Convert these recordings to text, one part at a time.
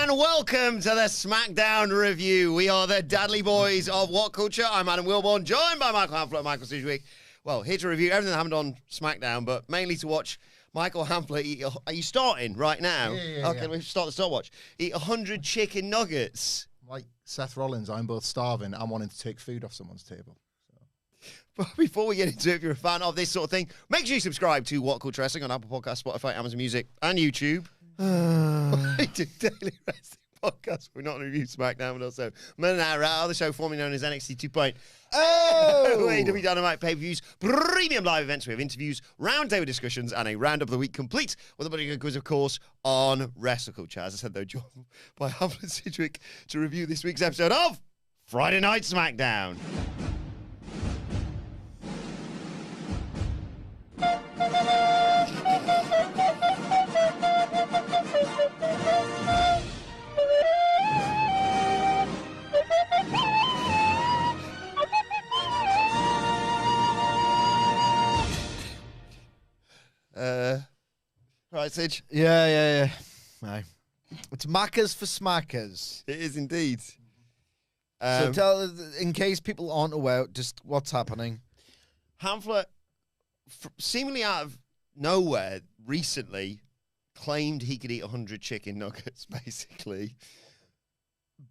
and welcome to the SmackDown review. We are the Dudley Boys of What Culture. I'm Adam Wilbourn, joined by Michael Hamflett and Michael Sidgwick. Well, here to review everything that happened on SmackDown, but mainly to watch Michael Hamflett eat. Are you starting right now? Yeah. Okay, we start the stopwatch. Eat 100 chicken nuggets. Like Seth Rollins, I'm both starving and wanting to take food off someone's table. But before we get into it, if you're a fan of this sort of thing, make sure you subscribe to WhatCulture Wrestling on Apple Podcasts, Spotify, Amazon Music, and YouTube. We do daily wrestling podcasts. We're not going to review SmackDown, but also Men Out Raw, the show formerly known as NXT 2.0. AEW Dynamite pay-per-views, premium live events. We have interviews, roundtable discussions, and a roundup of the week, complete with a buddy quiz, of course, on Wrestle Culture. As I said, though, joined by Hamflett Sidgwick to review this week's episode of Friday Night SmackDown. Right, Sidge? Yeah. Aye. It's Maccas for Smackers. It is indeed. So tell, in case people aren't aware, just what's happening. Hamflett, seemingly out of nowhere, recently claimed he could eat 100 chicken nuggets, basically.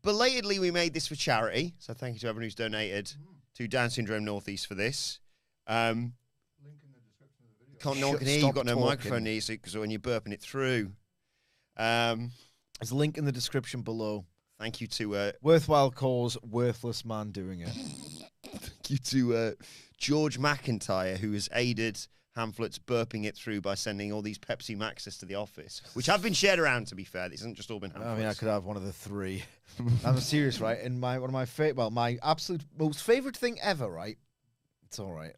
Belatedly, we made this for charity, so thank you to everyone who's donated to Down Syndrome Northeast for this. Link in the description of the video. No one can hear you. You've got no microphone near you, because when you're burping it through. There's a link in the description below. Thank you to... Worthwhile cause, worthless man doing it. Thank you to George McIntyre, who has aided Hamflett's burping it through by sending all these Pepsi Maxes to the office, which have been shared around, to be fair. This hasn't just all been Hamflett's. I mean, I could have one of the three. I'm serious, right? And one of my my absolute most favorite thing ever, right? It's all right.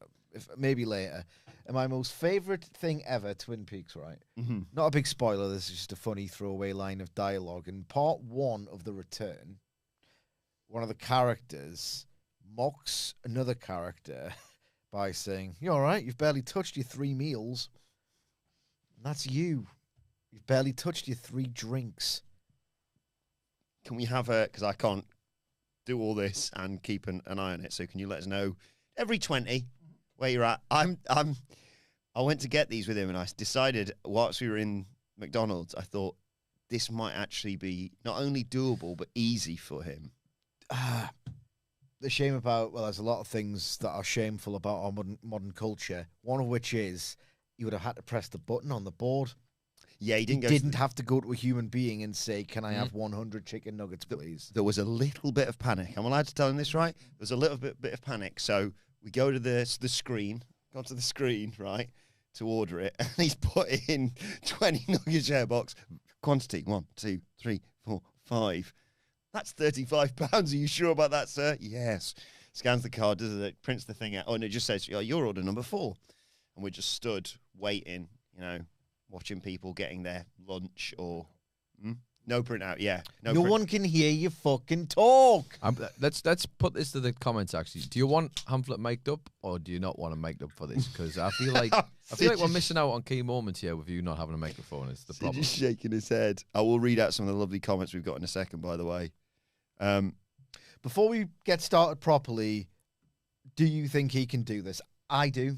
Maybe later. And my most favorite thing ever, Twin Peaks, right? Mm-hmm. Not a big spoiler. This is just a funny throwaway line of dialogue. In part one of The Return, one of the characters mocks another character by saying, "You're all right. You've barely touched your 3 meals. And that's you. You've barely touched your 3 drinks." Can we have a... Because I can't do all this and keep an eye on it, so can you let us know every 20 where you're at? I went to get these with him, and I decided whilst we were in McDonald's, I thought this might actually be not only doable, but easy for him. The shame about, well, there's a lot of things that are shameful about our modern culture, one of which is you would have had to press the button on the board. Yeah, he didn't have to go to a human being and say, "Can I have 100 chicken nuggets, please?" There was a little bit of panic. I'm allowed to tell him this, right? There's a little bit of panic. So we go to the screen, right, to order it. And he's put in 20 nugget share box. Quantity, 1, 2, 3, 4, 5. That's £35. Are you sure about that, sir? Yes. Scans the card, does it? Prints the thing out. Oh, and it just says, "Your order number 4. And we just stood waiting, watching people getting their lunch or no printout. Yeah, no one can hear you fucking talk. Let's put this to the comments. Actually, do you want Hamflett mic'd up or do you not want him mic'd up for this? Because I feel like we're missing out on key moments here with you not having a microphone. It's the problem. Just shaking his head. I will read out some of the lovely comments we've got in a second. By the way, before we get started properly, do you think he can do this? I do.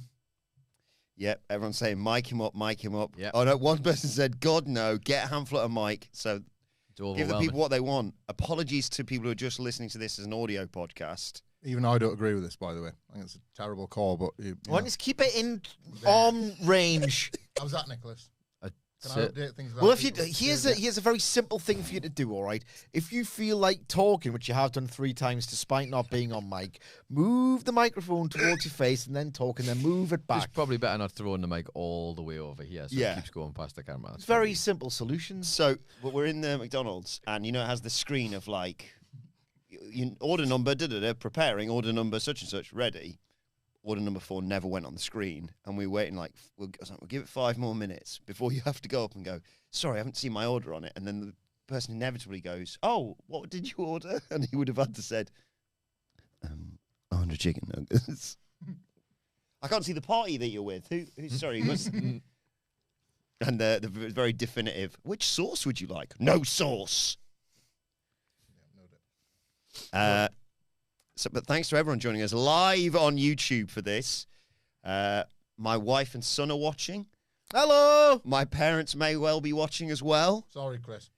Yep, everyone's saying mic him up. Yep. Oh no, one person said, "God no, get Hamflett a mic." So give the people what they want. Apologies to people who are just listening to this as an audio podcast. Even I don't agree with this, by the way. I think it's a terrible call, but... Why don't you keep it in arm range? How's that, Nicholas? Can I update things about Well, here's a very simple thing for you to do, all right? If you feel like talking, which you have done 3 times despite not being on mic, move the microphone towards your face and then talk and then move it back. It's probably better not throwing the mic all the way over here so it keeps going past the camera. It's very simple solutions. So we're in the McDonald's and, it has the screen of like, order number, preparing, order number, such and such, ready. Order number 4 never went on the screen, and we were waiting we'll give it 5 more minutes before you have to go up and go, "Sorry, I haven't seen my order on it." And then the person inevitably goes, "Oh, what did you order?" And he would have had to said, 100 chicken nuggets. I can't see the party that you're with. Who's sorry? And the very definitive, "Which sauce would you like?" "No sauce." But thanks to everyone joining us live on YouTube for this. My wife and son are watching. Hello. My parents may well be watching as well. Sorry, Chris.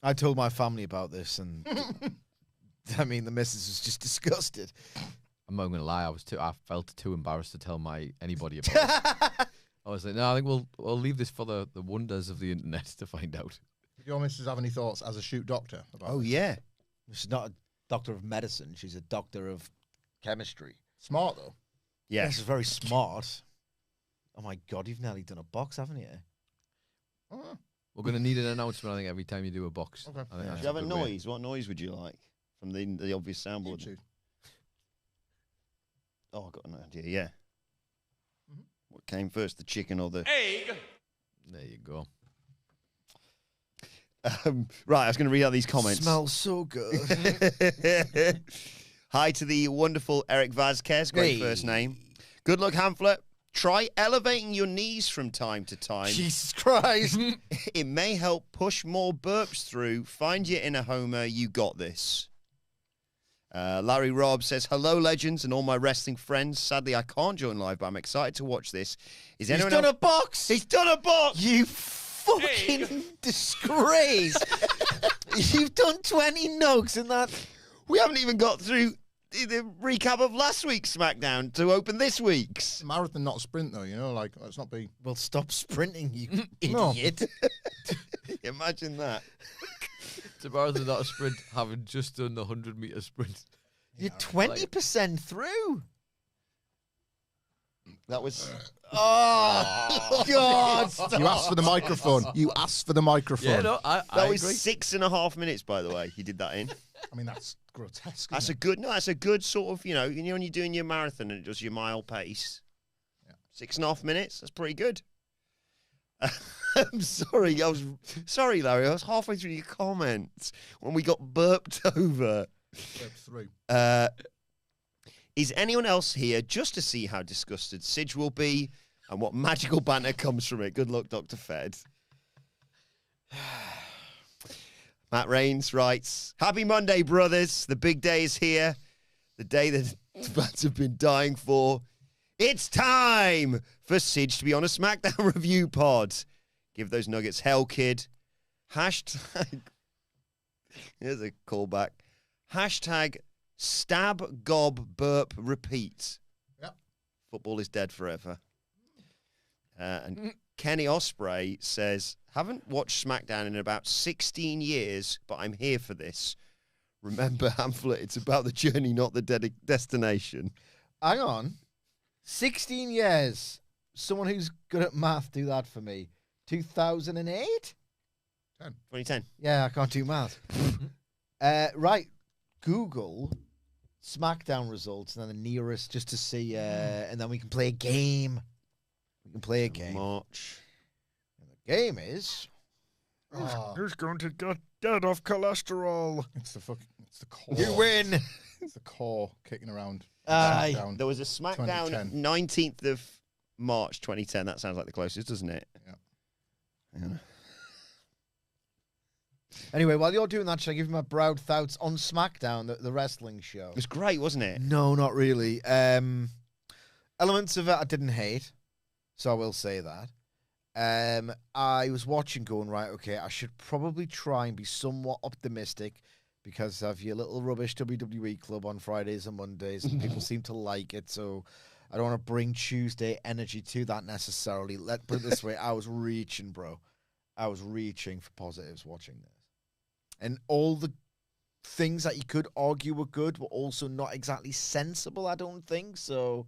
I told my family about this, and I mean, the missus was just disgusted. I'm not gonna lie. I felt too embarrassed to tell anybody about it. I was like, no, I think we'll leave this for the wonders of the internet to find out. Did your missus have any thoughts as a shoot doctor about Oh, this? yeah. She's not a doctor of medicine. She's a doctor of chemistry. Smart, though. Yeah. Yes, very smart. Oh, my God. You've nearly done a box, haven't you? Oh, We're gonna need an announcement, I think, every time you do a box. Okay. I think Do that's you have a good way. noise? What noise would you like from the obvious soundboard? YouTube. Oh, I've got an idea, yeah. Mhm. What came first, the chicken or the... Egg. There you go. Right, I was going to read out these comments. Smells so good. Hi to the wonderful Eric Vasquez, great Hey. first name. Good luck, Hamflett. Try elevating your knees from time to time. Jesus Christ. It may help push more burps through. Find your inner homer. You got this. Larry Robb says, hello, legends and all my wrestling friends. Sadly, I can't join live, but I'm excited to watch this. Is He's anyone done else... a box. He's done a box! You fucking disgrace. You've done 20 nugs in that. We haven't even got through the recap of last week's SmackDown to open this week's. Marathon, not a sprint, though, you know? Like, let's not be... Well, stop sprinting, you No. idiot. Imagine that. It's embarrassing not a sprint, having just done the 100-meter sprint. You're 20% through. That was... Oh, God. You asked for the microphone. You asked for the microphone. Yeah, no, I That was agree. 6.5 minutes, by the way. You did that in. I mean, that's grotesque. That's isn't a good. No, that's a good sort of. You know, when you're doing your marathon and it does your mile pace. Yeah. 6.5 minutes. That's pretty good. I'm sorry. Sorry, Larry. I was halfway through your comments when we got burped over. it? Through. Is anyone else here just to see how disgusted Sidge will be and what magical banter comes from it? Good luck, Dr. Fed. Matt Rains writes, Happy Monday, brothers. The big day is here. The day that fans have been dying for. It's time for Sidge to be on a SmackDown review pod. Give those nuggets hell, kid. Hashtag, here's a callback. Hashtag stab, gob, burp, repeat. Yep. Football is dead forever. And Kenny Osprey says, haven't watched SmackDown in about 16 years, but I'm here for this. Remember, Hamflett, it's about the journey, not the destination. Hang on. 16 years. Someone who's good at math do that for me. 2008? 2010. Yeah, I can't do math. Right. Google SmackDown results and then the nearest just to see, and then we can play a game. We can play a game. March. And the game is... Oh, Who's going to get dead off cholesterol? it's the core. You win. It's the core kicking around. Aye. Down. There was a SmackDown 2010. 19th of March 2010. That sounds like the closest, doesn't it? Yeah. Anyway, while you're doing that, should I give you my broad thoughts on SmackDown, the wrestling show? It was great, wasn't it? No, not really. Elements of it I didn't hate, so I will say that. I was watching going, right, okay, I should probably try and be somewhat optimistic because of your little rubbish WWE club on Fridays and Mondays, and people seem to like it, so I don't want to bring Tuesday energy to that necessarily. Let's put it this way, I was reaching, bro. I was reaching for positives watching this. And all the things that you could argue were good were also not exactly sensible, I don't think, so...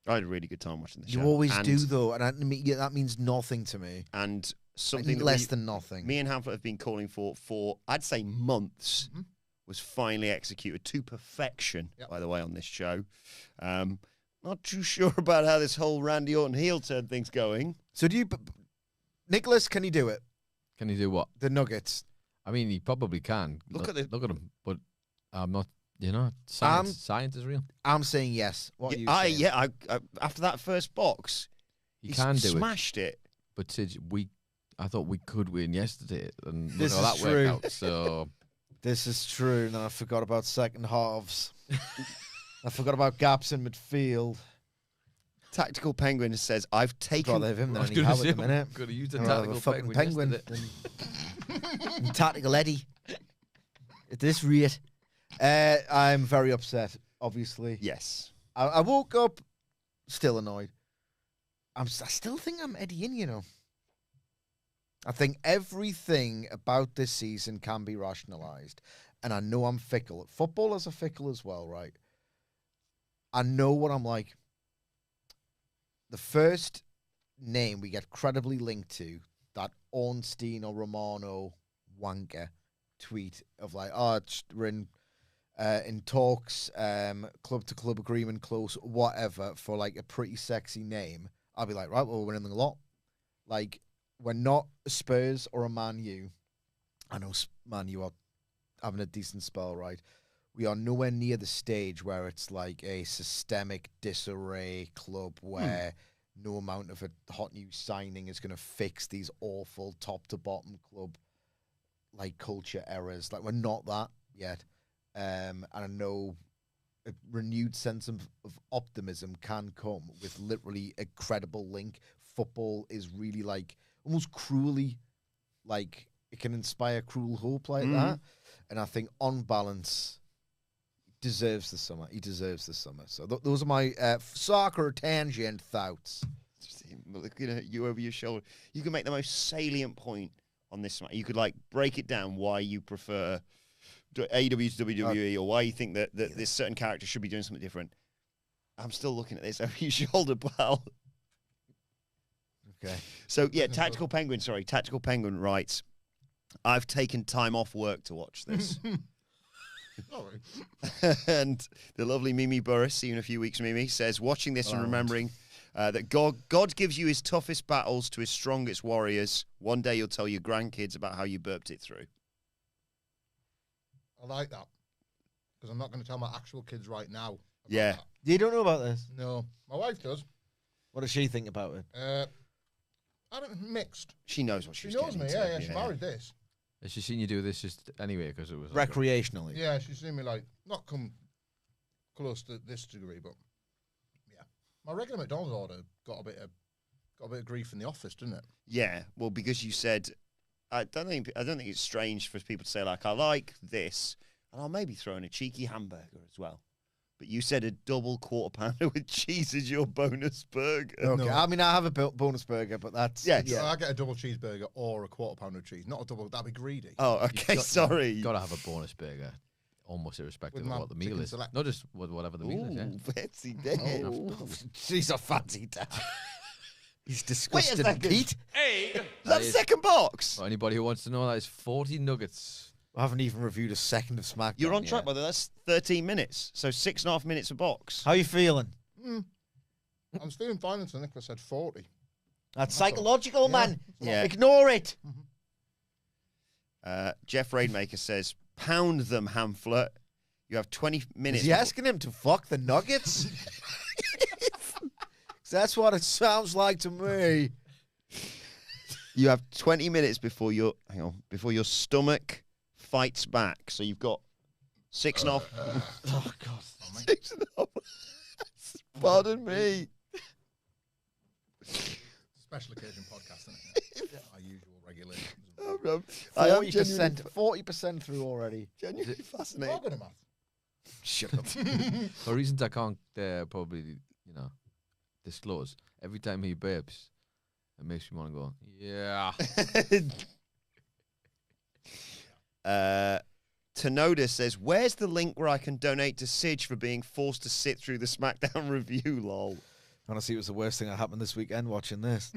I had a really good time watching the show. You always And- do, though, and that means nothing to me. And Like, something that less than nothing. me and Hamflett have been calling for, I'd say, months, Mhm. was finally executed to perfection, Yep. by the way, on this show. Not too sure about how this whole Randy Orton heel turn thing's going. So do you... Nicholas, can you do it? Can he do what? The Nuggets. I mean, he probably can. Look at the- Look at him. But I'm not. You know, science is real. I'm saying yes. What are you I saying? after that first box, He can do it. smashed it. But Sid, we I thought we could win yesterday, and This look how is that true. worked out. So This is true, and I forgot about second halves. I forgot about gaps in midfield. Tactical Penguin says, I've I'd taken... rather have him I than was any going Howe to at the minute. could have used a I'd rather have tactical a fucking penguin. penguin yesterday. than tactical Eddie. At this rate, I'm very upset. Obviously, Yes. I woke up still annoyed. I still think I'm Eddie in, you know. I think everything about this season can be rationalised. And I know I'm fickle. Footballers are fickle as well, right? I know what I'm like. The first name we get credibly linked to, that Ornstein or Romano wanker tweet of like, oh, we're in talks, club to club agreement close, whatever, for like a pretty sexy name, I'll be like, right, well, we're winning a lot. Like, we're not a Spurs or a Man U. I know Man U are having a decent spell, right? We are nowhere near the stage where it's like a systemic disarray club where no amount of a hot new signing is going to fix these awful top to bottom club like culture errors. Like, we're not that yet. And I know a renewed sense of optimism can come with literally a credible link. Football is really like almost cruelly, like it can inspire cruel hope like that. And I think on balance, deserves the summer. He deserves the summer. So those are my soccer tangent thoughts. Looking at you over your shoulder, you can make the most salient point on this. You could like break it down why you prefer AEW to WWE, or why you think that this certain character should be doing something different. I'm still looking at this over your shoulder, pal. Okay. So yeah, Tactical Penguin writes, I've taken time off work to watch this. And the lovely Mimi Burris, see you in a few weeks, Mimi, says, watching this and remembering that God gives you his toughest battles to his strongest warriors. One day you'll tell your grandkids about how you burped it through. I like that. Because I'm not going to tell my actual kids right now. about Yeah. that. You don't know about this? No. My wife does. What does she think about it? I don't mixed. She knows what She she's knows getting me, into. yeah. She married this. Has she seen you do this just anyway? Because it was like Recreationally. Yeah, she's seen me like, not come close to this degree, but yeah. My regular McDonald's order got a bit of grief in the office, didn't it? Yeah, well, because you said, I don't think it's strange for people to say, like, I like this, and I'll maybe throw in a cheeky hamburger as well. But you said a double quarter pounder with cheese is your bonus burger. Okay. No. I mean, I have a bonus burger, but that's... Yeah. So I get a double cheeseburger or a quarter pounder of cheese. Not a double, that'd be greedy. Oh, okay, sorry. Got to have a bonus burger, almost irrespective With of my what the meal chicken is. select. Not just whatever the meal is. Yeah. Ooh, fancy day. She's a fancy dad. He's Wait a disgusting, second. Pete. Is that the second box? For anybody who wants to know, that is 40 nuggets. I haven't even reviewed a second of SmackDown. You're on track, yet. by the way. That's 13 minutes. So 6.5 minutes a box. How you feeling? I was feeling fine until Nicola said 40. That's psychological, Yeah. man. Yeah. Ignore it. Jeff Raidmaker says, pound them, Hamflett. You have 20 minutes. Is he asking him to fuck the Nuggets? 'Cause that's what it sounds like to me. You have 20 minutes before your stomach fights back. So you've got 6.5. Oh, God. 6.5. Pardon me. Special occasion podcast, isn't it? Our usual regulations. I am 40% through already. genuinely You're fascinated. good at math. Shut up. For reasons I can't probably, disclose, every time he burps, it makes me want to go, yeah. Tanoda says, where's the link where I can donate to Sidge for being forced to sit through the SmackDown review, lol? Honestly, it was the worst thing that happened this weekend watching this.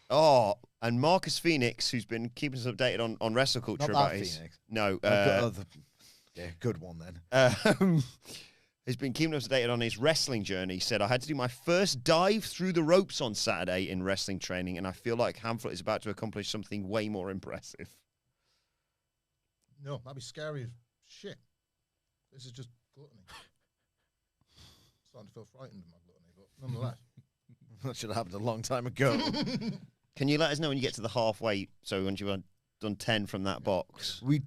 Oh, and Marcus Phoenix, who's been keeping us updated on wrestle culture Not about that his... Phoenix. No. Yeah, good one then. Has been keeping us updated on his wrestling journey. He said, I had to do my first dive through the ropes on Saturday in wrestling training, and I feel like Hamflett is about to accomplish something way more impressive. No, that'd be scary as shit. This is just gluttony. Starting to feel frightened of my gluttony, but nonetheless. That should have happened a long time ago. Can you let us know when you get to the halfway? So once you've done 10 from that box. We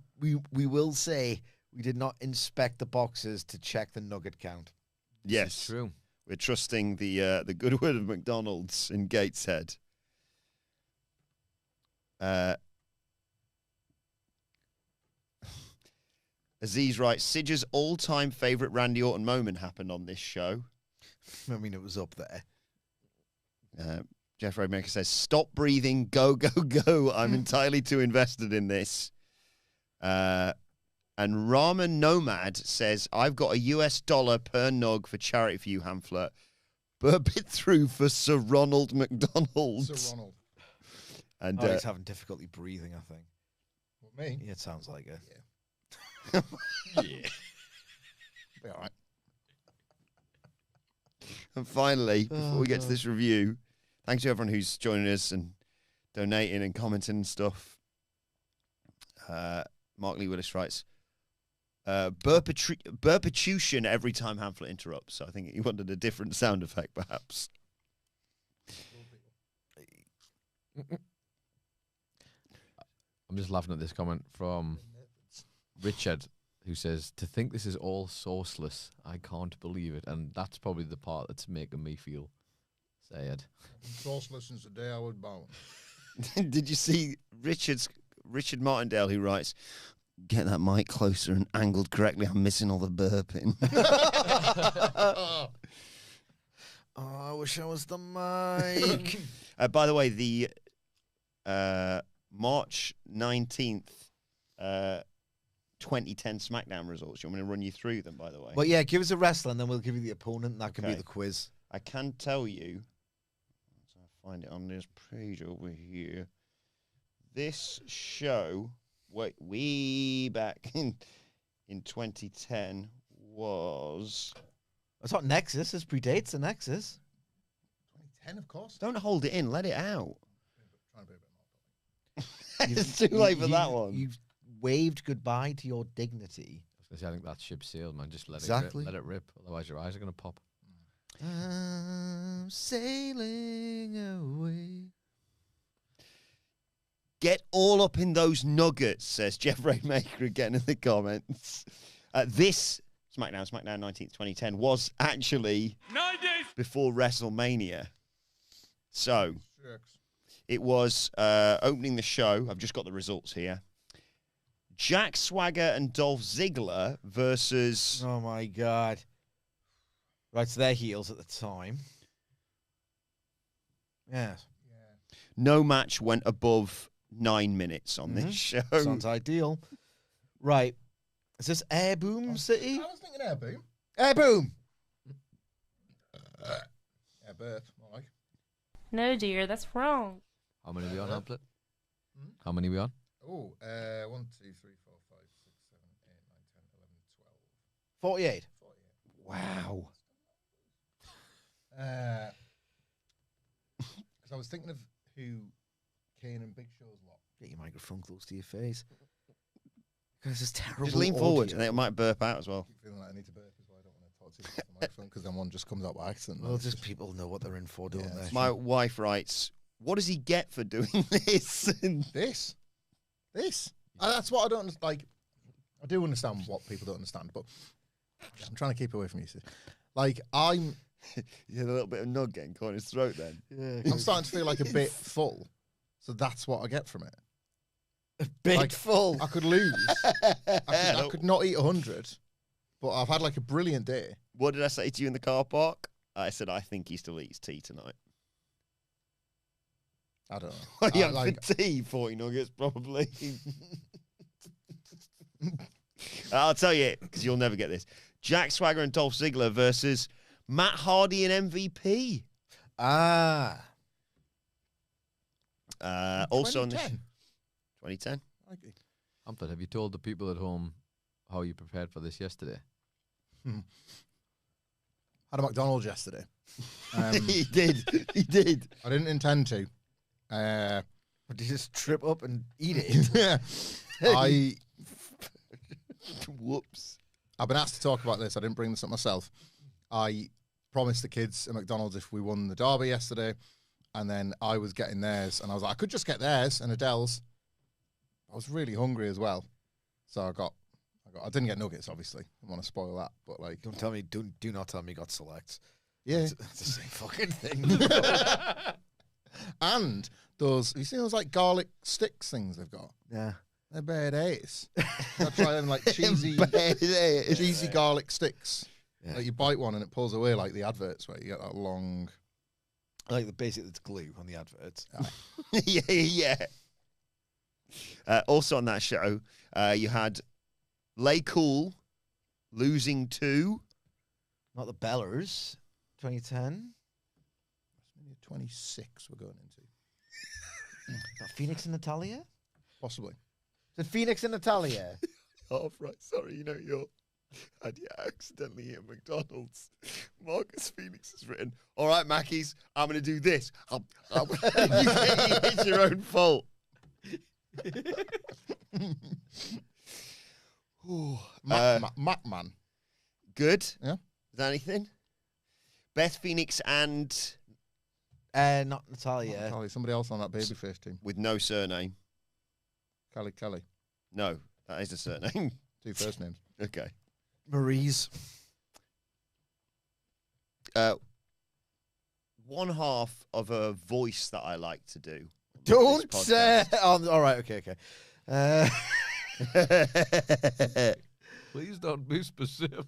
will say we did not inspect the boxes to check the nugget count. Yes, It's true. we're trusting the good word of McDonald's in Gateshead. Aziz writes, Sidge's all-time favourite Randy Orton moment happened on this show. I mean, it was up there. Jeff Roadmaker says, stop breathing, go, go, go. I'm entirely too invested in this. And Ramen Nomad says, I've got a US dollar per nug for charity for you, Hamflett. Burp it through for Sir Ronald McDonald. Sir Ronald. And He's having difficulty breathing, I think. What, me? Yeah, it sounds like it. Yeah. Yeah. Be all right. And finally, before we get to this review, thanks to everyone who's joining us and donating and commenting and stuff. Mark Lee Willis writes, burpitution every time Hamflett interrupts. So I think he wanted a different sound effect, perhaps. I'm just laughing at this comment from Richard, who says, to think this is all sourceless, I can't believe it. And that's probably the part that's making me feel sad. Sourceless since the day I was born. Did you see Richard Martindale, who writes, get that mic closer and angled correctly. I'm missing all the burping. Oh, I wish I was the mic. By the way, the March 19th 2010 SmackDown results. You want me to run you through them, by the way? Well, yeah, give us a wrestler, and then we'll give you the opponent, and that can be Okay. the quiz. I can tell you, so I find it on this page over here. This show, way back in 2010, was... It's not Nexus. This predates the Nexus. 2010, of course. Don't hold it in. Let it out. Trying to be a bit more. It's too late for that one. You've waved goodbye to your dignity. I was gonna say, I think that ship sailed, man. Just let Exactly. it rip. Otherwise, your eyes are gonna pop. I'm sailing away. Get all up in those nuggets, says Jeff Rainmaker again in the comments. This SmackDown 19th, 2010 was actually before WrestleMania. So it was opening the show. I've just got the results here. Jack Swagger and Dolph Ziggler versus... Oh, my God. Right, so they're heels at the time. Yes. No match went above 9 minutes on this show. Sounds ideal. Right. Is this Air Boom City? I was thinking Air Boom. Air Boom! Air Birth, more like. No, dear, that's wrong. How many are we on, Hamlet? How many are we on? Oh, 1, 2, 3, 4, 5, 6, 7, 8, 9, 10, 11, 12. 48. 48. Wow. Because I was thinking of who Kane and Big Show's lot. Get your microphone close to your face. Because it's terrible. Just lean forward audio. and it might burp out as well. I keep feeling like I need to burp as well. I don't want to talk too much to the microphone because then one just comes out by accident. Well, just people know what they're in for, don't Yeah, they? My wife writes, what does he get for doing this? This. That's what I don't like. I do understand what people don't understand, but I'm trying to keep away from you. See. Like You had a little bit of nug getting caught in his throat then. Yeah. I'm starting to feel like a bit full, so that's what I get from it. Big Like, full. I could lose. I could not eat 100, but I've had like a brilliant day. What did I say to you in the car park? I said, I think he still eats tea tonight. I don't know. What are you having like, for tea? 40 nuggets, probably. I'll tell you, because you'll never get this. Jack Swagger and Dolph Ziggler versus Matt Hardy and MVP. Ah. Also on the 2010. 2010. Okay. Hamlet, have you told the people at home how you prepared for this yesterday? Had a McDonald's yesterday. He did. He did. I didn't intend to. But you just trip up and eat it. Whoops. I've been asked to talk about this. I didn't bring this up myself. I promised the kids at McDonald's if we won the derby yesterday, and then I was getting theirs, and I was like, I could just get theirs and Adele's. I was really hungry as well, so I didn't get nuggets, obviously. I don't want to spoil that, but like, Don't tell me. Do not tell me you got selects. yeah. It's the same fucking thing. And those, you see those like garlic sticks things they've got? Yeah. They're badass. I'll try them like cheesy garlic sticks. Yeah. Like you bite one and it pulls away like the adverts where you get that long. Like basically it's glue on the adverts. yeah. Also on that show, you had Lay Cool losing to Not the Bellers. 2010. 26 we're going into. Not Phoenix and Natalia. Possibly. The Phoenix and Natalia. half right. Sorry, you're and you accidentally hit McDonald's. Marcus Phoenix has written, all right, Mackies, I'm going to do this. It's your own fault. Macman. Good. Yeah. Is that anything? Beth Phoenix and Not Natalia. Kelly, somebody else on that babyface team. with no surname. Kelly. No, that is a surname. 2 first names. Okay. Marie's. One half of a voice that I like to do. on Don't this say. podcast. All right. Okay. Please don't be specific.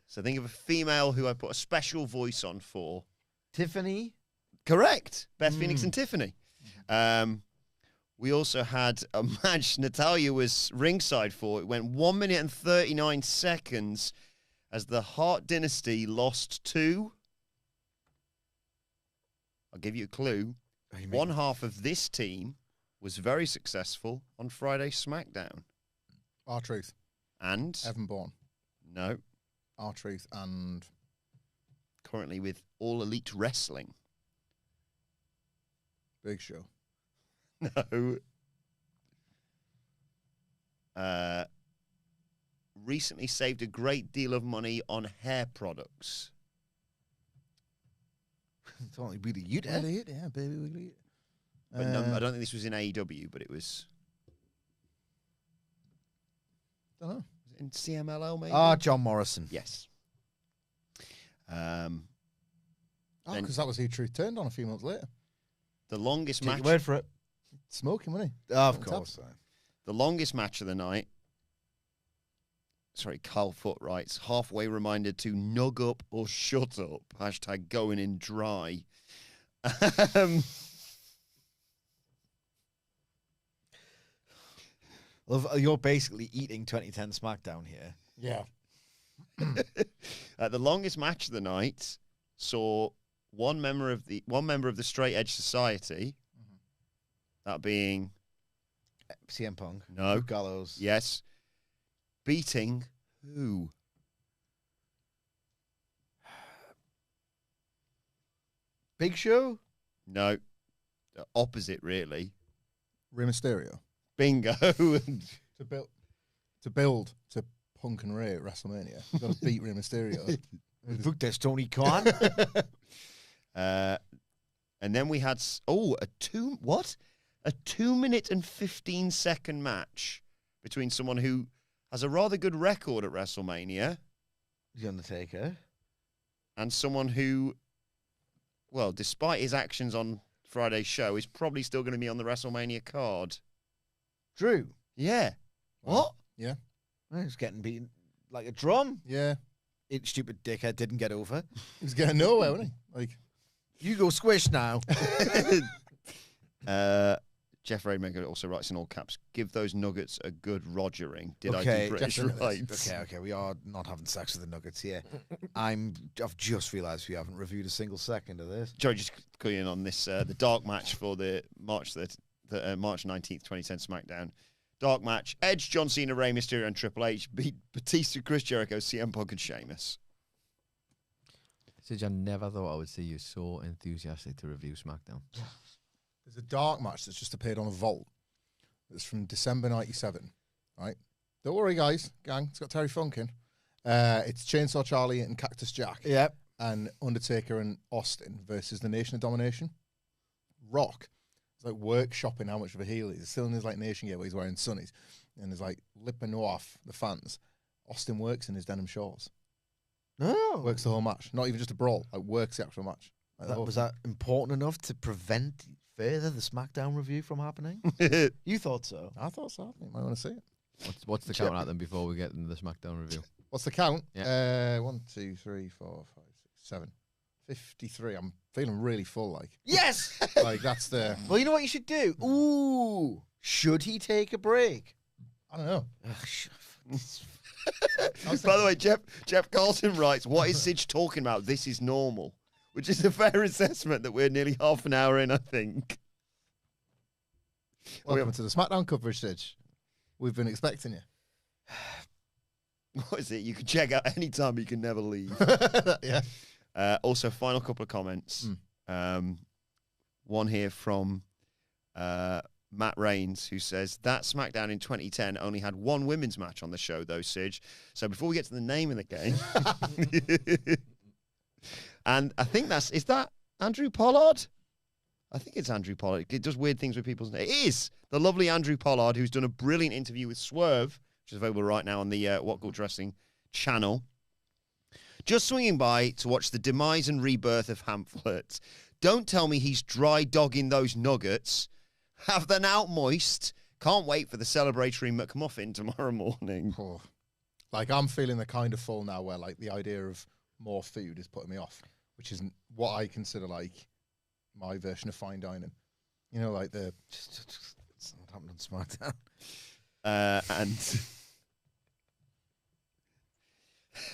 So think of a female who I put a special voice on for. Tiffany. Correct. Beth Phoenix and Tiffany. We also had a match Natalia was ringside for. It went 1 minute and 39 seconds as the Hart Dynasty lost to, I'll give you a clue, one half of this team was very successful on Friday SmackDown. R-Truth. And? Evan Bourne. No. R-Truth and... Currently with All Elite Wrestling. Big Show. No. Recently saved a great deal of money on hair products. It's only really you, We'll Dad. eat, yeah, baby, we'll eat. But no, I don't think this was in AEW, but it was, Don't know. was it in CMLL maybe? John Morrison. Yes. Oh, Then- because that was who Truth turned on a few months later. The longest Take match. your word for it. Smoking, wasn't he? Of On course. The longest match of the night. Sorry, Carl Foot writes, halfway reminder to nug up or shut up. Hashtag going in dry. Love, you're basically eating 2010 SmackDown here. Yeah. The longest match of the night saw one member of the Straight Edge Society, that being CM Punk. no, Luke Gallows. yes, beating who? Big Show. No, the opposite really. Rey Mysterio. Bingo. To build to Punk and Ray at WrestleMania. You've got to beat Rey Mysterio. Look, there's Tony Khan. And then we had a 2 minute and 15-second match between someone who has a rather good record at WrestleMania The Undertaker. and someone who, well, despite his actions on Friday's show, is probably still going to be on the WrestleMania card. Drew. Yeah. Wow. What? Yeah. Well, he's getting beaten like a drum. Yeah. It stupid dickhead didn't get over. He was getting nowhere, wasn't he? Like, You go squish now. Jeff Raidmaker also writes in all caps, give those Nuggets a good rogering. Did I Okay, do British definitely. right? Okay, we are not having sex with the Nuggets here. I've just realised we haven't reviewed a single second of this. Joe, just going in on this, the dark match for the March 19th, 2010 SmackDown. Dark match. Edge, John Cena, Rey Mysterio, and Triple H beat Batista, Chris Jericho, CM Punk, and Sheamus. Sid, I never thought I would see you so enthusiastic to review SmackDown. there's a dark match that's just appeared on a vault. It's from December 97, right? Don't worry, guys, gang. It's got Terry Funk in. It's Chainsaw Charlie and Cactus Jack. Yep. and Undertaker and Austin versus the Nation of Domination. Rock is like workshopping how much of a heel he is. Still in his like Nation gear where he's wearing sunnies and is like lipping off the fans. Austin works in his denim shorts. No. Works the whole match. Not even just a brawl. Like works the actual match. Like Was that important enough to prevent further the SmackDown review from happening? You thought so? I thought so. You might want to see it. What's the count at them before we get into the SmackDown review? What's the count? Yeah. 1, 2, 3, 4, 5, 6, 7. 53. I'm feeling really full, like. Yes! Like, that's the... Well, you know what you should do? Ooh. Should he take a break? I don't know. By the way, Jeff Carlson writes, what is Sidge talking about? This is normal. Which is a fair assessment that we're nearly half an hour in, I think. Welcome to the SmackDown coverage, Sidge. We've been expecting you. What is it? You can check out anytime, you can never leave. Yeah. Also, final couple of comments. One here from Matt Rains, who says, that SmackDown in 2010 only had one women's match on the show, though, Sidge. So before we get to the name of the game... and I think is that Andrew Pollard? I think it's Andrew Pollard. It does weird things with people's names. It is the lovely Andrew Pollard, who's done a brilliant interview with Swerve, which is available right now on the WhatCulture Wrestling channel. Just swinging by to watch the demise and rebirth of Hamflett. Don't tell me he's dry dogging those nuggets. Have them out moist. Can't wait for the celebratory McMuffin tomorrow morning. Oh. Like, I'm feeling the kind of full now where, like, the idea of more food is putting me off, which isn't what I consider, like, my version of fine dining. You know, like the... It's not happening on SmackDown. And...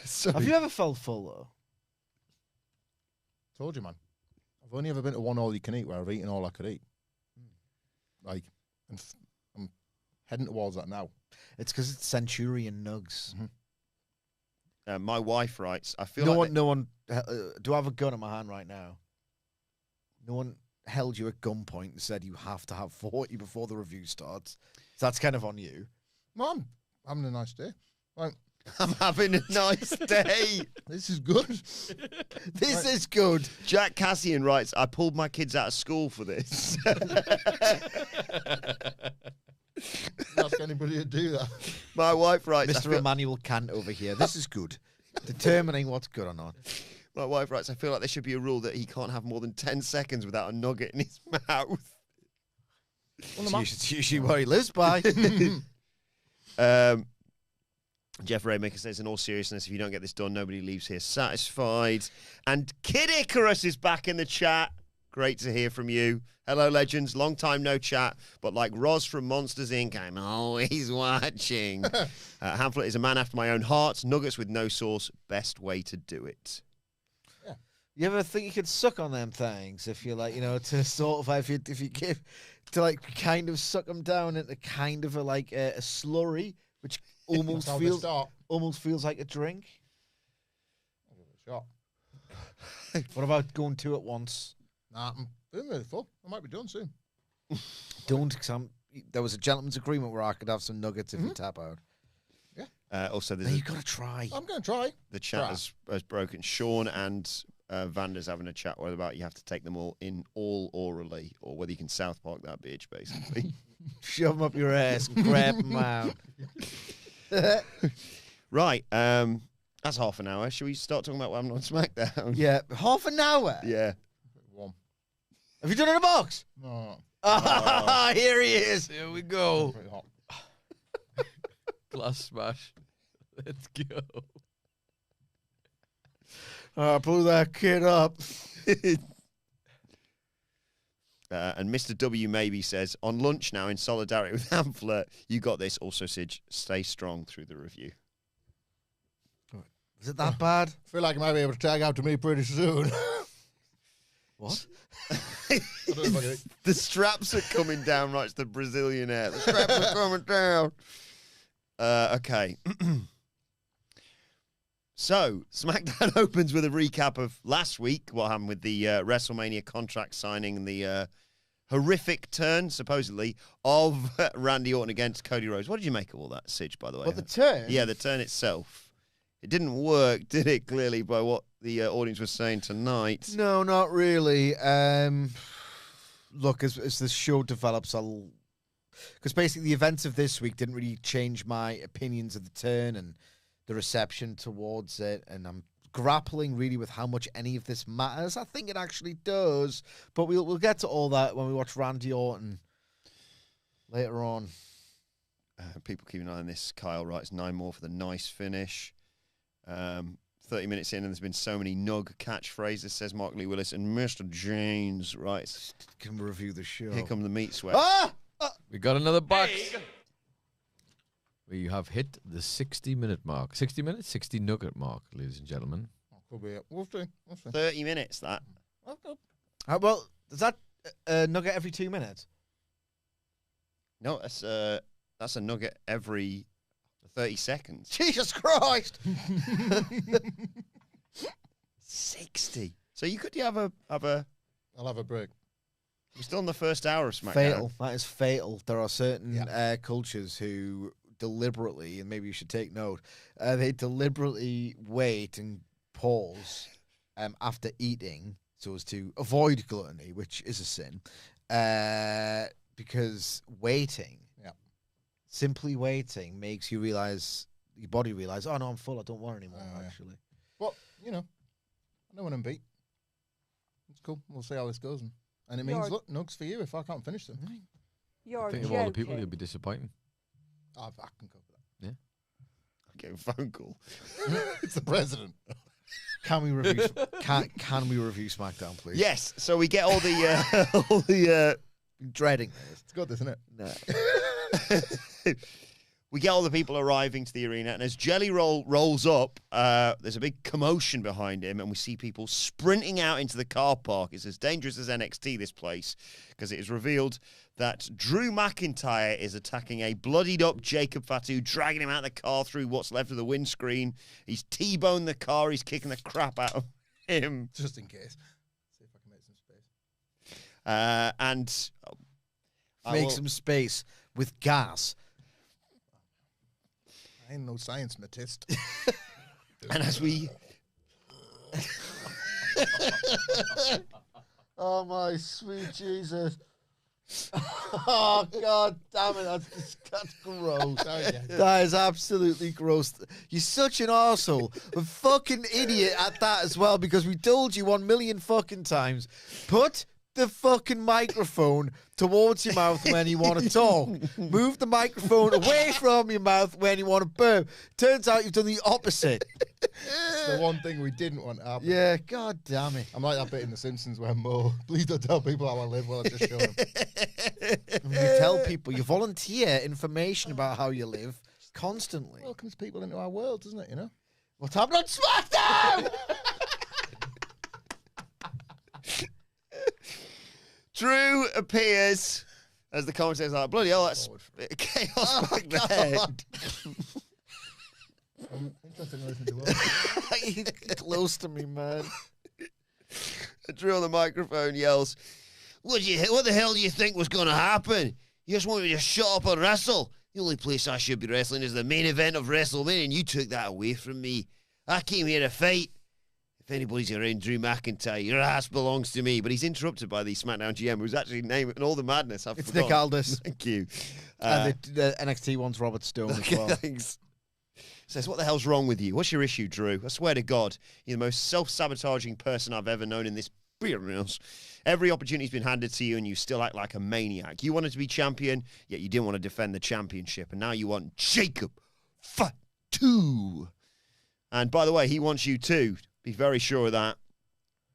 So, have you ever felt full, though? Told you, man. I've only ever been to one all-you-can-eat where I've eaten all I could eat. Like, and I'm heading towards that now. It's because it's Centurion Nugs. my wife writes, I feel No one. Do I have a gun in my hand right now? No one held you at gunpoint and said you have to have 40 before the review starts. So that's kind of on you. Man, I'm having a nice day. Like, I'm having a nice day. this is good. This is good. Jack Cassian writes, I pulled my kids out of school for this. Ask anybody to do that. My wife writes, Mr. Emmanuel Kant over here. This is good. Determining what's good or not. My wife writes, I feel like there should be a rule that he can't have more than 10 seconds without a nugget in his mouth. It's usually where he lives by. Jeff Raymaker says, in all seriousness, if you don't get this done, nobody leaves here satisfied. And Kid Icarus is back in the chat. Great to hear from you. Hello, legends. Long time no chat. But like Roz from Monsters, Inc., I'm always watching. Hamflett is a man after my own heart. Nuggets with no sauce. Best way to do it. Yeah. You ever think you could suck on them things if you like, you know, to sort of, if you give, to like kind of suck them down into kind of a slurry, which almost feels like a drink. I'll give it a shot. What about going two at once? Nah, I'm feeling really full. I might be done soon. Don't, because there was a gentleman's agreement where I could have some nuggets if you tap out. Yeah. Also, Now you got to try. I'm going to try. The chat has broken. Sean and Vander's having a chat whether about you have to take them all orally or whether you can South Park that bitch, basically. Shove them up your ass and grab them out. Right. That's half an hour. Should we start talking about what happened on SmackDown? Yeah, half an hour. Yeah. Warm. Have you done it in a box? No. Ah, here he is. Here we go. Pretty hot. Glass smash. Let's go. Blew that kid up. And Mr. W maybe says, on lunch now in solidarity with Hampler, you got this. Also, Sidge, stay strong through the review. Is it that bad? I feel like I might be able to tag out to me pretty soon. What? The straps are coming down, writes the Brazilian air. The straps are coming down. Okay. So, SmackDown opens with a recap of last week, what happened with the WrestleMania contract signing and the horrific turn, supposedly, of Randy Orton against Cody Rhodes. What did you make of all that, Sidge, by the way? What, the turn? Yeah, the turn itself. It didn't work, did it, clearly, by what the audience was saying tonight? No, not really. Look, as the show develops, because basically the events of this week didn't really change my opinions of the turn and the reception towards it, and I'm grappling really with how much any of this matters. I think it actually does, but we'll get to all that when we watch Randy Orton later on. People keep an eye on this. Kyle writes 9 more for the nice finish. 30 minutes in, and there's been so many Nug catchphrases, says Mark Lee Willis, and Mr. James writes, Can we review the show? here come the meat sweat. Ah! We got another box. We have hit the 60-minute mark. 60 minutes? 60 nugget mark, ladies and gentlemen. Could be it. We'll see. 30 minutes, that. Well, is that nugget every 2 minutes? No, that's a nugget every 30 seconds. Jesus Christ! 60. So you could have a... I'll have a break. We're still in the first hour of SmackDown. Fatal. That is fatal. There are certain cultures who deliberately, and maybe you should take note, they deliberately wait and pause after eating so as to avoid gluttony, which is a sin, because waiting, simply waiting, makes you realize, your body realize, oh no, I'm full, I don't want any more, actually. Well, I know when I'm beat. It's cool. We'll see how this goes. And it means, look, nugs for you if I can't finish them. I think of all the people, you'll be disappointing. I can cope with that. Yeah. I'm getting a phone call. It's the president. Can we review? Can we review SmackDown, please? Yes. So we get all the Dreading this. It's good, isn't it? No. we get all the people arriving to the arena, and as Jelly Roll rolls up, there's a big commotion behind him, and we see people sprinting out into the car park. It's as dangerous as NXT, this place, because it is revealed that Drew McIntyre is attacking a bloodied-up Jacob Fatu, dragging him out of the car through what's left of the windscreen. He's T-boned the car. He's kicking the crap out of him. Just in case. See if I can make some space. And Make some space with gas. I ain't no science matist. And as we... Oh, my sweet Jesus. Oh, God damn it. That's gross. That is absolutely gross. You're such an arsehole. A fucking idiot at that as well, because we told you 1 million fucking times. Put the fucking microphone towards your mouth when you want to talk. Move the microphone away from your mouth when you want to burp. Turns out you've done the opposite. It's the one thing we didn't want to happen. Yeah, God damn it. I'm like that bit in The Simpsons where Mo, please don't tell people how I live while I just show them. You tell people, you volunteer information about how you live constantly. Welcomes people into our world, doesn't it, you know? What's happening on SmackDown? Drew appears as the commentators are like, bloody hell, that's chaos back there. Interesting to listen to what? He's close to me, man. Drew on the microphone yells, what the hell do you think was going to happen? You just want me to shut up and wrestle? The only place I should be wrestling is the main event of WrestleMania, and you took that away from me. I came here to fight. If anybody's around Drew McIntyre, your ass belongs to me. But he's interrupted by the SmackDown GM, who's actually naming all the madness. It's Nick Aldis. Thank you. And the NXT one's Robert Stone as well. Thanks. Says, what the hell's wrong with you? What's your issue, Drew? I swear to God, you're the most self-sabotaging person I've ever known in this business. Every opportunity's been handed to you, and you still act like a maniac. You wanted to be champion, yet you didn't want to defend the championship. And now you want Jacob Fatu. And by the way, he wants you too. Be very sure of that.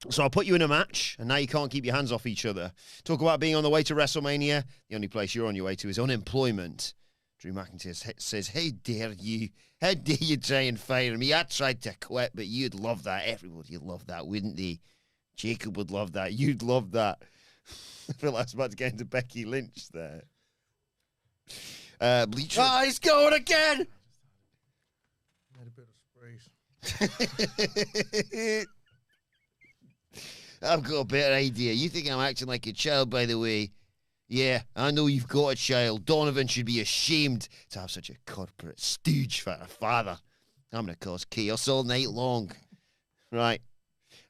So I'll put you in a match, and now you can't keep your hands off each other. Talk about being on the way to WrestleMania. The only place you're on your way to is unemployment. Drew McIntyre says, how dare you try and fire me? I tried to quit, but you'd love that. Everybody would love that, wouldn't they? Jacob would love that. You'd love that. I feel like I was about to get into Becky Lynch there. Bleacher. Oh, he's going again! Had a bit of sprays. I've got a better idea. You think I'm acting like a child, by the way. Yeah, I know you've got a child. Donovan should be ashamed to have such a corporate stooge for a father. I'm going to cause chaos all night long. Right.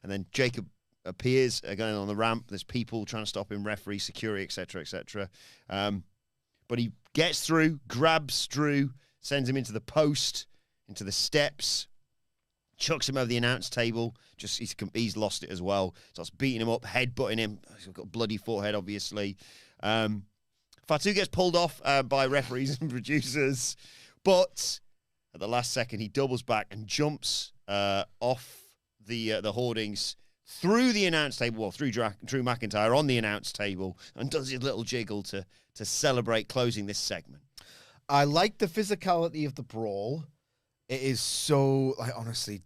And then Jacob appears again on the ramp. There's people trying to stop him, referee, security, etc., etc. But he gets through, grabs Drew, sends him into the post, into the steps, chucks him over the announce table. Just he's lost it as well. Starts beating him up, headbutting him. He's got a bloody forehead, obviously. Fatu gets pulled off by referees and producers, but at the last second he doubles back and jumps off the hoardings through the announce table, well, through Drew McIntyre on the announce table, and does his little jiggle to celebrate closing this segment. I like the physicality of the brawl. It is so, like, honestly,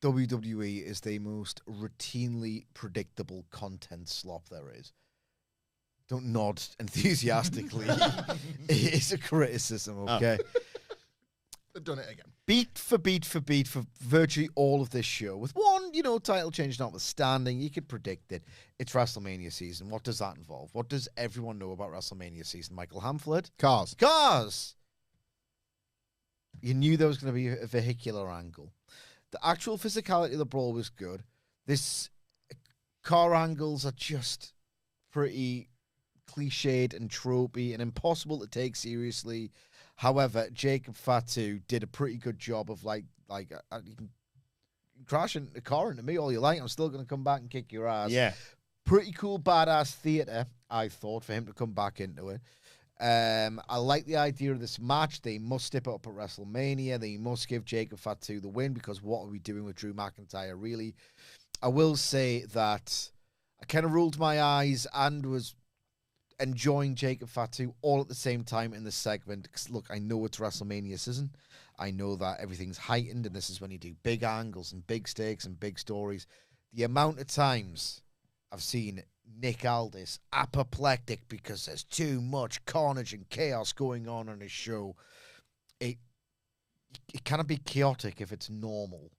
WWE is the most routinely predictable content slop there is. Don't nod enthusiastically. It is a criticism, okay? They've done it again. Beat for beat for beat for virtually all of this show. With one, title change notwithstanding, you could predict it. It's WrestleMania season. What does that involve? What does everyone know about WrestleMania season? Michael Hamflett? Cars! You knew there was going to be a vehicular angle. The actual physicality of the brawl was good. This car angles are just pretty cliched and tropey and impossible to take seriously. However, Jacob Fatu did a pretty good job of you can crash a car into me all you like. I'm still going to come back and kick your ass. Yeah. Pretty cool, badass theater, I thought, for him to come back into it. I like the idea of this match. They must step it up at WrestleMania. They must give Jacob Fatu the win, because what are we doing with Drew McIntyre, really? I will say that I kind of rolled my eyes and was enjoying Jacob Fatu all at the same time in the segment. Because, look, I know it's WrestleMania season. I know that everything's heightened, and this is when you do big angles and big stakes and big stories. The amount of times I've seen Nick Aldis apoplectic because there's too much carnage and chaos going on his show. It cannot be chaotic if it's normal.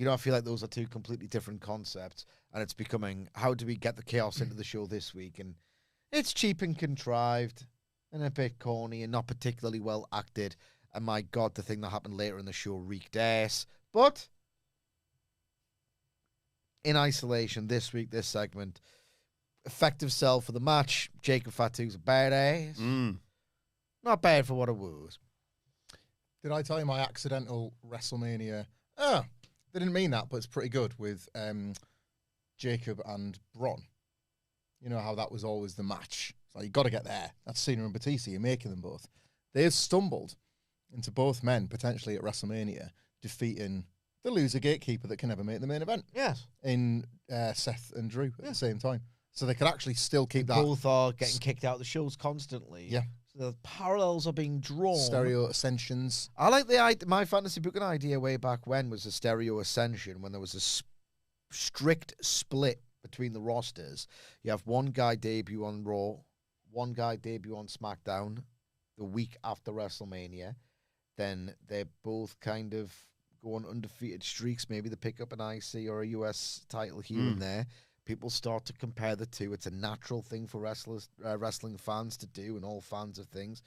I feel like those are two completely different concepts, and it's becoming, how do we get the chaos into the show this week? And it's cheap and contrived and a bit corny and not particularly well acted. And my God, the thing that happened later in the show reeked ass. But in isolation, this week, this segment, effective sell for the match. Jacob Fatu's a badass. Not bad for what it was. Did I tell you my accidental WrestleMania? Oh, they didn't mean that, but it's pretty good with Jacob and Bron. You know how that was always the match. So you've got to get there. That's Cena and Batista. You're making them both. They've stumbled into both men potentially at WrestleMania, defeating the loser gatekeeper that can never make the main event. Yes. In Seth and Drew at the same time. So they could actually still keep that. Both are getting kicked out of the shows constantly. Yeah. So the parallels are being drawn. Stereo ascensions. I like the idea. My fantasy booking idea way back when was a stereo ascension, when there was a strict split between the rosters. You have one guy debut on Raw, one guy debut on SmackDown the week after WrestleMania. Then they're both kind of going undefeated streaks. Maybe they pick up an IC or a US title here and there. People start to compare the two. It's a natural thing for wrestling fans to do, and all fans of things.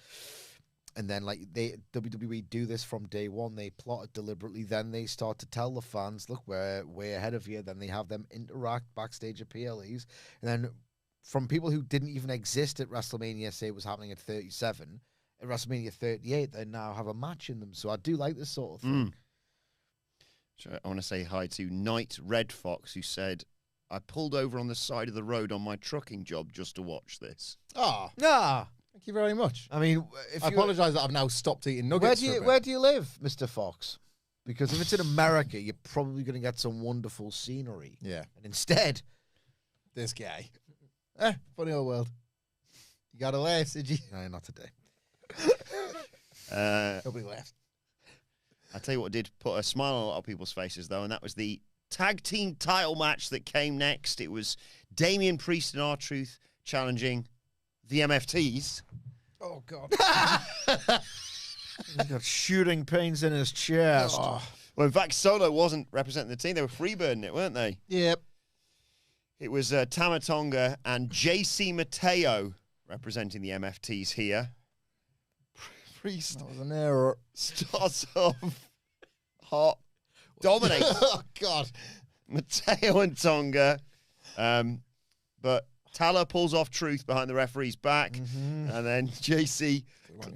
And then, WWE do this from day one. They plot it deliberately. Then they start to tell the fans, look, we're way ahead of you. Then they have them interact backstage at PLEs. And then from people who didn't even exist at WrestleMania, say it was happening at 37, at WrestleMania 38, they now have a match in them. So I do like this sort of thing. So I want to say hi to Knight Red Fox, who said, I pulled over on the side of the road on my trucking job just to watch this. Thank you very much. I mean, I apologise that I've now stopped eating nuggets. Where do you live, Mr. Fox? Because if it's in America, you're probably going to get some wonderful scenery. Yeah. And instead, this guy. Funny old world. You got a laugh, did you? No, not today. Nobody laughed. I tell you what did put a smile on a lot of people's faces, though, and that was the tag team title match that came next. It was Damian Priest and R-Truth challenging the MFTs. Oh, God. He's got shooting pains in his chest. Oh. Well, in fact, Solo wasn't representing the team. They were freebirding it, weren't they? Yep. It was Tama Tonga and JC Mateo representing the MFTs here. Priest That was an error. starts off Hot. Dominates Oh, God. Mateo and Tonga. But Tala pulls off Truth behind the referee's back. And then JC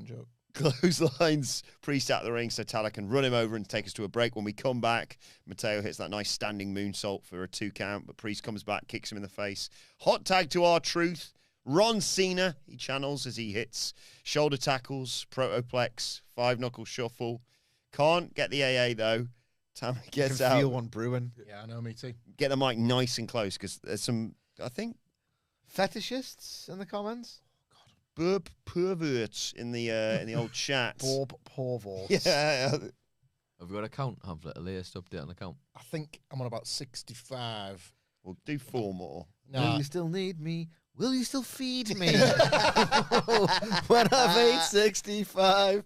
Joke. clotheslines Priest out of the ring so Tala can run him over and take us to a break. When we come back, Mateo hits that nice standing moonsault for a 2 count, but Priest comes back, kicks him in the face. Hot tag to R-Truth. Ron Cena, he channels as he hits shoulder tackles, protoplex, 5-knuckle shuffle. Can't get the AA, though. Tama gets out. Feel one brewing. Yeah, I know, me too. Get the mic nice and close, because there's some, I think, Fetishists in the comments? burp perverts in the old chat. Bob Porval. Yeah. Have we got a count, Hamflett? A latest update on the count? I think I'm on about 65. We'll do 4 more. Will Nah, you still need me? Will you still feed me? When I've ate 65.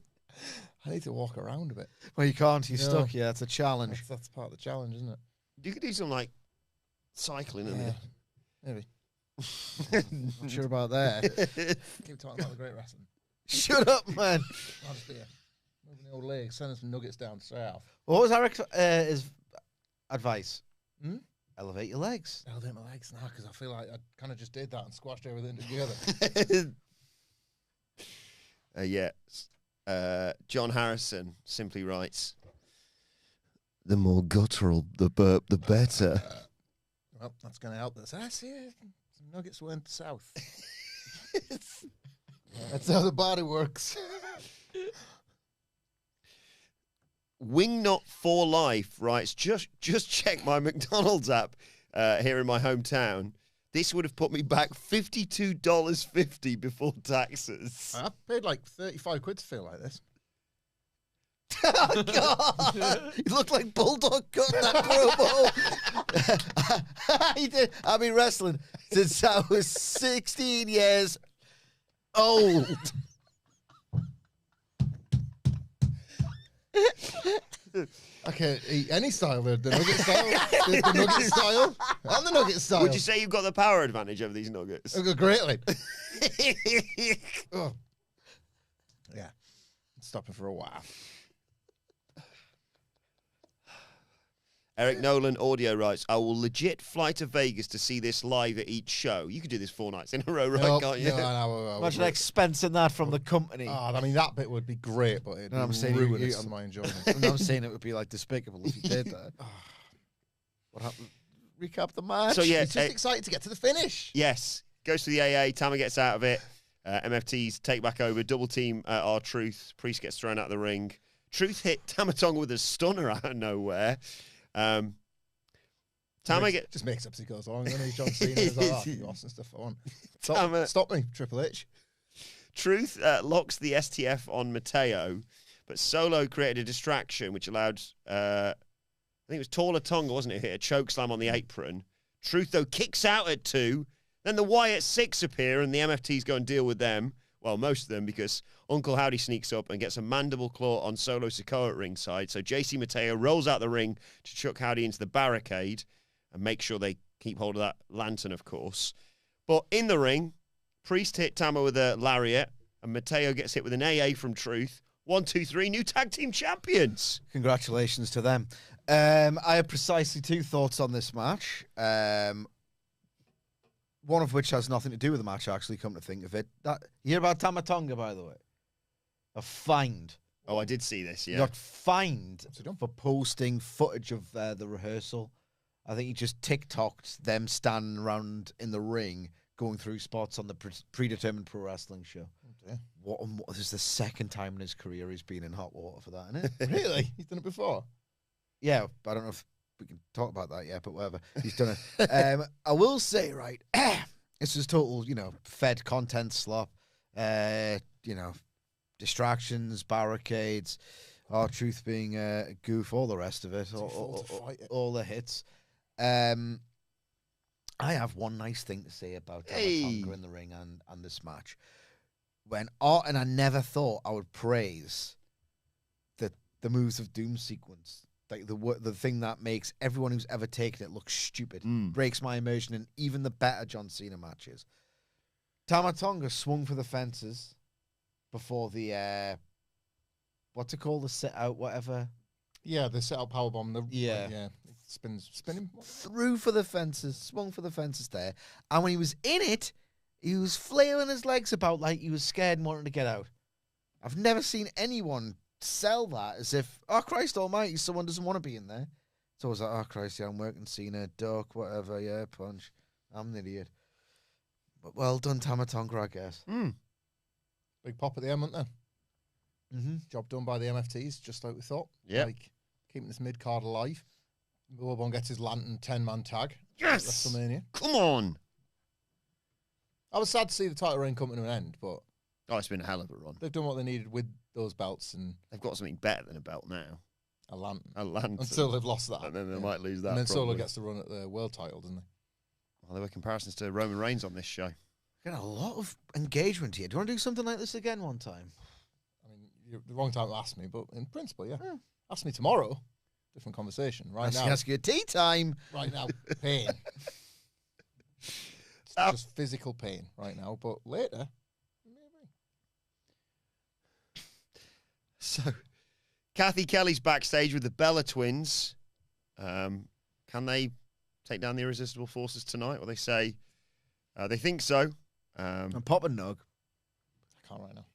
I need to walk around a bit. Well, you can't. You're No. stuck. Yeah, it's a challenge. That's part of the challenge, isn't it? You could do some, like, cycling in Yeah, maybe. Not sure about that. Keep talking about the great wrestling. Shut up, man. I'll just be here. Moving the old legs, sending some nuggets down straight off. What was Eric's his advice? Hmm? Elevate your legs. I'll do my legs now because I feel like I kind of just did that and squashed everything together. Yeah. John Harrison simply writes, the more guttural the burp, the better. Well, that's going to help us. I see it. Some nuggets went south. That's how the body works. Wingnut for Life writes, just check my McDonald's app here in my hometown. This would have put me back $52.50 before taxes. I paid like 35 quid to feel like this. Oh, God. You look like Bulldog cutting that promo. He did. I've been wrestling since I was 16 years old. I can't eat any style. The nugget style. The nugget style. And the nugget style. Would you say you've got the power advantage over these nuggets? I go greatly. Oh. Yeah. Stopping for a while. Eric Nolan audio writes, I will legit fly to Vegas to see this live at each show. You could do this 4 nights in a row, right? Can't you? No, Imagine expensing that from the company. I mean, that bit would be great, but it'd No, I'm be saying ruinous you- to my enjoyment. I'm saying it would be like despicable if you did that. What happened? Recap the match. So, yeah, He's just excited to get to the finish. yes. Goes to the AA. Tama gets out of it. MFTs take back over. Double team R-Truth. Priest gets thrown out of the ring. Truth hit Tama Tonga with a stunner out of nowhere. Tama gets... Just makes up as he goes along. Then John Cena is like, oh, you Austin stuff I want. Tama- Stop me, Triple H. Truth locks the STF on Mateo, but Solo created a distraction which allowed, I think it was Taller Tonga, wasn't it, hit a choke slam on the apron. Truth, though, kicks out at 2. Then the Wyatt 6 appear, and the MFTs go and deal with them. Well, most of them, because Uncle Howdy sneaks up and gets a mandible claw on Solo Sikoa at ringside. So JC Mateo rolls out the ring to chuck Howdy into the barricade and make sure they keep hold of that lantern, of course. But in the ring, Priest hit Tama with a lariat, and Mateo gets hit with an AA from Truth. 1, 2, 3, new tag team champions. Congratulations to them. I have precisely 2 thoughts on this match. One of which has nothing to do with the match, actually, come to think of it. You hear about Tama Tonga, by the way? A fined. Oh, I did see this, He yeah. got fined What's he done? for posting footage of the rehearsal. I think he just TikToked them standing around in the ring going through spots on the predetermined pro wrestling show. dear. This is the 2nd time in his career he's been in hot water for that, isn't it? Really? He's done it before? Yeah, I don't know if we can talk about that yet, but whatever. He's done it. I will say, right, this is total, fed content slop. Distractions, barricades, R-Truth being a goof, all the rest of it, all the hits. I have one nice thing to say about Tama Tonga in the ring and this match. And I never thought I would praise the Moves of Doom sequence. Like the thing that makes everyone who's ever taken it look stupid, breaks my immersion in even the better John Cena matches. Tama Tonga swung for the fences before the what's it called, the sit out, whatever. Yeah, the set up powerbomb. Yeah. Yeah. It spinning. Threw for the fences, swung for the fences there. And when he was in it, he was flailing his legs about like he was scared and wanted to get out. I've never seen anyone sell that as if, oh, Christ almighty, someone doesn't want to be in there. It's always like, oh, Christ, yeah, I'm working Cena, duck, whatever, yeah, punch. I'm an idiot. But well done, Tama Tonga, I guess. Big pop at the end, wasn't there? Mm-hmm. Job done by the MFTs, just like we thought. Yeah. Like, keeping this mid-card alive. Wilbourn gets his Lantern 10-man tag. Yes! WrestleMania. Come on! I was sad to see the title reign come to an end, but Oh, it's been a hell of a run. they've done what they needed with those belts and They've got something better than a belt now. a Lantern. A lantern. Until they've lost that. And then they Yeah. might lose that. And then Solo probably. gets to run at the world title, doesn't he? Well, there were comparisons to Roman Reigns on this show. Got a lot of engagement here. Do you want to do something like this again one time? I mean, you're the wrong time to ask me, but in principle, yeah. Ask me tomorrow. Different conversation. Right now. Ask you tea time. Right now, pain. It's just physical pain right now, but later, maybe. So, Kathy Kelly's backstage with the Bella twins. Can they take down the Irresistible Forces tonight? Well, they say they think so. And pop a nug. I can't right now.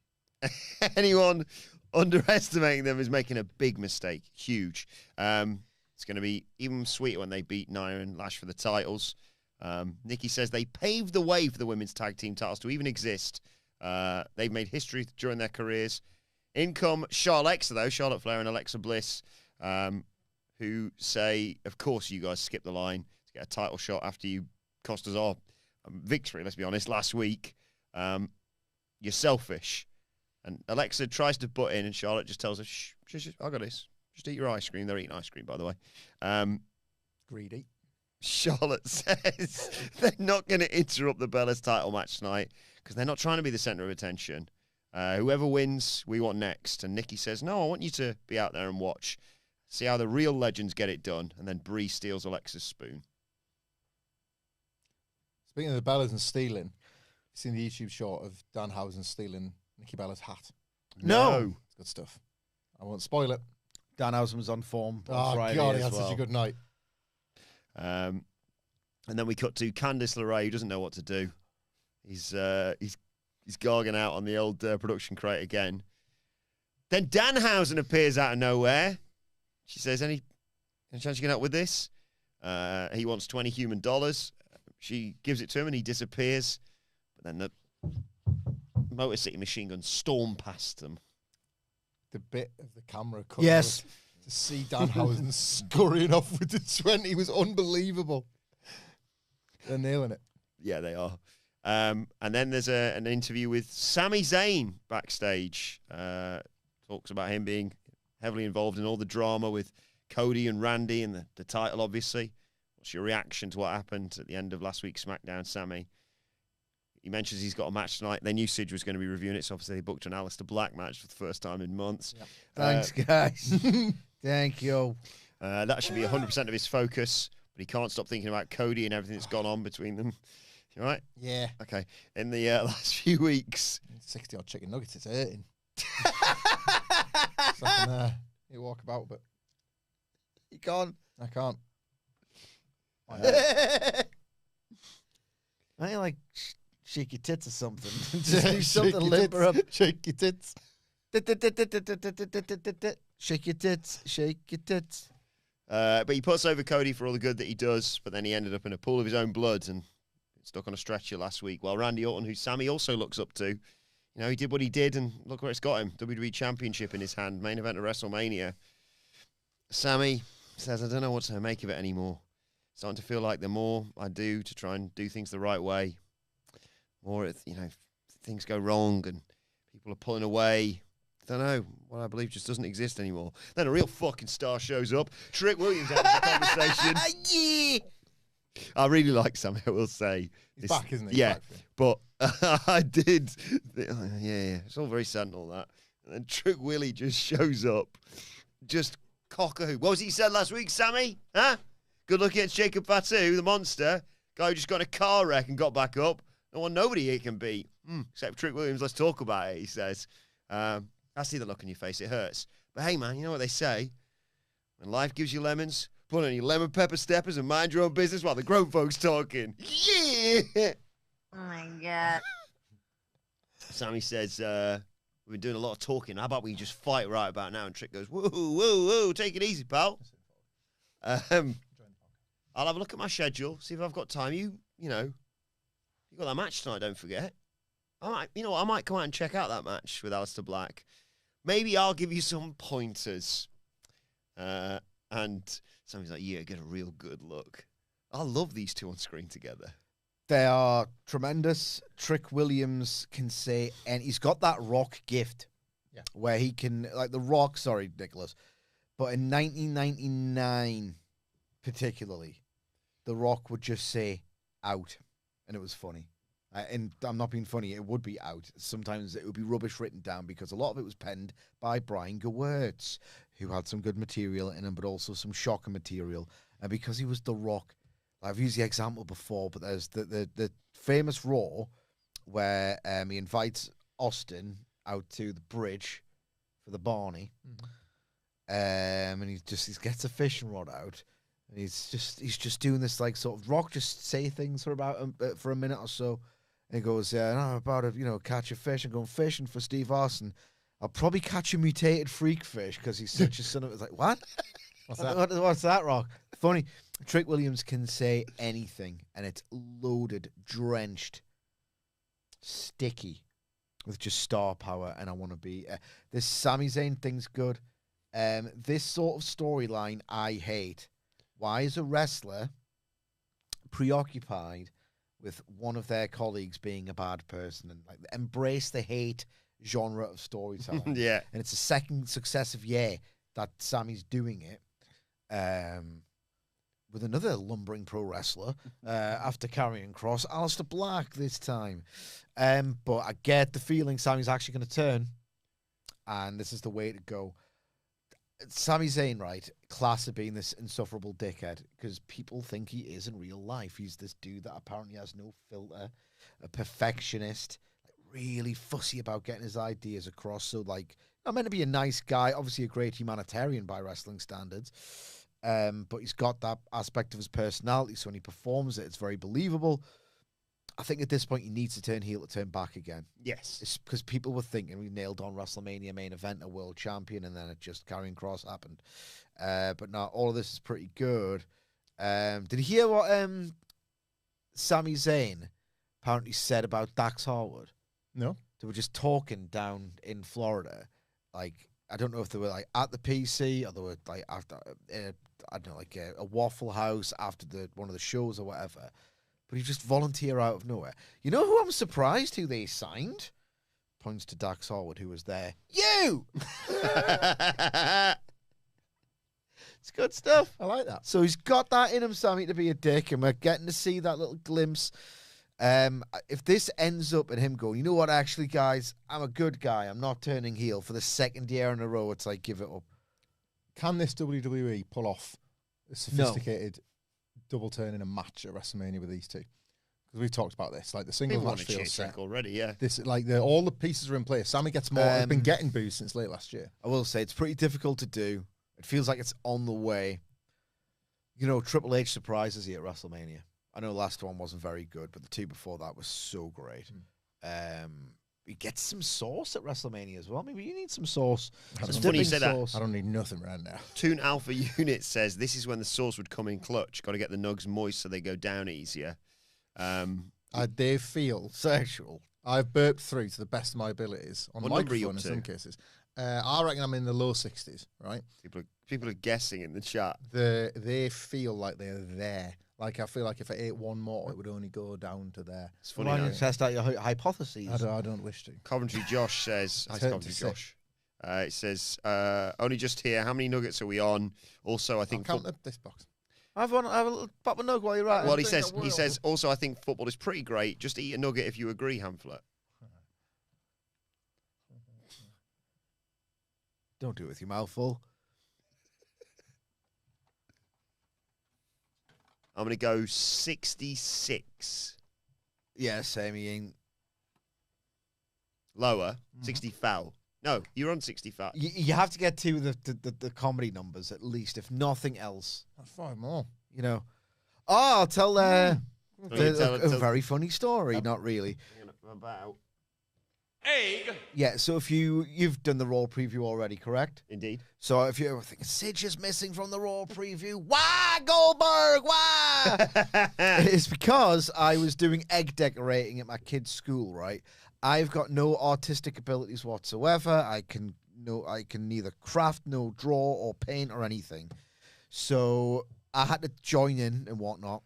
Anyone underestimating them is making a big mistake. Huge. It's going to be even sweeter when they beat Nia and Lash for the titles. Nikki says they paved the way for the women's tag team titles to even exist. They've made history during their careers. In come Charlotte Flair and Alexa Bliss, who say, of course, you guys skipped the line to get a title shot after you cost us our victory, let's be honest, last week. You're selfish. And Alexa tries to butt in, and Charlotte just tells her, shh, I got this. Just eat your ice cream. They're eating ice cream, by the way. Greedy. Charlotte says they're not going to interrupt the Bella's title match tonight because they're not trying to be the center of attention. Whoever wins, we want next. And Nikki says, no, I want you to be out there and watch. See how the real legends get it done. And then Bree steals Alexa's spoon. Speaking of the Bellas and stealing, you've seen the YouTube short of Danhausen stealing Nikki Bella's hat. No. It's good stuff. I won't spoil it. Danhausen was on form on Oh, Friday God, he as had well. such a good night. And then we cut to Candice LeRae, who doesn't know what to do. He's garging out on the old production crate again. Then Danhausen appears out of nowhere. She says, any chance you can help with this? He wants $20 human. She gives it to him and he disappears. But then the Motor City machine gun storm past them. The bit of the camera cut Yes. to see Danhausen scurrying off with the 20 was unbelievable. They're nailing it. Yeah, they are. And then there's an interview with Sami Zayn backstage. Talks about him being heavily involved in all the drama with Cody and Randy and the title, obviously. What's your reaction to what happened at the end of last week's SmackDown, Sami? He mentions he's got a match tonight. They knew Sid was going to be reviewing it, so obviously they booked an Aleister Black match for the first time in months. Yep. Thanks, guys. Thank you. That should be 100% of his focus, but he can't stop thinking about Cody and everything that's gone on between them. You all right? Yeah. Okay. In the last few weeks. 60-odd chicken nuggets, it's hurting. So I can you walk about, but You can't. I can't. I ain't like shake your tits or something. Just do something to limp her up. Shake your tits. Shake your tits. Shake your tits. But he puts over Cody for all the good that he does, but then he ended up in a pool of his own blood and stuck on a stretcher last week. While Randy Orton, who Sami also looks up to, you know, he did what he did, and look where it's got him. WWE Championship in his hand, main event of WrestleMania. Sami says, I don't know what to make of it anymore. Starting to feel like the more I do to try and do things the right way, more, things go wrong and people are pulling away. I don't know. What I believe just doesn't exist anymore. Then a real fucking star shows up. Trick Williams having the conversation. Yeah. I really like Sami, I will say. He's back, isn't he? Yeah, Back for you. but I did. Yeah, it's all very sad and all that. And then Trick Willie just shows up. Just cock-a-hoop. What was he said last week, Sami? Huh? Good luck against Jacob Fatu, the monster. Guy who just got in a car wreck and got back up. Nobody here can beat. Except Trick Williams. Let's talk about it, he says. I see the look on your face. It hurts. But hey, man, you know what they say? When life gives you lemons, put on your lemon pepper steppers and mind your own business while the grown folks talking. Yeah! Oh my God. Sammy says, we've been doing a lot of talking. How about we just fight right about now? And Trick goes, whoa, whoa, whoa, take it easy, pal. I'll have a look at my schedule, see if I've got time. You know, you got that match tonight, don't forget. I might come out and check out that match with Aleister Black. Maybe I'll give you some pointers. And Sammy's like, yeah, get a real good look. I love these two on screen together. They are tremendous. Trick Williams can say, and he's got that Rock gift, where he can, like the Rock, sorry, Nicholas, but in 1999, particularly, the Rock would just say, out, and it was funny. And I'm not being funny, it would be out. Sometimes it would be rubbish written down because a lot of it was penned by Brian Gewirtz, who had some good material in him, but also some shocker material. And because he was the Rock, I've used the example before, but there's the famous Raw where he invites Austin out to the bridge for the Barney, and he gets a fishing rod out, and he's just doing this like sort of Rock just say things for a minute or so, and he goes, I'm about to catch a fish and going fishing for Steve Austin. I'll probably catch a mutated freak fish because he's such a son of. It's like what? What's that, Rock? Funny. Trick Williams can say anything, and it's loaded, drenched, sticky, with just star power. And I want to be this Sami Zayn thing's good. This sort of storyline I hate. Why is a wrestler preoccupied with one of their colleagues being a bad person and like embrace the hate genre of storytelling? Yeah, and it's the second successive year that Sammy's doing it. With another lumbering pro wrestler after carrying cross, Aleister Black this time. But I get the feeling Sammy's actually going to turn, and this is the way to go. Sami Zayn, right, class of being this insufferable dickhead, because people think he is in real life. He's this dude that apparently has no filter, a perfectionist, really fussy about getting his ideas across. So, like, not meant to be a nice guy, obviously a great humanitarian by wrestling standards. But he's got that aspect of his personality, so when he performs it, it's very believable. I think at this point he needs to turn heel to turn back again. yes. It's because people were thinking we nailed on WrestleMania main event, a world champion, and then it just carrying cross happened. But now all of this is pretty good. Did you hear what Sami Zayn apparently said about Dax Harwood? No. They were just talking down in Florida. Like, I don't know if they were like at the PC or they were like after I don't know, like a Waffle House after one of the shows or whatever. But he just volunteer out of nowhere. You know who I'm surprised who they signed? Points to Dax Harwood, who was there. You! It's good stuff. I like that. So he's got that in him, Sammy, to be a dick, and we're getting to see that little glimpse. If this ends up in him going, you know what, actually, guys, I'm a good guy. I'm not turning heel for the second year in a row. It's like, give it up. Can this WWE pull off a sophisticated double turn in a match at WrestleMania with these two? Because we've talked about this, like the singles People want match a feels set. already, yeah. This like all the pieces are in place. Sammy gets more. Has been getting booze since late last year. I will say it's pretty difficult to do. It feels like it's on the way. You know, Triple H surprises you at WrestleMania. I know the last one wasn't very good, but the two before that was so great. He gets some sauce at WrestleMania as well. Maybe you need some sauce. It's funny you say that. I don't need nothing right now. Toon Alpha Unit says this is when the sauce would come in clutch. Got to get the nugs moist so they go down easier. They feel Sexual. I've burped through to the best of my abilities on the What number are you microphone in up some to? cases. I reckon I'm in the low 60s, right? People are guessing in the chat. They feel like they're there. Like, I feel like if I ate one more, it would only go down to there. It's funny. Why don't How you test out your hypotheses? I don't wish to. Coventry Josh says, hi It's hard Coventry to say. Josh. It says, only just here. How many nuggets are we on? Also, I I'll think. count this box. Have a little pop a nug while you're at it. Well, he says, also, I think football is pretty great. Just eat a nugget if you agree, Hamflett. Don't do it with your mouth full. I'm going to go 66. Yeah, same. He ain't. Lower. 60 foul. No, you're on 65. You have to get to the comedy numbers at least, if nothing else. That's 5 more. You know. Oh, I'll tell a tell- very funny story. Not really. About. Yeah. So if you've done the Raw preview already, correct? Indeed. So if you're thinking Sidge is missing from the Raw preview, why Goldberg? Why? It's because I was doing egg decorating at my kid's school. Right. I've got no artistic abilities whatsoever. I can neither craft, nor draw, or paint, or anything. So I had to join in and whatnot.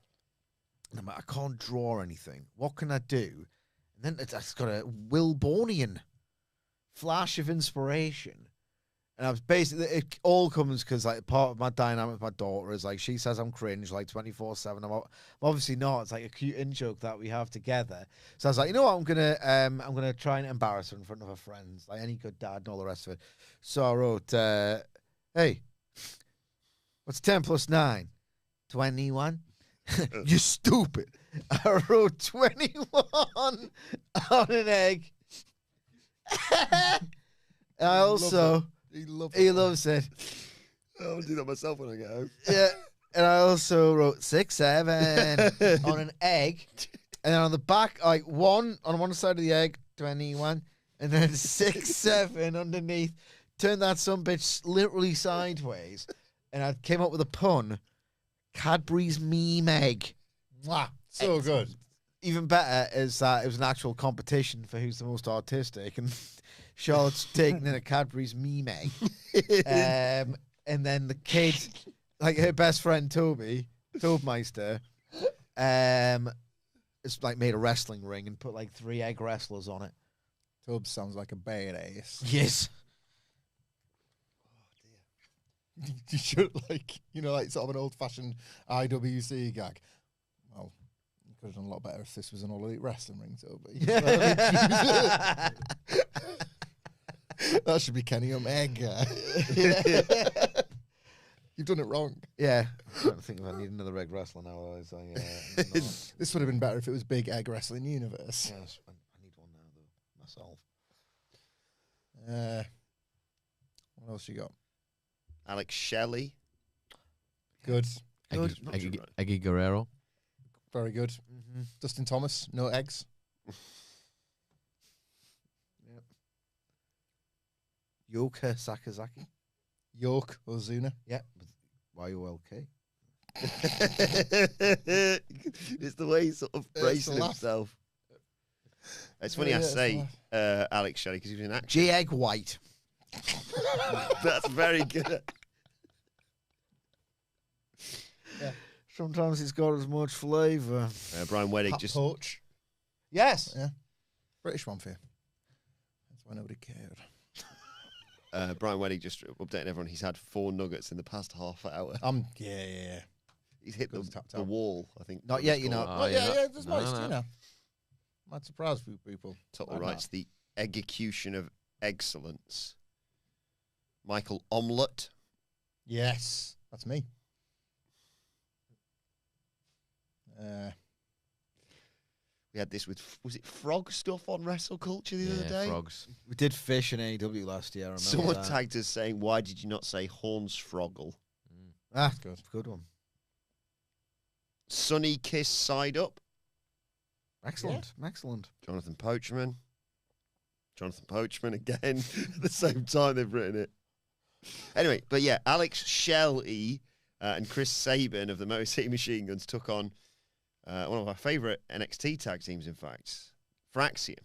And I'm like, I can't draw anything. What can I do? And then it's got a Wilbournian flash of inspiration. And I was basically, it all comes because like part of my dynamic with my daughter is like she says I'm cringe like 24/7. I'm obviously not. It's like a cute in joke that we have together. So I was like, you know what, I'm gonna try and embarrass her in front of her friends, like any good dad and all the rest of it. So I wrote, hey, what's 10 plus 9? 21. You stupid. I wrote 21 on an egg. I also. He loves it. I'll do that myself when I get home. Yeah. And I also wrote 6, 7 on an egg. And then on the back, like on one side of the egg, 21. And then 6, 7 underneath. Turned that sumbitch literally sideways. And I came up with a pun. Cadbury's meme egg. Mwah. So good. Even better is that it was an actual competition for who's the most artistic. And Charlotte's taking in a Cadbury's meme egg. And then the kid, like her best friend Tobmeister, it's like made a wrestling ring and put like 3 egg wrestlers on it. Tubbs sounds like a badass. Yes. You should like sort of an old-fashioned IWC gag. Well, you could have done a lot better if this was an All Elite Wrestling ring, Toby. That should be Kenny Omega. You've done it wrong. Yeah. I don't think if I need another egg wrestler now. This would have been better if it was Big Egg Wrestling Universe. Yes, I need one now, though, myself. What else you got? Alex Shelley. Good. Eggy Guerrero. Very good. Mm-hmm. Dustin Thomas, no eggs. Yep. Yoka Sakazaki. York Ozuna. Yeah. YOLK. It's the way he sort of braced himself. It's funny I say Alex Shelley because he was an actor. J. Egg White. That's very good. Yeah. Sometimes it's got as much flavour. Brian Weddick Pat just. Poach. Yes. Yeah. British one for you. That's why nobody cared. Brian Weddick just updating everyone. He's had 4 nuggets in the past half hour. Yeah. He's hit the out. wall, I think. Not yet, you know. Oh, yeah, there's moist, you know. Might surprise few people. Tuttle writes the execution of excellence. Michael Omelette. Yes, that's me. We had this with, was it frog stuff on WrestleCulture the other day? Frogs. We did fish in AEW last year. I remember Someone that. tagged us saying, why did you not say Hornsfroggle? Ah, Good. good one. Sunny Kiss Side Up. Excellent. Excellent. Jonathan Poachman again. At the same time they've written it. Anyway, but yeah, Alex Shelley and Chris Sabin of the Motor City Machine Guns took on one of our favourite NXT tag teams, in fact, Fraxium.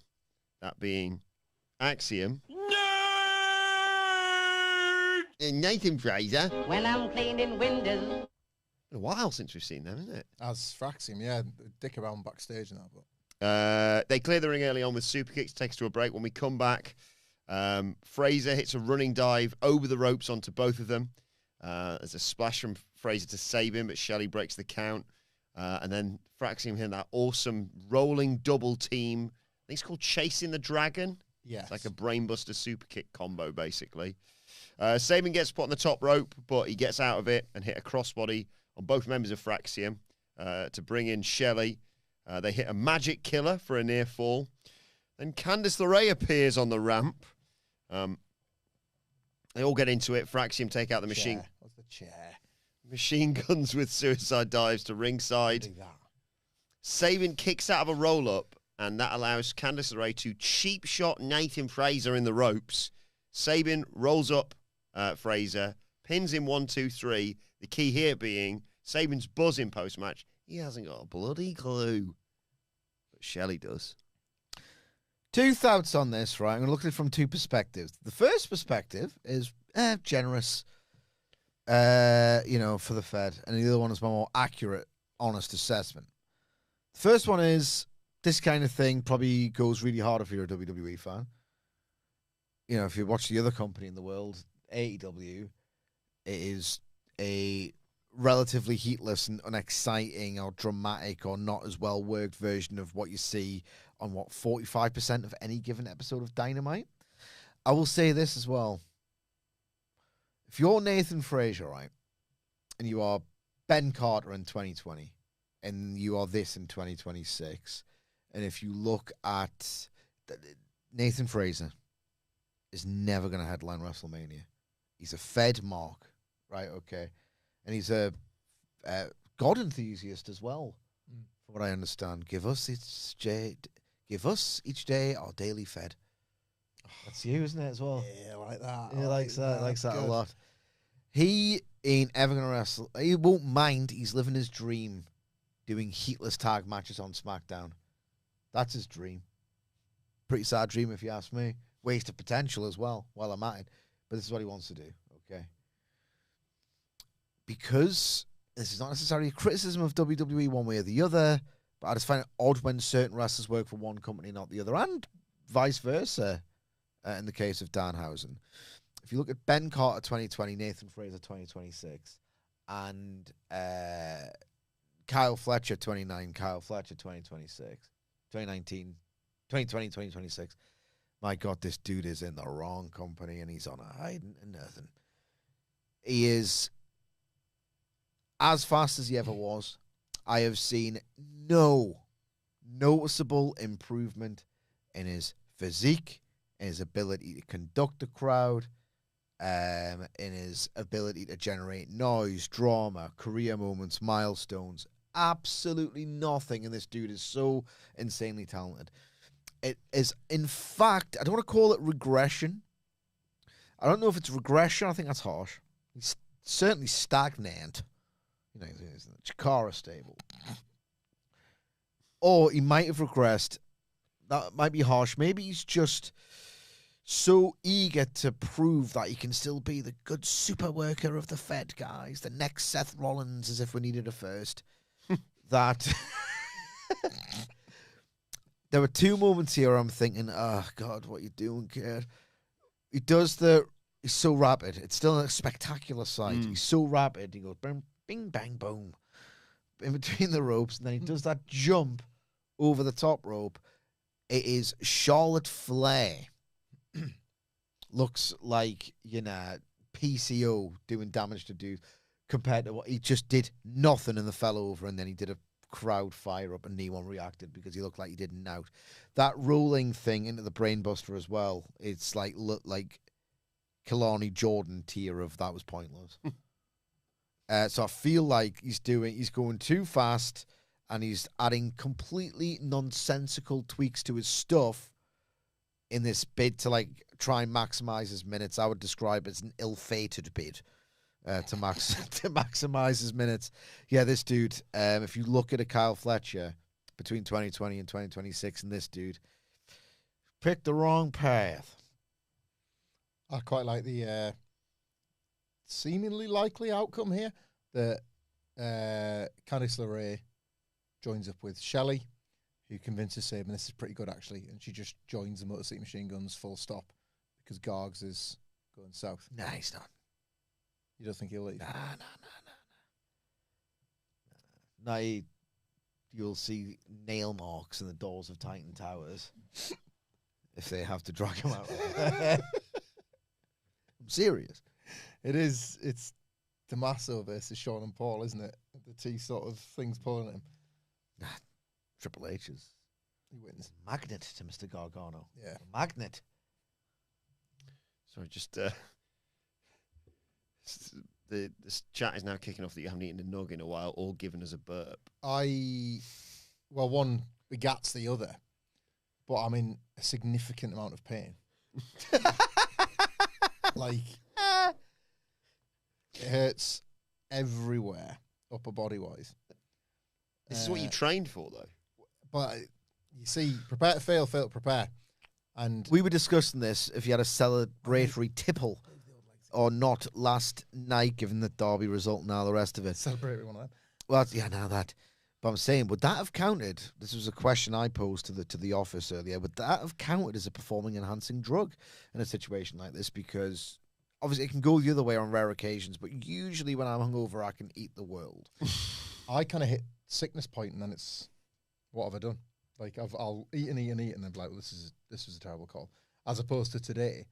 That being Axiom. And Nathan Fraser. When I'm cleaning windows. Been a while since we've seen them, isn't it? As Fraxium, yeah, dick around backstage and that, but They clear the ring early on with super kicks, take us to a break. When we come back, Fraser hits a running dive over the ropes onto both of them. There's a splash from Fraser to Sabin, but Shelley breaks the count. And then Fraxium hit that awesome rolling double team. I think it's called Chasing the Dragon. yeah, It's like a brainbuster super kick combo, basically. Sabin gets put on the top rope, but he gets out of it and hit a crossbody on both members of Fraxium to bring in Shelley. They hit a magic killer for a near fall. Then Candice LeRae appears on the ramp They all get into it. Fraxium take out the machine. Chair. What's the chair? Machine guns with suicide dives to ringside. Do that. Sabin kicks out of a roll-up, and that allows Candice LeRae to cheap shot Nathan Fraser in the ropes. Sabin rolls up Fraser, pins him 1, 2, 3. The key here being Sabin's buzzing post-match. He hasn't got a bloody clue. But Shelley does. Two thoughts on this, right? I'm going to look at it from two perspectives. The first perspective is generous, for the Fed. And the other one is my more accurate, honest assessment. The first one is this kind of thing probably goes really hard if you're a WWE fan. You know, if you watch the other company in the world, AEW, it is a relatively heatless and unexciting or dramatic or not as well worked version of what you see on 45% of any given episode of Dynamite. I will say this as well. If you're Nathan Fraser, right, and you are Ben Carter in 2020, and you are this in 2026, and if you look at Nathan Fraser is never going to headline WrestleMania. He's a Fed mark, right? Okay. And he's a God enthusiast as well, from what I understand. Give us each day our daily Fed. That's you, isn't it, as well? Yeah, I like that. He likes that. Likes that a Good. lot. He ain't ever gonna wrestle. He won't mind. He's living his dream, doing heatless tag matches on SmackDown. That's his dream. Pretty sad dream, if you ask me. Waste of potential as well. While I'm at it, but this is what he wants to do. Okay. Because this is not necessarily a criticism of WWE one way or the other, but I just find it odd when certain wrestlers work for one company, not the other, and vice versa. In the case of Danhausen, if you look at Ben Carter 2020, Nathan Fraser 2026, and Kyle Fletcher 29, Kyle Fletcher 2026, 2019, 2020, 2026. My God, this dude is in the wrong company and he's on a hiding and nothing. He is as fast as he ever was. I have seen no noticeable improvement in his physique, in his ability to conduct the crowd, in his ability to generate noise, drama, career moments, milestones. Absolutely nothing. And this dude is so insanely talented. It is, in fact, I don't want to call it regression. I don't know if it's regression. I think that's harsh. He's certainly stagnant. You know, he's in the Chikara stable. Or he might have regressed. That might be harsh. Maybe he's just so eager to prove that he can still be the good super worker of the Fed, guys. The next Seth Rollins, as if we needed a first. That there were two moments here where I'm thinking, oh, God, what are you doing, kid? He's so rapid. It's still a spectacular sight. He's so rapid. He goes, bing, bing, bang, boom, in between the ropes. And then he does that jump over the top rope. It is Charlotte Flair. Looks like, PCO doing damage to dudes compared to what he just did nothing and then fell over, and then he did a crowd fire up and no one reacted because he looked like he didn't out. That rolling thing into the brainbuster as well. It's like Kalani Jordan tier of that was pointless. So I feel like he's going too fast and he's adding completely nonsensical tweaks to his stuff in this bid to try and maximize his minutes. I would describe it as an ill-fated bid to maximize his minutes. Yeah, this dude, if you look at a Kyle Fletcher between 2020 and 2026 and this dude, picked the wrong path. I quite like the seemingly likely outcome here that Candice LeRae joins up with Shelley, who convinces Sabin this is pretty good, actually, and she just joins the Motor City Machine Guns full stop because Gargs is going south. Nah, he's not. You don't think he'll leave? Nah. You'll see nail marks in the doors of Titan Towers if they have to drag him out. I'm serious. It's Tommaso versus Sean and Paul, isn't it? The two sort of things pulling at him. Triple H is He wins. magnet to Mr. Gargano. Yeah. A magnet. Sorry, just this chat is now kicking off that you haven't eaten a nug in a while, or given us a burp. Well, one begats the other, but I'm in a significant amount of pain. Like, it hurts everywhere, upper body wise. This is what you trained for, though. But you see, prepare to fail, fail to prepare. And We were discussing this if you had a celebratory tipple or not last night, given the Derby result and all the rest of it. celebrate one of them. Well, yeah, now that. But I'm saying, would that have counted? This was a question I posed to the office earlier. Would that have counted as a performing enhancing drug in a situation like this? Because obviously it can go the other way on rare occasions, but usually when I'm hungover, I can eat the world. I kind of hit sickness point, and then it's, what have I done? Like, I'll eat and I'm like, well, this was a terrible call. As opposed to today,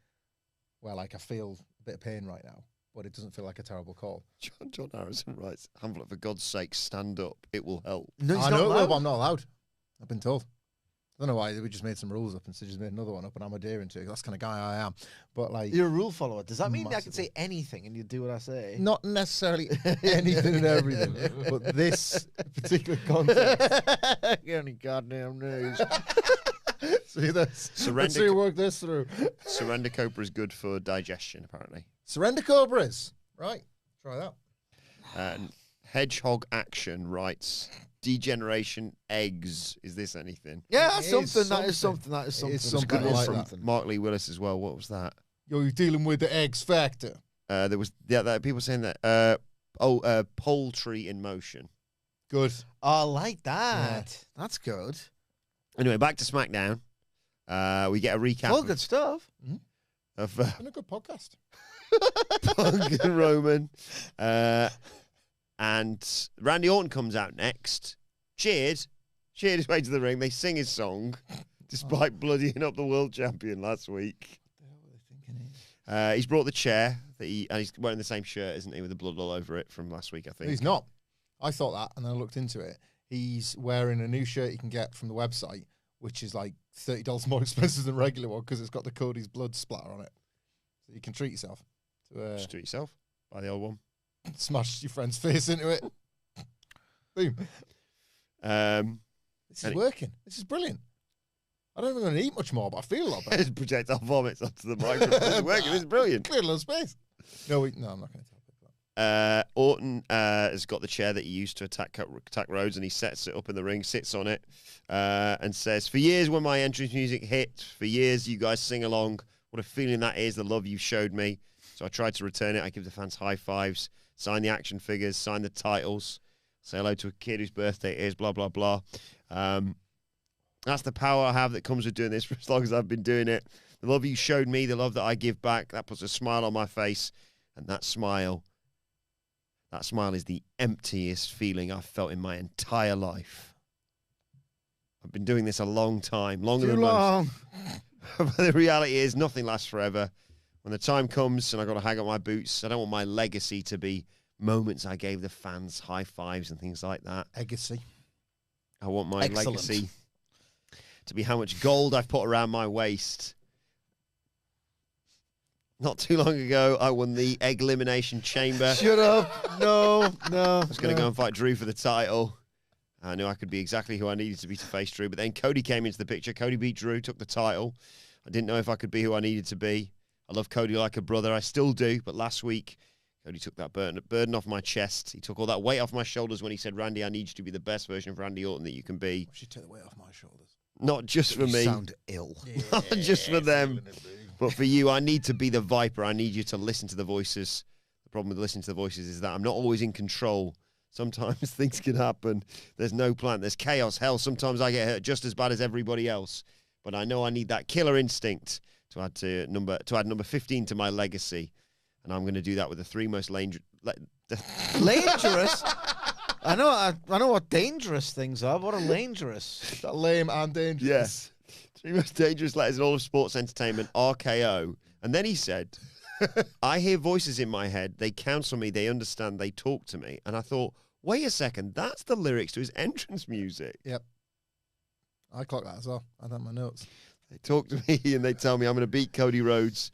where like I feel a bit of pain right now, but it doesn't feel like a terrible call. John Harrison writes, Hamflett, for God's sake, stand up. It will help. No, he's I not know it will, allowed. but I'm not allowed. I've been told. I don't know why. We just made some rules up and so just made another one up, and I'm adhering to it. That's the kind of guy I am. But like, You're a rule follower. Does that mean I can Massively. say anything and you do what I say? not necessarily anything and everything, but this particular context. Get any goddamn news. See this? Surrender- Let's see, work this through. Surrender Cobra is good for digestion, apparently. Surrender Cobras. Right. Try that. And Hedgehog Action writes, degeneration eggs. Is this anything? Yeah, that's It is something. That is something. something. That is It something. is something That is like something. that. Mark Lee Willis as well. What was that? You're dealing with the eggs factor. There was people saying that. Poultry in motion. Good. Oh, I like that. That's good. Anyway, back to SmackDown. We get a recap All good stuff. of Been a good podcast. Punk and Roman. And Randy Orton comes out next. Cheered his way to the ring. They sing his song, despite bloodying up the world champion last week. He's brought the chair and he's wearing the same shirt, isn't he, with the blood all over it from last week, I think. He's not. I thought that, and then I looked into it. He's wearing a new shirt you can get from the website, which is like $30 more expensive than the regular one because it's got the Cody's blood splatter on it. So you can treat yourself. Just do it yourself. Buy the old one. Smash your friend's face into it. Boom. This is working. This is brilliant. I don't think I'm going to eat much more, but I feel a lot better. Just project our vomits onto the microphone. It's working. It's brilliant. Clear a little space. No, I'm not going to tell people that. Orton has got the chair that he used to attack Rhodes, and he sets it up in the ring, sits on it, and says, "For years when my entrance music hit, for years you guys sing along. What a feeling that is, the love you showed me. So I tried to return it. I give the fans high fives, sign the action figures, sign the titles, say hello to a kid whose birthday it is, blah, blah, blah. That's the power I have that comes with doing this for as long as I've been doing it. The love you showed me, the love that I give back, that puts a smile on my face. And that smile is the emptiest feeling I've felt in my entire life. I've been doing this a long time, longer than most. But the reality is nothing lasts forever. When the time comes and I've got to hang up my boots, I don't want my legacy to be moments I gave the fans high fives and things like that. Legacy. I want my Excellent. legacy to be how much gold I've put around my waist. Not too long ago, I won the Egg Elimination Chamber. Shut up. No. I was going to go and fight Drew for the title. I knew I could be exactly who I needed to be to face Drew, but then Cody came into the picture. Cody beat Drew, took the title. I didn't know if I could be who I needed to be. I love Cody like a brother. I still do, but last week, Cody took that burden off my chest. He took all that weight off my shoulders when he said, "Randy, I need you to be the best version of Randy Orton that you can be." She took the weight off my shoulders. Not just for You me, sound ill. not just for them, but for you. I need to be the Viper. I need you to listen to the voices. The problem with listening to the voices is that I'm not always in control. Sometimes things can happen. There's no plan. There's chaos. Hell, sometimes I get hurt just as bad as everybody else. But I know I need that killer instinct to add number 15 to my legacy. And I'm going to do that with the three most Dangerous? I know what dangerous things are. What are dangerous? That lame and dangerous. Yes. Three most dangerous letters in all of sports entertainment, RKO. And then he said, I hear voices in my head. They counsel me. They understand. They talk to me. And I thought, wait a second. That's the lyrics to his entrance music. Yep. I clocked that as well. I had that in my notes. They talk to me and they tell me I'm going to beat Cody Rhodes.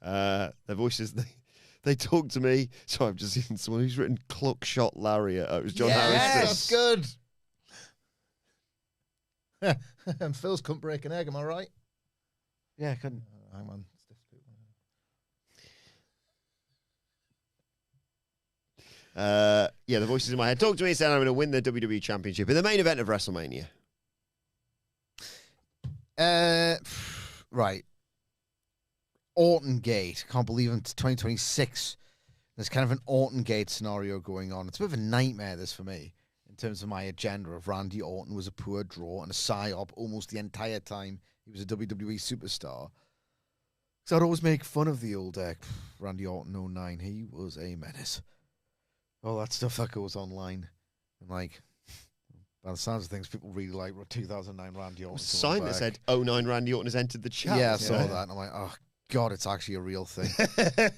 Their voices, they talk to me. So I've just seen someone who's written Cluck Shot Lariat. It was John Yes, Harris. that's good. And Phil's couldn't break an egg, am I right? Yeah, I couldn't. Hang on. Yeah, the voices in my head. Talk to me saying I'm going to win the WWE Championship in the main event of WrestleMania. Right. Orton Gate. Can't believe it's 2026. There's kind of an Orton Gate scenario going on. It's a bit of a nightmare, this, for me, in terms of my agenda of Randy Orton was a poor draw and a psyop almost the entire time he was a WWE superstar. So I'd always make fun of the old Randy Orton 09. He was a menace. All that stuff that goes online. And, like, by the sounds of things, people really like 2009 Randy Orton. Sign that said 09 Randy Orton has entered the chat. Yeah, I saw that. And I'm like, oh, God, it's actually a real thing.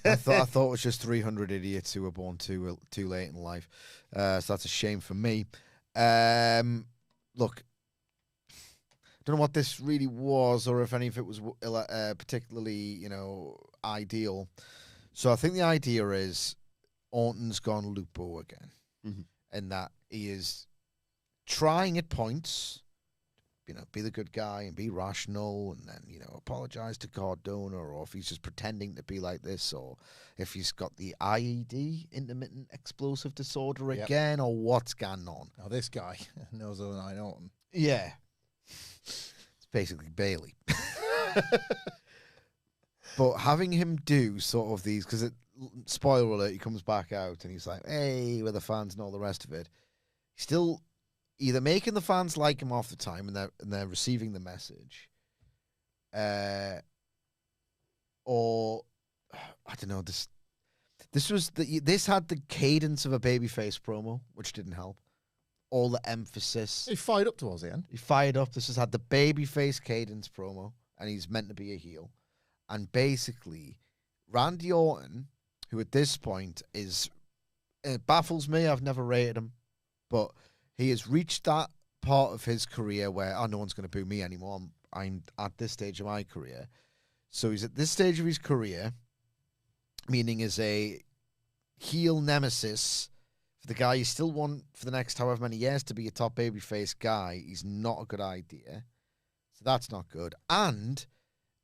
I thought it was just 300 idiots who were born too late in life. So that's a shame for me. Look, don't know what this really was, or if any of it was particularly, ideal. So I think the idea is Orton's gone Lupo again, and that he is trying at points, be the good guy and be rational, and then apologize to Cardona, or if he's just pretending to be like this, or if he's got the IED, intermittent explosive disorder again, or what's going on. Now this guy knows 09 Orton. Yeah. It's basically Bailey. But having him do sort of these, because spoiler alert, he comes back out and he's like, hey, we're the fans and all the rest of it. He's still either making the fans like him half the time and they're receiving the message, or I don't know. This had the cadence of a babyface promo, which didn't help. All the emphasis. He fired up towards the end. He fired up. This has had the babyface cadence promo, and he's meant to be a heel. And basically, Randy Orton, who at this point it baffles me. I've never rated him, but he has reached that part of his career where no one's going to boo me anymore. I'm at this stage of my career. So he's at this stage of his career, meaning as a heel nemesis for the guy you still want for the next however many years to be a top babyface guy. He's not a good idea. So that's not good. And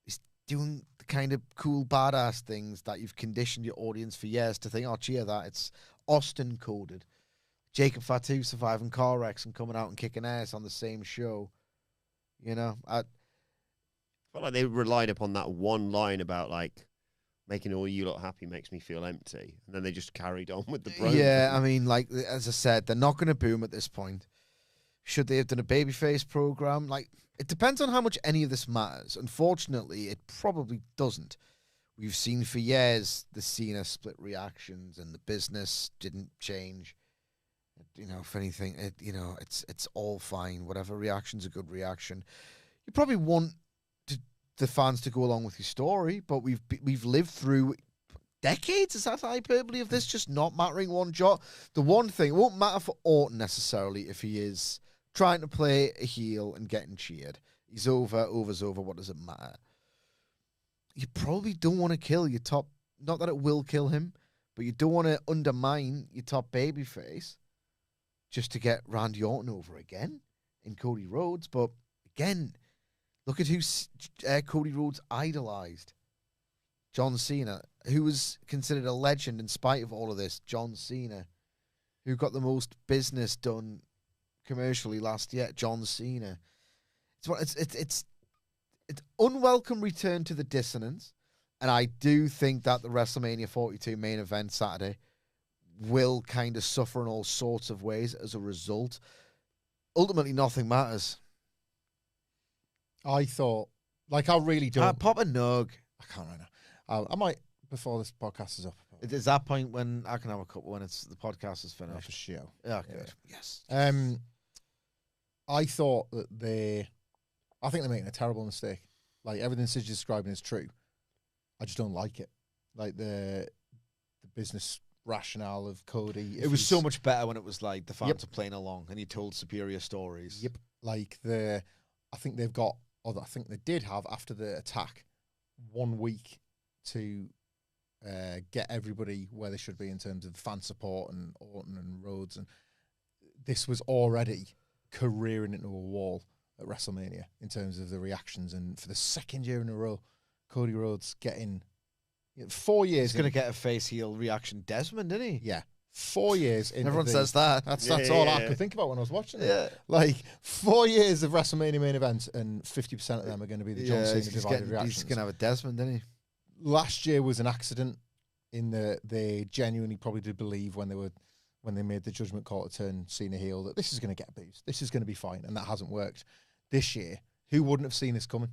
he's doing the kind of cool, badass things that you've conditioned your audience for years to think, oh, cheer that. It's Austin coded. Jacob Fatu surviving car wrecks and coming out and kicking ass on the same show. I felt like they relied upon that one line about, like, making all you lot happy makes me feel empty. And then they just carried on with the program. Yeah, I mean, like, as I said, they're not going to boom at this point. Should they have done a babyface program? Like, it depends on how much any of this matters. Unfortunately, it probably doesn't. We've seen for years the Cena split reactions and the business didn't change. If anything, it's all fine. Whatever reaction's a good reaction. You probably want the fans to go along with your story, but we've lived through decades. Is that hyperbole of this just not mattering one jot? The one thing, it won't matter for Orton necessarily if he is trying to play a heel and getting cheered. He's over's over. What does it matter? You probably don't want to kill your top. Not that it will kill him, but you don't want to undermine your top babyface just to get Randy Orton over again in Cody Rhodes. But again, look at who Cody Rhodes idolized. John Cena, who was considered a legend in spite of all of this. John Cena, who got the most business done commercially last year. John Cena. It's unwelcome return to the dissonance. And I do think that the WrestleMania 42 main event Saturday will kind of suffer in all sorts of ways as a result. Ultimately, nothing matters. I thought, like, I really don't. Pop a nug. I can't right now. I might before this podcast is up. Is that point when I can have a couple when the podcast is finished? For sure. Yeah, good. Yes. I thought that I think they're making a terrible mistake. Like, everything Sid's describing is true. I just don't like it. Like the business rationale of Cody. It was so much better when it was like the fans were playing along and he told superior stories. Yep. Like I think they did have after the attack 1 week to get everybody where they should be in terms of fan support and Orton and Rhodes, and this was already careering into a wall at WrestleMania in terms of the reactions. And for the second year in a row, Cody Rhodes getting 4 years. He's going to get a face heel reaction, Desmond, isn't he? Yeah, 4 years. Everyone says that. That's all I could think about when I was watching it. Like 4 years of WrestleMania main events, and 50% of them are going to be the John Cena divided reactions. He's going to have a Desmond, isn't he? Last year was an accident in that they genuinely probably did believe when they made the judgment call to turn Cena heel that this is going to get boost, this is going to be fine, and that hasn't worked. This year, who wouldn't have seen this coming?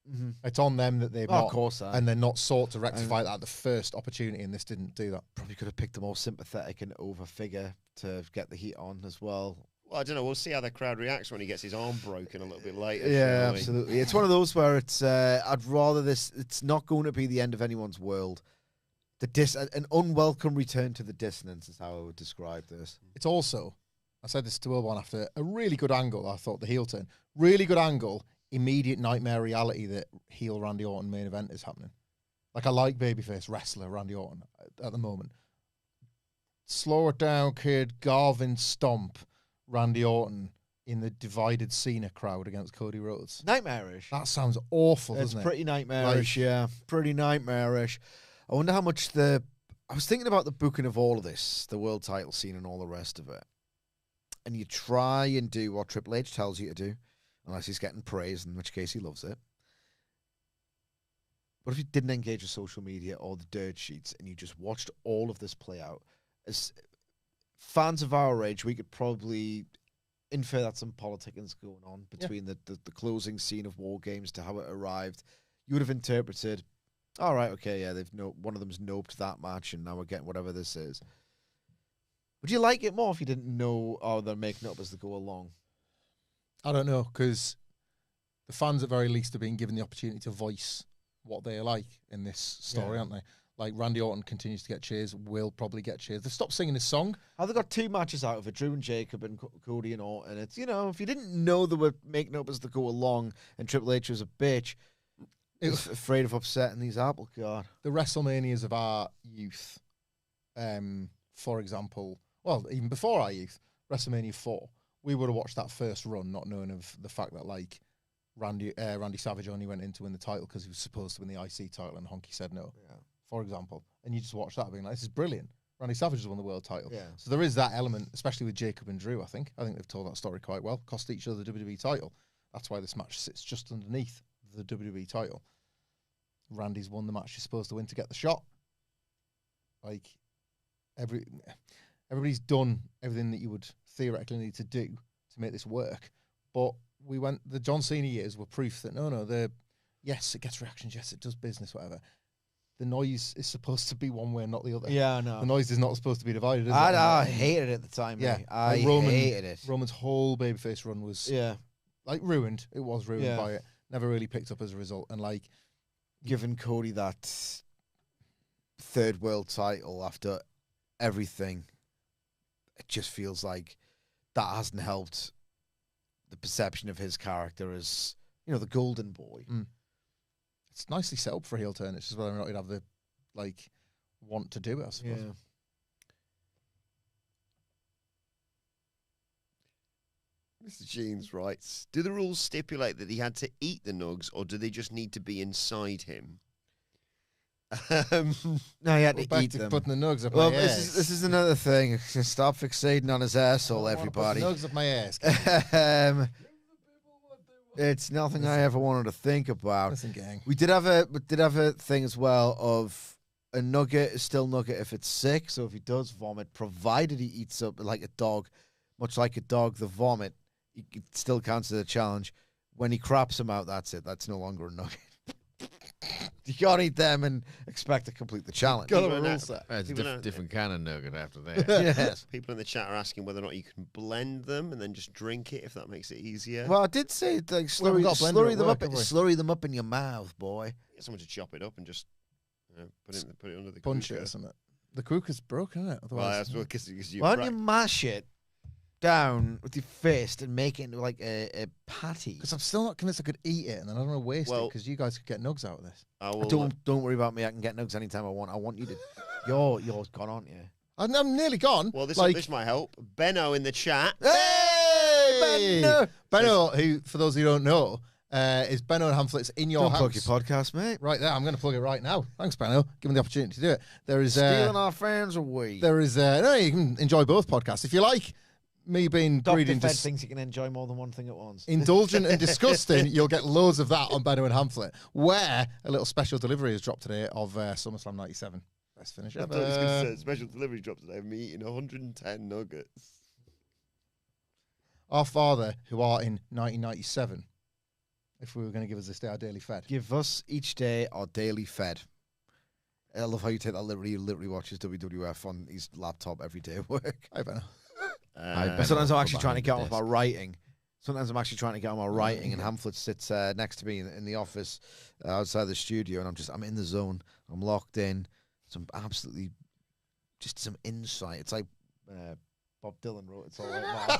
Mm-hmm. It's on them that they've not, of course, and they're not sought to rectify that at the first opportunity, and this didn't do that. Probably could have picked a more sympathetic and over figure to get the heat on as well. Well, I don't know. We'll see how the crowd reacts when he gets his arm broken a little bit later. Yeah, absolutely. It's one of those where it's. I'd rather this. It's not going to be the end of anyone's world. An unwelcome return to the dissonance is how I would describe this. It's also, I said this to Wilbourn after a really good angle. I thought the heel turn, really good angle. Immediate nightmare reality that heel Randy Orton main event is happening. Like, I like babyface wrestler Randy Orton at the moment. Slow it down, kid. Garvin stomp Randy Orton in the divided Cena crowd against Cody Rhodes. Nightmarish. That sounds awful, doesn't it? It's pretty nightmarish, yeah. Pretty nightmarish. I wonder how much I was thinking about the booking of all of this, the world title scene and all the rest of it. And you try and do what Triple H tells you to do, unless he's getting praise, in which case he loves it. What if you didn't engage with social media or the dirt sheets and you just watched all of this play out? As fans of our age, we could probably infer that some politicking going on between the closing scene of War Games to how it arrived. You would have interpreted, all right, okay, yeah, one of them's noped that match, and now we're getting whatever this is. Would you like it more if you didn't know, oh, they're making it up as they go along? I don't know, because the fans at very least are being given the opportunity to voice what they like in this story, aren't they? Like, Randy Orton continues to get cheers, will probably get cheers. They've stopped singing his song. Have they got 2 matches out of it, Drew and Jacob and Cody and Orton? It's, if you didn't know they were making it up as they go along and Triple H was a bitch, he was afraid of upsetting these apple cart. The WrestleManias of our youth, for example, well, even before our youth, WrestleMania 4, we would have watched that first run not knowing of the fact that, like, Randy Savage only went in to win the title because he was supposed to win the IC title and Honky said no, for example. And you just watch that being like, this is brilliant. Randy Savage has won the world title. Yeah. So there is that element, especially with Jacob and Drew, I think. I think they've told that story quite well. Cost each other the WWE title. That's why this match sits just underneath the WWE title. Randy's won the match he's supposed to win to get the shot. Like, everybody's done everything that you would theoretically need to do to make this work. But the John Cena years were proof that yes, it gets reactions, yes, it does business, whatever. The noise is supposed to be one way and not the other. Yeah, no. The noise is not supposed to be divided, is it? I hated it at the time, mate. I hated it. Roman's whole babyface run was ruined. It was ruined by it. Never really picked up as a result. And like, giving Cody that third world title after everything, it just feels like that hasn't helped the perception of his character as, the golden boy. It's nicely set up for a heel turn. It's just whether or not he'd have the, want to do it, I suppose. Yeah. Mr. Jeans writes, do the rules stipulate that he had to eat the nugs, or do they just need to be inside him? No, he had to eat them. Putting the nugs up my ass. This is another thing. Stop fixating on his asshole, everybody. Put the nugs up my ass. It's nothing I ever wanted to think about. Listen, gang. We did have a thing as well of a nugget is still nugget if it's sick. So if he does vomit, provided he eats up like a dog, much like a dog, the vomit, it still counts as a challenge. When he craps him out, that's it. That's no longer a nugget. You can't eat them and expect to complete the challenge. It's a different kind of nugget after that. Yes. People in the chat are asking whether or not you can blend them and then just drink it if that makes it easier. Well, I did say slurry them up in your mouth, boy. Get someone to chop it up and just put it under the punch it or something. The cooker's broken, isn't it? Otherwise, well, because why don't you mash it down with your fist and make it into like a patty. Because I'm still not convinced I could eat it, and then I don't want to waste it Well- because you guys could get nugs out of this. I will, Don't worry about me. I can get nugs anytime I want. I want you to. Yours gone, aren't you? I'm nearly gone. well, this like, this might help. Benno in the chat. Hey! Benno! Benno, who, for those who don't know, is Benno and Hamflett's In Your Don't House. plug your podcast, mate. Right there, I'm going to plug it right now. Thanks, Benno. Give me the opportunity to do it. There is Stealing our fans away. there is no, you can enjoy both podcasts if you like. Me being Dr. greedy and Fed thinks you can enjoy more than one thing at once. indulgent and disgusting, you'll get loads of that on Benno and Hamflett, where a little special delivery has dropped today of SummerSlam 97. Best finish I ever. thought it was going to say special delivery drop today of me eating 110 nuggets. Our father, who are in 1997, if we were going to give us this day our daily fed. Give us each day our daily fed. I love how you take that literally. He literally watches WWF on his laptop every day at work. Hi, Benno. Sometimes I'm actually From trying to behind get the on with my writing. Sometimes I'm actually trying to get on my writing, and Hamflett sits next to me in the office outside the studio, and I'm in the zone. I'm locked in. Some absolutely, just some insight. It's like Bob Dylan wrote. It's all right now.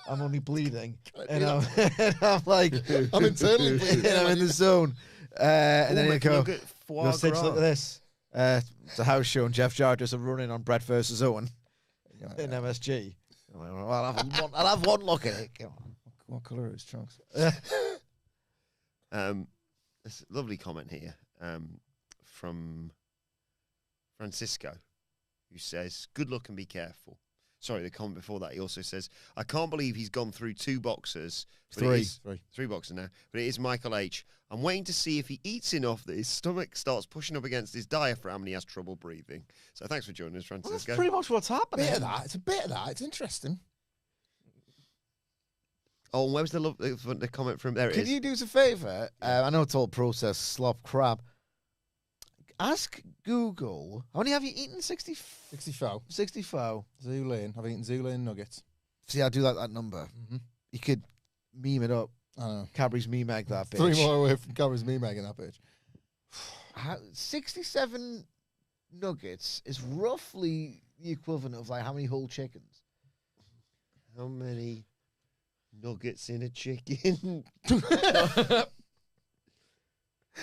I'm only bleeding, and I'm like, I'm internally bleeding. and I'm in the zone. And then you go, foie go, Sitch, gras. look at this. It's a house show, and Jeff Jarvis are running on Brett versus Owen in MSG. I'll have one look at it. Come on. What colour are his trunks? This lovely comment here from Francisco, who says, "Good luck and be careful." Sorry, the comment before that, he also says, "I can't believe he's gone through two boxers. But it is, three boxers now. But it is Michael H. I'm waiting to see if he eats enough that his stomach starts pushing up against his diaphragm and he has trouble breathing." So thanks for joining us, Well, that's Francisco. pretty much what's happening. Bit of that. It's a bit of that. It's interesting. Oh, and where was the comment from? There it Can is. you do us a favour? I know it's all processed slop crap. Ask Google, how many have you eaten? 64. 64. Zoo Lane. I've eaten Zoo Lane nuggets. See, I do like that number. Mm-hmm. You could meme it up. I know. Cadbury's meme egg that bitch. 3 more away from Gary's me making that bitch. 67 nuggets is roughly the equivalent of like how many whole chickens? How many nuggets in a chicken?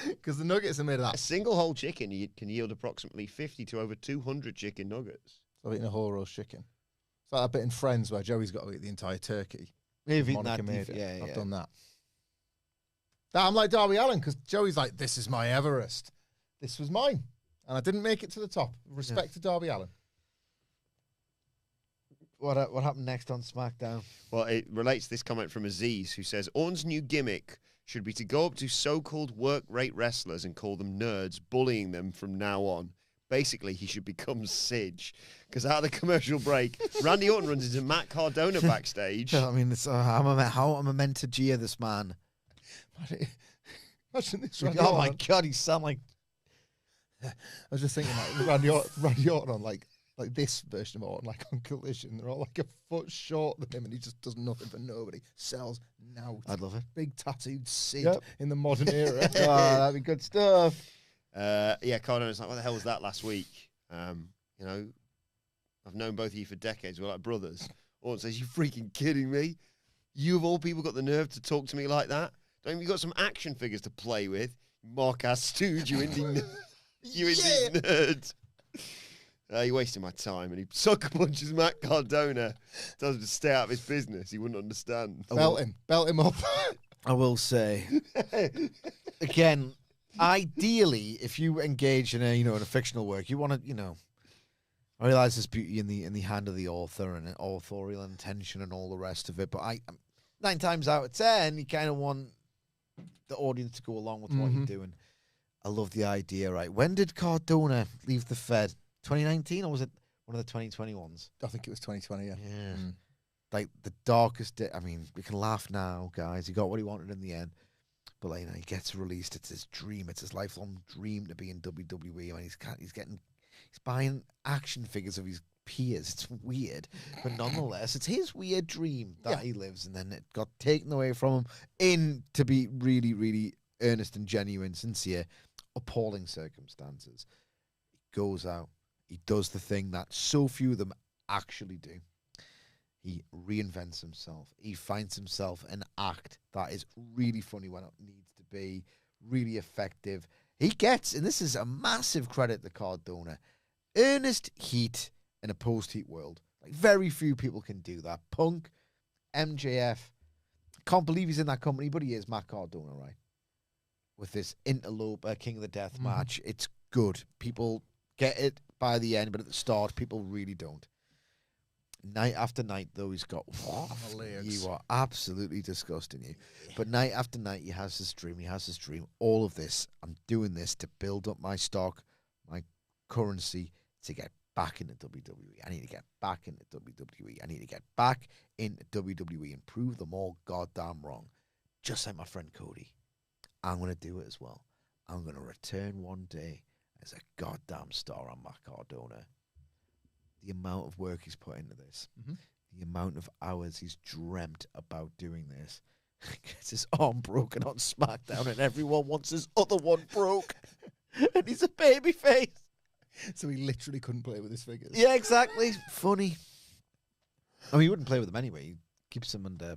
Because the nuggets are made of A that. single whole chicken can yield approximately 50 to over 200 chicken nuggets. I've eaten a whole roast chicken. It's like that bit in Friends where Joey's got to eat the entire turkey. You've eaten Monica that. made it. Yeah, I've done that. I'm like Darby Allin because Joey's like, this is my Everest. This was mine. And I didn't make it to the top. Respect to Darby Allin. What happened next on SmackDown? Well, it relates to this comment from Aziz, who says, Orn's new gimmick should be to go up to so-called work rate wrestlers and call them nerds, bullying them from now on. Basically, he should become Sidge. Because out of the commercial break, Randy Orton runs into Matt Cardona backstage. I mean, how am I meant to jeer this man? Imagine this. Oh my God, he sound like. I was just thinking like Randy Orton on like this version of Orton, like on Collision. They're all like a foot short than him, and he just does nothing for nobody. Sells now. I'd love it. Big tattooed Sid Yep. in the modern era. Oh, that'd be good stuff. Yeah, Cardona's like, what the hell was that last week? You know, I've known both of you for decades. We're like brothers. Orton says, you freaking kidding me? You of all people got the nerve to talk to me like that? Don't you got some action figures to play with? Mark-ass stooge, you indie nerd. You're wasting my time. And he sucker punches Matt Cardona. Tells him to stay out of his business. He wouldn't understand. Belt him up. I will say, again, ideally, if you engage in a fictional work, you want to, I realize there's beauty in the hand of the author and authorial intention and all the rest of it. But 9 times out of 10, you kind of want the audience to go along with what you're doing. I love the idea. Right, when did Cardona leave the Fed? 2019, or was it one of the 2020 ones? I think it was 2020. Yeah. Like the darkest day. I mean, we can laugh now, guys. He got what he wanted in the end. But like, he gets released. It's his dream. It's his lifelong dream to be in WWE. I mean, he's buying action figures of his peers. It's weird, but nonetheless, it's his weird dream that he lives, and then it got taken away from him in, to be really, really earnest and genuine, sincere, appalling circumstances. He goes out. He does the thing that so few of them actually do. he reinvents himself. He finds himself an act that is really funny when it needs to be, really effective. He gets, and this is a massive credit to Cardona, earnest heat in a post-heat world. Like, very few people can do that. Punk, MJF, can't believe he's in that company, but he is Matt Cardona, right? With this interloper King of the Death match, it's good. People get it by the end, but at the start, people really don't. Night after night, though, he's got, you are absolutely disgusting, you. But night after night, he has this dream. He has this dream. All of this, I'm doing this to build up my stock, my currency, to get back into WWE. I need to get back into WWE. I need to get back into WWE and prove them all goddamn wrong. Just like my friend Cody. I'm going to do it as well. I'm going to return one day as a goddamn star on Matt Cardona. The amount of work he's put into this, the amount of hours he's dreamt about doing this, gets his arm broken on SmackDown and everyone wants his other one broke. And he's a babyface. So he literally couldn't play with his figures. Yeah, exactly. Funny. I mean, he wouldn't play with them anyway. He keeps them under...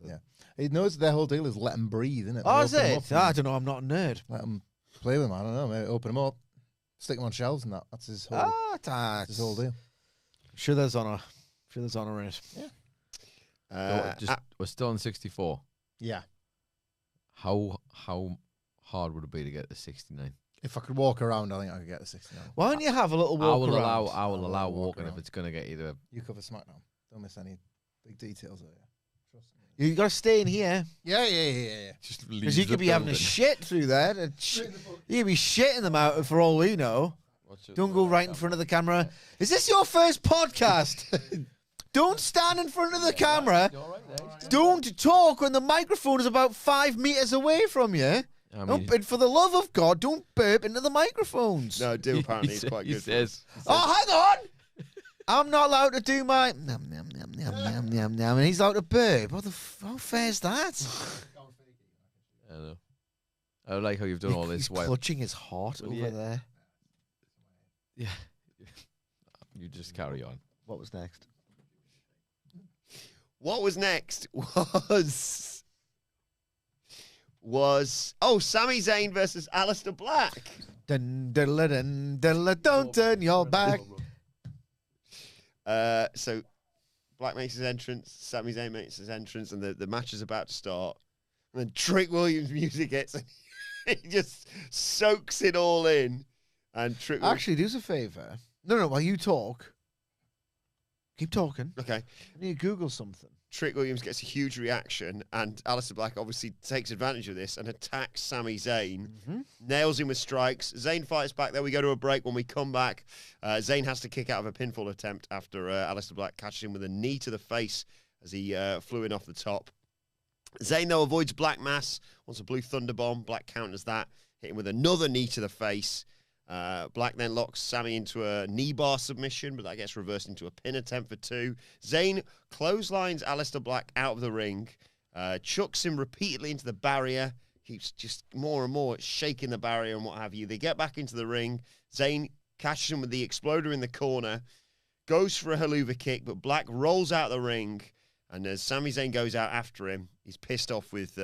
Yeah. He knows their whole deal is let them breathe, isn't it? Oh, is it? I don't know. I'm not a nerd. Let them play with them. I don't know. Maybe open them up, stick them on shelves and that. That's his whole, that's his whole deal. Sure there's honor. Sure there's honor in it. Yeah. We're still on 64. Yeah. How hard would it be to get to 69? If I could walk around, I think I could get to 69. Why don't you have a little walk around? I will allow walk walking if around. it's going to get you to... You cover SmackDown. Don't miss any big details there. Trust me. You got to stay in here. Yeah. Just Because you could be having a shit through there. You could be shitting them out for all we know. Don't go right in front of the camera. Is this your first podcast? Don't stand in front of the camera. Don't talk when the microphone is about 5 meters away from you. I mean, And for the love of God, don't burp into the microphones. No, do apparently it's quite he good. says, Oh, hang on! I'm not allowed to do my nom nom nom nom nom nom nom, and he's allowed to burp. How fair is that? I know. I like how you've done all this He's while... clutching his heart over there. Yeah. You just carry on. What was next? What was next was Sami Zayn versus Aleister Black. Dun, dun, dun, dun, dun, don't turn your back. So Black makes his entrance, Sami Zayn makes his entrance, and the match is about to start. And then Trick Williams' music hits, and he just soaks it all in. And Trick Williams... Actually, do us a favour. No, while you talk, keep talking. Okay. I need to Google something. Trick Williams gets a huge reaction, and Aleister Black obviously takes advantage of this and attacks Sami Zayn, nails him with strikes. Zayn fights back. There we go to a break. When we come back, Zayn has to kick out of a pinfall attempt after Aleister Black catches him with a knee to the face as he flew in off the top. Zayn, though, avoids Black Mass, wants a blue thunder bomb. Black counters that, hit him with another knee to the face. Black then locks Sami into a knee bar submission, but that gets reversed into a pin attempt for 2. Zayn clotheslines Aleister Black out of the ring, chucks him repeatedly into the barrier, keeps just more and more shaking the barrier and what have you. They get back into the ring. Zayn catches him with the exploder in the corner, goes for a haluva kick, but Black rolls out the ring, and as Sami Zayn goes out after him, he's pissed off with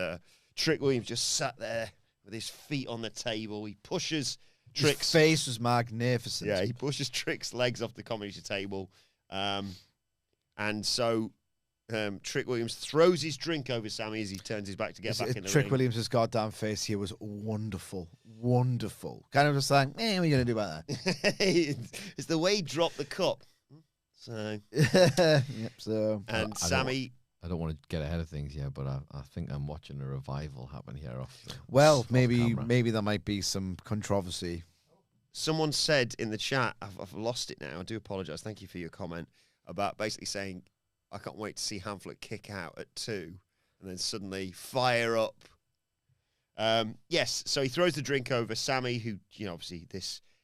Trick Williams just sat there with his feet on the table. He pushes Trick's His face was magnificent. Yeah, he pushes Trick's legs off the commentary table. And so Trick Williams throws his drink over Sami as he turns his back to get back in the Trick ring. Williams' goddamn face here was wonderful. Wonderful. Kind of just like, what are you going to do about that? It's the way he dropped the cup. So, Yep, so. and Sami... I don't want to get ahead of things here, but I think I'm watching a revival happen here. Well, maybe camera. there might be some controversy. Someone said in the chat, I've lost it now, I do apologise, thank you for your comment, about basically saying, I can't wait to see Hamflett kick out at 2, and then suddenly fire up. Yes, so he throws the drink over Sami, who, obviously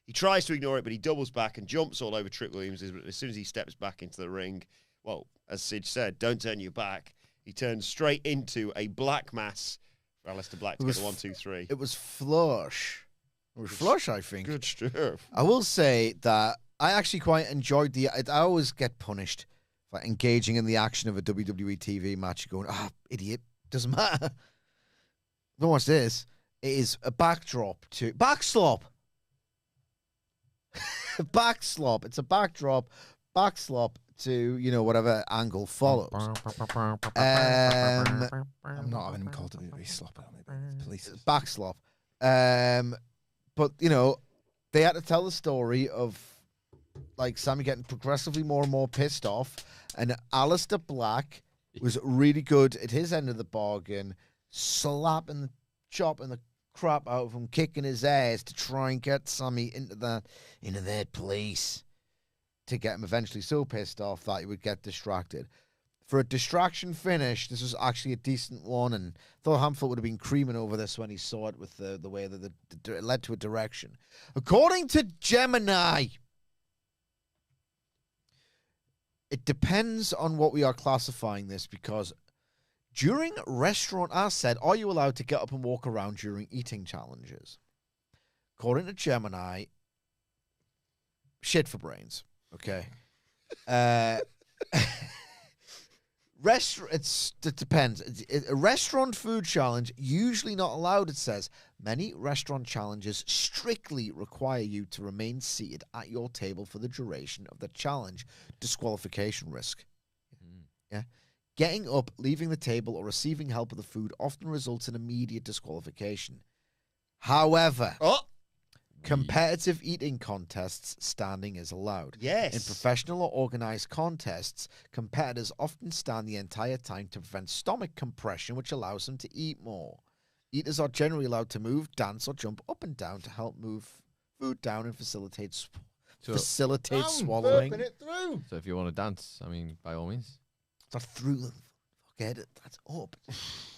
he tries to ignore it, but he doubles back and jumps all over Trick Williams. As soon as he steps back into the ring, well, as Sid said, don't turn your back. He turns straight into a black mass for Aleister Black to get the 1, 2, 3. It was flush. It was flush, I think. Good stuff. I will say that I actually quite enjoyed I always get punished like engaging in the action of a WWE TV match. You're going, idiot, doesn't matter. Don't watch this. It is a backdrop to backslop. Backslop. It's a backdrop, backslop to whatever angle follows. I'm not having him called WWE sloppy on me, but police. Backslop. But they had to tell the story of like Sammy getting progressively more and more pissed off, and Aleister Black was really good at his end of the bargain, chopping the crap out of him, kicking his ass to try and get Sammy into their place, to get him eventually so pissed off that he would get distracted. For a distraction finish, this was actually a decent one, and thought Hamflett would have been creaming over this when he saw it with the way that it led to a direction. According to Gemini, it depends on what we are classifying this, because during restaurant, as said, are you allowed to get up and walk around during eating challenges? According to Gemini, shit for brains. Okay. It depends. A restaurant food challenge, usually not allowed, it says. Many restaurant challenges strictly require you to remain seated at your table for the duration of the challenge. Disqualification risk. Yeah. Getting up, leaving the table, or receiving help with the food often results in immediate disqualification. However, competitive eating contests, standing is allowed. Yes. In professional or organized contests, competitors often stand the entire time to prevent stomach compression, which allows them to eat more. Eaters are generally allowed to move, dance, or jump up and down to help move food down and facilitate swallowing. It through. So if you want to dance, I mean, by all means. That's through them. Forget it. That's up.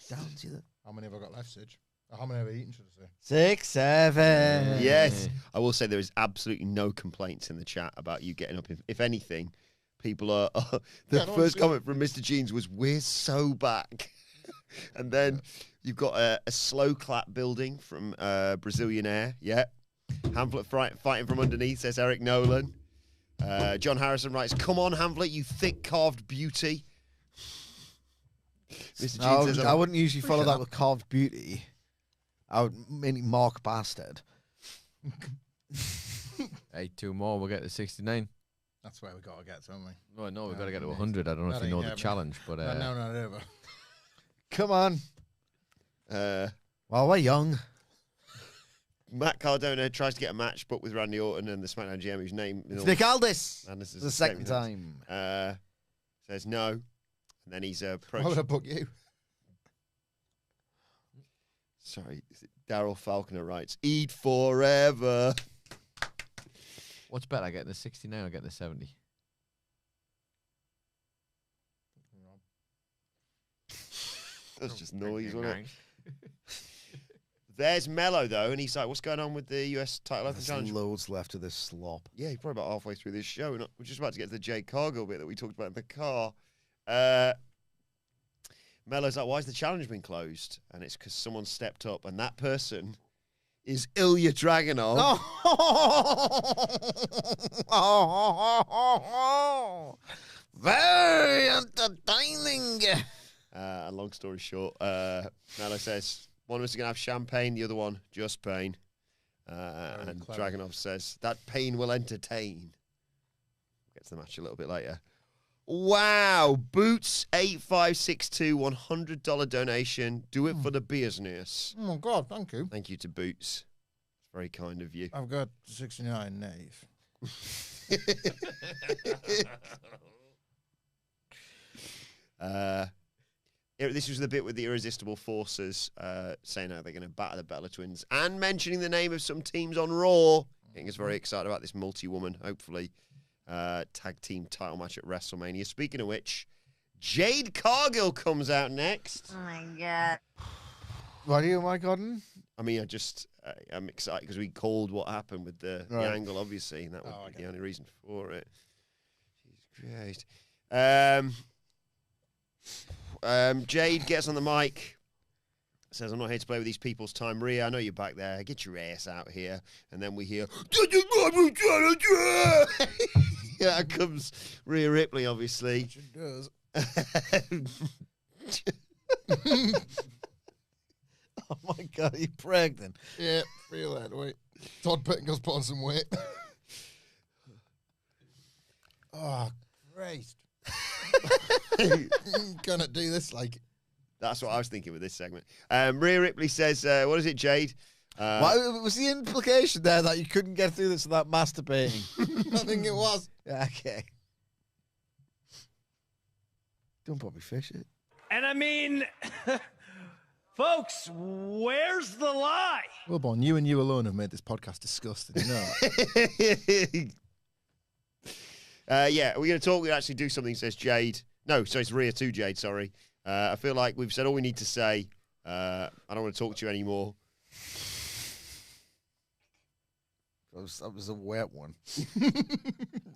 Down to the... How many have I got left, Sidge? How many have I eaten, should I say? 6, 7. Yes. I will say there is absolutely no complaints in the chat about you getting up. If anything, people are... the first comment from Mr. Jeans was, we're so back. And then you've got a slow clap building from Brazilian Air. Yeah. Hamflett fighting from underneath, says Eric Nolan. John Harrison writes, come on, Hamflett, you thick carved beauty. Mr. Jeans says, I wouldn't usually follow that with carved beauty. I would mainly Mark Bastard. Hey, 2 more, we'll get to 69. That's where we got to get, don't we? No, we've got to get to 100. I don't know if you know the challenge, but... no, not over. Come on. While we're young. Matt Cardona tries to get a match booked with Randy Orton and the SmackDown GM, whose name is Nick Aldis. and this is The second time. Says no. And then he's Why approached. would I book you? Sorry, Daryl Falconer writes, eat forever. What's better, getting the 69 or getting the 70? That's just noise, wasn't it? There's Mello, though, and he's like, what's going on with the US title open There's challenge? loads left of this slop. Yeah, he's probably about halfway through this show. We're just about to get to the Jade Cargill bit that we talked about in the car. Mello's like, why's the challenge been closed? And it's because someone stepped up, and that person is Ilya Dragunov. Very entertaining. And long story short, Mello says, one of us is going to have champagne, the other one, just pain. And clever. Dragunov says, that pain will entertain. Get to the match a little bit later. Wow. Boots 8562, $100 donation. Do it for the business. Oh, my God, thank you. Thank you to Boots. It's very kind of you. I've got 69 Nave. This was the bit with the Irresistible Forces saying how they're going to batter the Bella Twins and mentioning the name of some teams on Raw. Getting us very excited about this multi-woman, hopefully, tag team title match at WrestleMania. Speaking of which, Jade Cargill comes out next. Oh my God. What are you, my Gordon? I mean, I'm excited because we called what happened with the angle, obviously, and that would be the only reason for it. Jesus Christ. Jade gets on the mic, says, I'm not here to play with these people's time. Rhea, I know you're back there. Get your ass out here. And then we hear, Out comes Rhea Ripley, obviously. She does. Oh my God, you pregnant? Yeah, feel that way. Todd Pettingill's put on some weight. Oh, Christ. Gonna do this like. That's what I was thinking with this segment. Rhea Ripley says, what is it, Jade? What was the implication there that you couldn't get through this without masturbating? I think it was. Yeah, okay. Don't probably fish it. And I mean, folks, where's the lie? Wilbourn, you and you alone have made this podcast disgusting. You know that? Yeah, we're going to talk. We actually do something, says Jade. No, so it's Rhea to Jade, sorry. I feel like we've said all we need to say. I don't want to talk to you anymore. That was a wet one.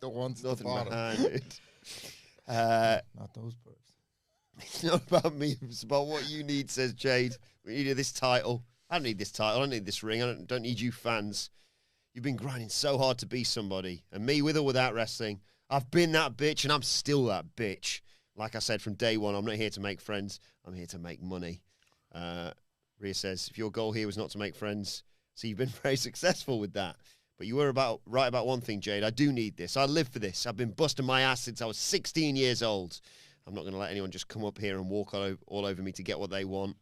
The ones at the Nothing bottom. behind it. Not those birds. It's not about me. It's about what you need, says Jade. We need this title. I don't need this title. I don't need this ring. I don't need you fans. You've been grinding so hard to be somebody. And me, with or without wrestling, I've been that bitch and I'm still that bitch. Like I said from day one, I'm not here to make friends. I'm here to make money. Rhea says, if your goal here was not to make friends, so you've been very successful with that. But you were right about one thing, Jade. I do need this. I live for this. I've been busting my ass since I was 16 years old. I'm not going to let anyone just come up here and walk all over me to get what they want.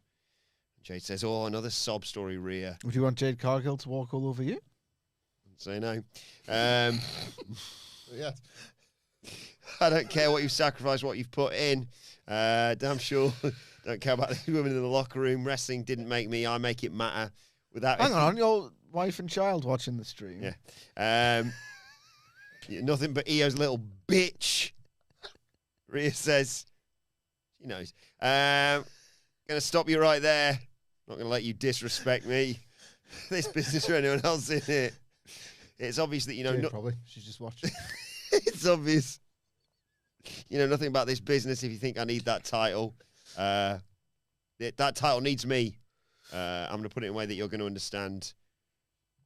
Jade says, oh, another sob story, Rhea. Would you want Jade Cargill to walk all over you? Say no. Yes. I don't care what you've sacrificed, what you've put in. Damn sure. Don't care about the women in the locker room. Wrestling didn't make me. I make it matter. Without Hang on, your wife and child watching the stream. Yeah. You're nothing but Io's little bitch. Rhea says. She knows. Gonna stop you right there. Not gonna let you disrespect me. This business or anyone else in it. It's obvious that you know. Probably. She's just watching. It's obvious. You know nothing about this business if you think I need that title. That title needs me. I'm going to put it in a way that you're going to understand.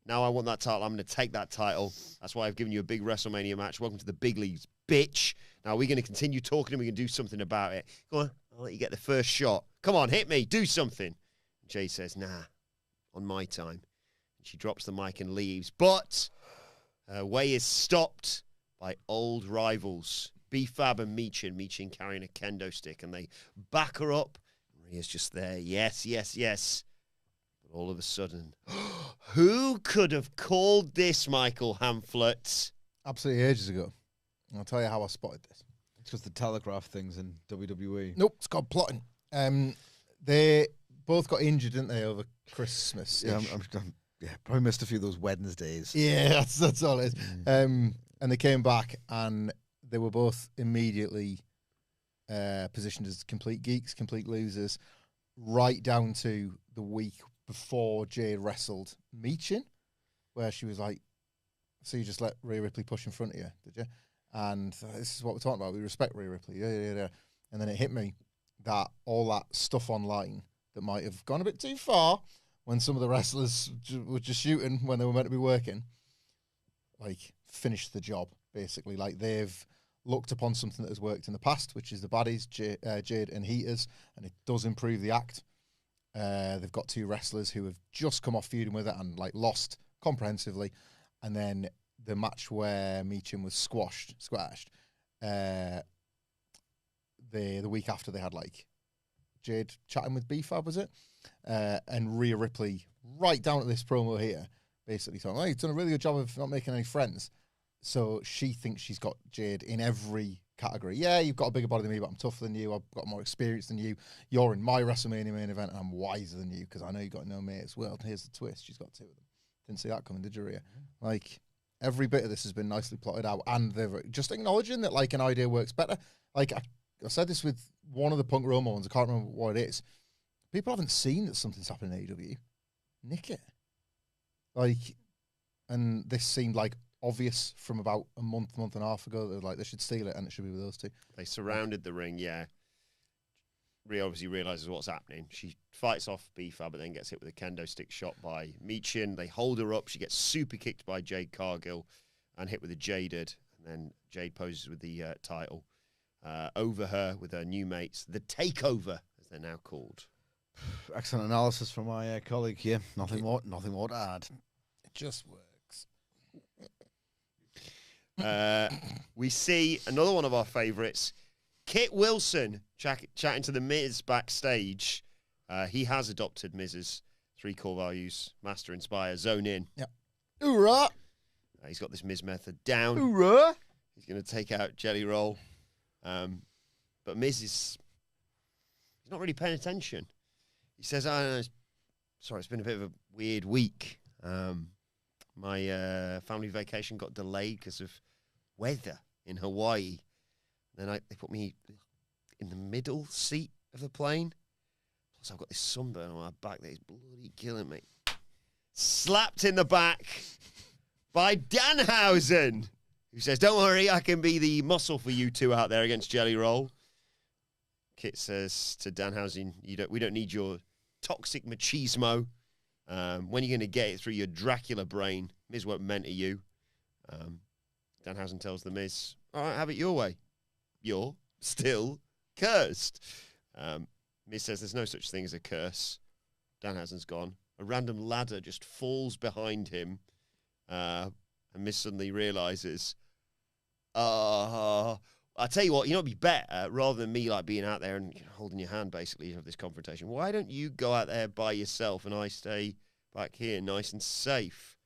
Now I want that title. I'm going to take that title. That's why I've given you a big WrestleMania match. Welcome to the big leagues, bitch. Now we're going to continue talking and we can do something about it. Go on. I'll let you get the first shot. Come on, hit me. Do something. Jay says, nah, on my time. She drops the mic and leaves. But her way is stopped by old rivals. B-Fab and Meechin. Meechin carrying a kendo stick. And they back her up. Rhea's just there. Yes, yes, yes. But all of a sudden, who could have called this, Michael Hamflett? Absolutely ages ago. I'll tell you how I spotted this. It's because the telegraph things in WWE. Nope, it's called plotting. They both got injured, didn't they, over Christmas? Yeah, yeah, probably missed a few of those Wednesdays. Yeah, that's all it is. And they came back and they were both immediately positioned as complete geeks, complete losers, right down to the week before Jade wrestled Meechin, where she was like, so you just let Rhea Ripley push in front of you, did you? And this is what we're talking about. We respect Rhea Ripley. Yeah. And then it hit me that all that stuff online that might have gone a bit too far when some of the wrestlers were just shooting when they were meant to be working, like, finished the job, basically. Like, they've looked upon something that has worked in the past, which is the baddies, Jade and Heaters, and it does improve the act. They've got two wrestlers who have just come off feuding with it and, like, lost comprehensively. And then the match where Meechin was squashed, the week after they had, like, Jade chatting with B-Fab, was it? And Rhea Ripley, right down at this promo here, basically saying, "Hey, you've done a really good job of not making any friends." So she thinks she's got Jade in every category. Yeah, you've got a bigger body than me, but I'm tougher than you. I've got more experience than you. You're in my WrestleMania main event, and I'm wiser than you because I know you got no mates. Well, here's the twist. She's got two of them. Didn't see that coming, did you, Rhea? Like, every bit of this has been nicely plotted out, and they're just acknowledging that, like, an idea works better. Like, I said this with one of the Punk Romo ones. I can't remember what it is. People haven't seen that something's happened in AEW. Nick it. Like, and this seemed like obvious from about a month and a half ago. They were like, they should steal it, and it should be with those two. They surrounded the ring, yeah. Rhea obviously realizes what's happening. She fights off B-Fab, but then gets hit with a kendo stick shot by Meechin. They hold her up. She gets super kicked by Jade Cargill and hit with a Jaded. And And then Jade poses with the title over her with her new mates. The Takeover, as they're now called. Excellent analysis from my colleague here. Nothing more to add. It just works. We see another one of our favourites, Kit Wilson, chatting to the Miz backstage. He has adopted Miz's 3 core values: master, inspire, zone in. Yep. Hoorah! He's got this Miz method down. Hoorah! He's going to take out Jelly Roll. But Miz he's not really paying attention. He says, sorry, it's been a bit of a weird week. My family vacation got delayed because of weather in Hawaii. Then they put me in the middle seat of the plane. Plus, I've got this sunburn on my back that is bloody killing me. Slapped in the back by Danhausen, who says, don't worry, I can be the muscle for you two out there against Jelly Roll. Kit says to Danhausen, we don't need your toxic machismo. When are you going to get it through your Dracula brain? Miz won't mentor you. Danhausen tells the Miz, all right, have it your way. You're still cursed. Miz says there's no such thing as a curse. Danhausen's gone. A random ladder just falls behind him. And Miz suddenly realizes, I'll tell you what, it'd be better, rather than me being out there and holding your hand, basically, to have this confrontation. Why don't you go out there by yourself and I stay back here nice and safe?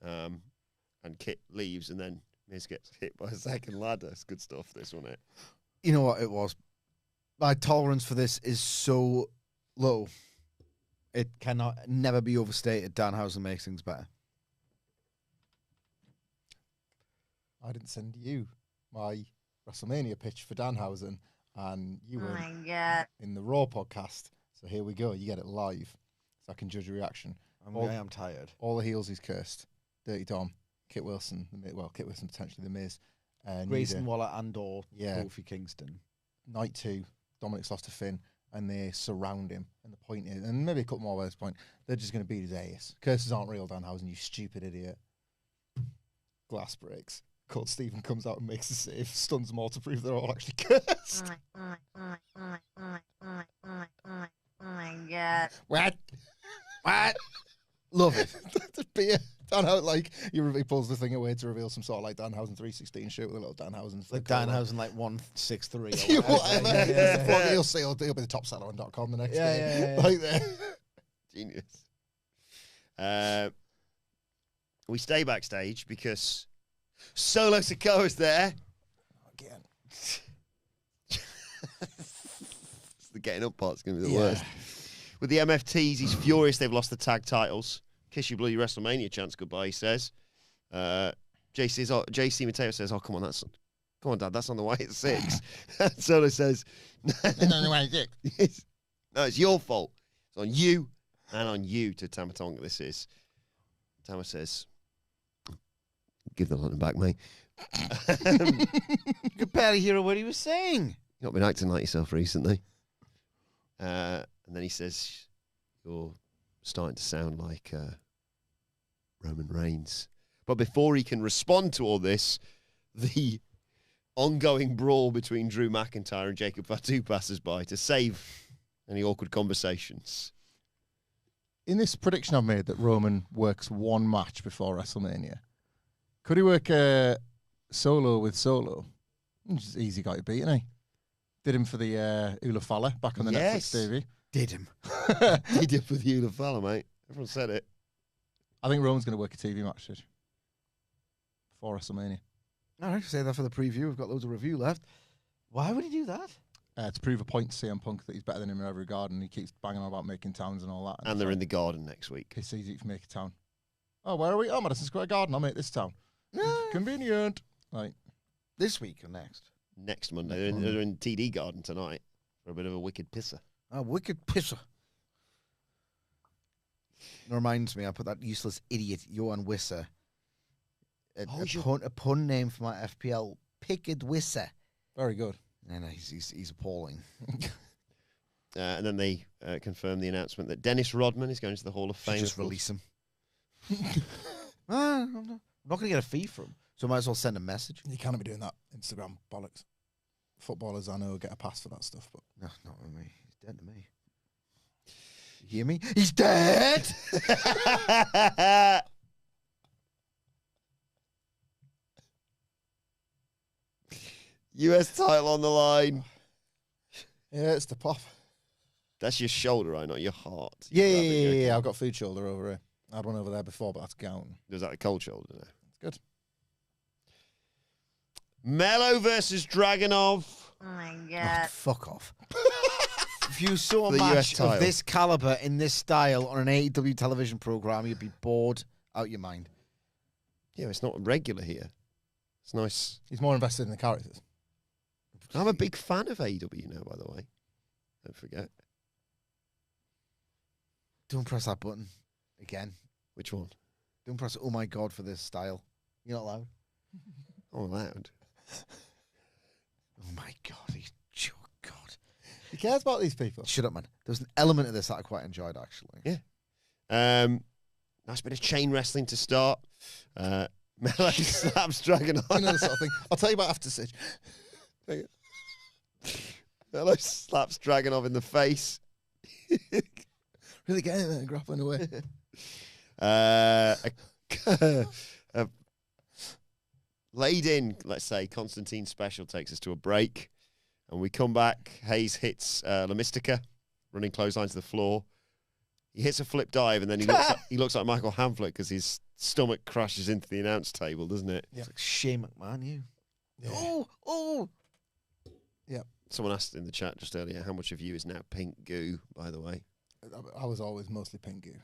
And Kit leaves, and then Miz gets hit by a second ladder. It's good stuff, this, wasn't it? You know what it was? My tolerance for this is so low. It cannot never be overstated. Danhausen makes things better. I didn't send you my WrestleMania pitch for Danhausen, and you were in the Raw podcast. So here we go. You get it live, so I can judge your reaction. I am tired. All the heels he's cursed. Dirty Dom, Kit Wilson, Kit Wilson potentially the Miz, Grayson Waller and yeah, Kofi Kingston. Night 2, Dominic's lost to Finn, and they surround him. And the point is, and maybe a couple more by this point, they're just going to beat his ass. Curses aren't real, Danhausen, you stupid idiot. Glass breaks. Colt Stephen comes out and makes a save, stuns them all to prove they're all actually cursed. Oh my god. What? Love it. The beer. Danhausen, he pulls the thing away to reveal some sort of Danhausen 316 shirt with a little Danhausen. Danhausen 163. Whatever. He'll be the top seller on .com the next day. Yeah. Genius. We stay backstage because Solo Sikoa's there. Again. The getting up part's going to be the worst. With the MFTs, he's furious they've lost the tag titles. Kiss your bloody WrestleMania chance goodbye, he says. JC Mateo says, come on, Dad, that's on the way at 6. Solo says, It's on the way at 6. No, it's your fault. It's on you and on you to Tama Tonga, this is. Tama says, give the London back, mate. You could barely hear what he was saying. You've not been acting like yourself recently. And then he says, you're starting to sound like Roman Reigns. But before he can respond to all this, the ongoing brawl between Drew McIntyre and Jacob Fatu passes by to save any awkward conversations. In this prediction I've made that Roman works one match before WrestleMania, could he work Solo with Solo? It's an easy guy to beat, isn't he? Did him for the Ula Fala back on the Netflix TV. Did him. He did with Ula Fala, mate. Everyone said it. I think Roman's going to work a TV match before WrestleMania. All right, say that for the preview. We've got loads of review left. Why would he do that? To prove a point to CM Punk that he's better than him in every regard, and he keeps banging on about making towns and all that. And they're in the Garden next week. It's easy to make a town. Oh, where are we? Oh, Madison Square Garden. I'll make this town. Convenient. Right. This week or next? Next Monday. They're in TD Garden tonight for a bit of a wicked pisser. A wicked pisser. It reminds me, I put that useless idiot, Johan Wisser. A pun name for my FPL, Picked Wisser. Very good. No, he's appalling. And then they confirmed the announcement that Dennis Rodman is going to the Hall of Fame. Just release him. I'm not going to get a fee for him. So might as well send a message. You can't be doing that Instagram bollocks. Footballers I know get a pass for that stuff, but No, not with me. He's dead to me. You hear me? He's dead! US title on the line. yeah, it's the pop. That's your shoulder, right? Not your heart. Yeah. I've got food shoulder over here. I had one over there before, but that's gown. Was that the cold shoulder there? It's good. Mello versus Dragunov. Oh my Oh, god. fuck off. If you saw a The US match title. of this caliber in this style on an AEW television program, you'd be bored out your mind. Yeah, it's not regular here. It's nice. He's more invested in the characters. I'm a big fan of AEW now, by the way. Don't forget. Don't press that button again. Which one? Don't press oh my god for this style. You're not allowed. Oh, loud. Oh my god, oh god. He cares about these people. Shut up, man. There was an element of this that I quite enjoyed, actually. Yeah. Nice bit of chain wrestling to start. Mello slaps Dragunov. You know the sort of thing. I'll tell you about after Sidge. Mello slaps Dragunov in the face. Really getting there and grappling away. A laid in, let's say, Constantine special takes us to a break. And we come back. Hayes hits La Mystica, running clotheslines to the floor. He hits a flip dive, and then he looks like Michael Hamflett because his stomach crashes into the announce table, doesn't it? Yeah. It's like Shane McMahon, you. Yeah. Oh. Someone asked in the chat just earlier, how much of you is now pink goo, by the way? I was always mostly pink goo.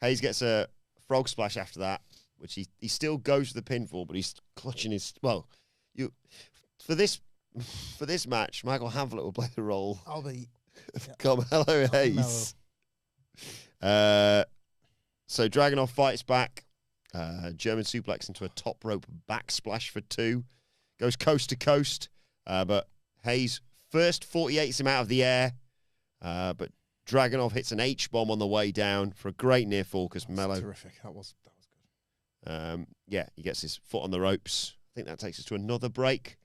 Hayes gets a frog splash after that, which he still goes for the pinfall, but he's clutching his for this match. Michael Hamflett will play the role I'll be of Carmelo Hayes. So Dragunov fights back, German suplex into a top rope back splash for 2, goes coast to coast, but Hayes first 48s him out of the air, but Dragunov hits an H-bomb on the way down for a great near fall because Mello. Terrific. That was good. He gets his foot on the ropes. I think that takes us to another break.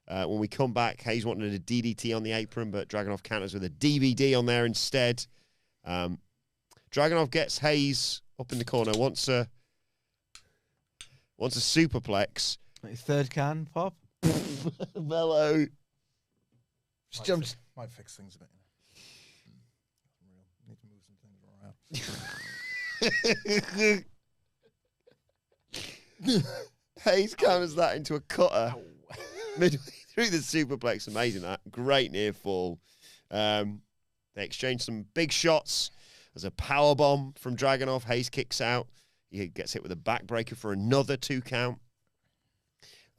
When we come back, Hayes wanted a DDT on the apron, but Dragunov counters with a DVD on there instead. Dragunov gets Hayes up in the corner, wants a superplex. Third can, Pop. Mello. Might fix things a bit. Need to move some things around. Hayes counters that into a cutter midway through the superplex. Amazing that. Great near fall. They exchange some big shots. There's a power bomb from Dragunov. Hayes kicks out. He gets hit with a backbreaker for another 2 count.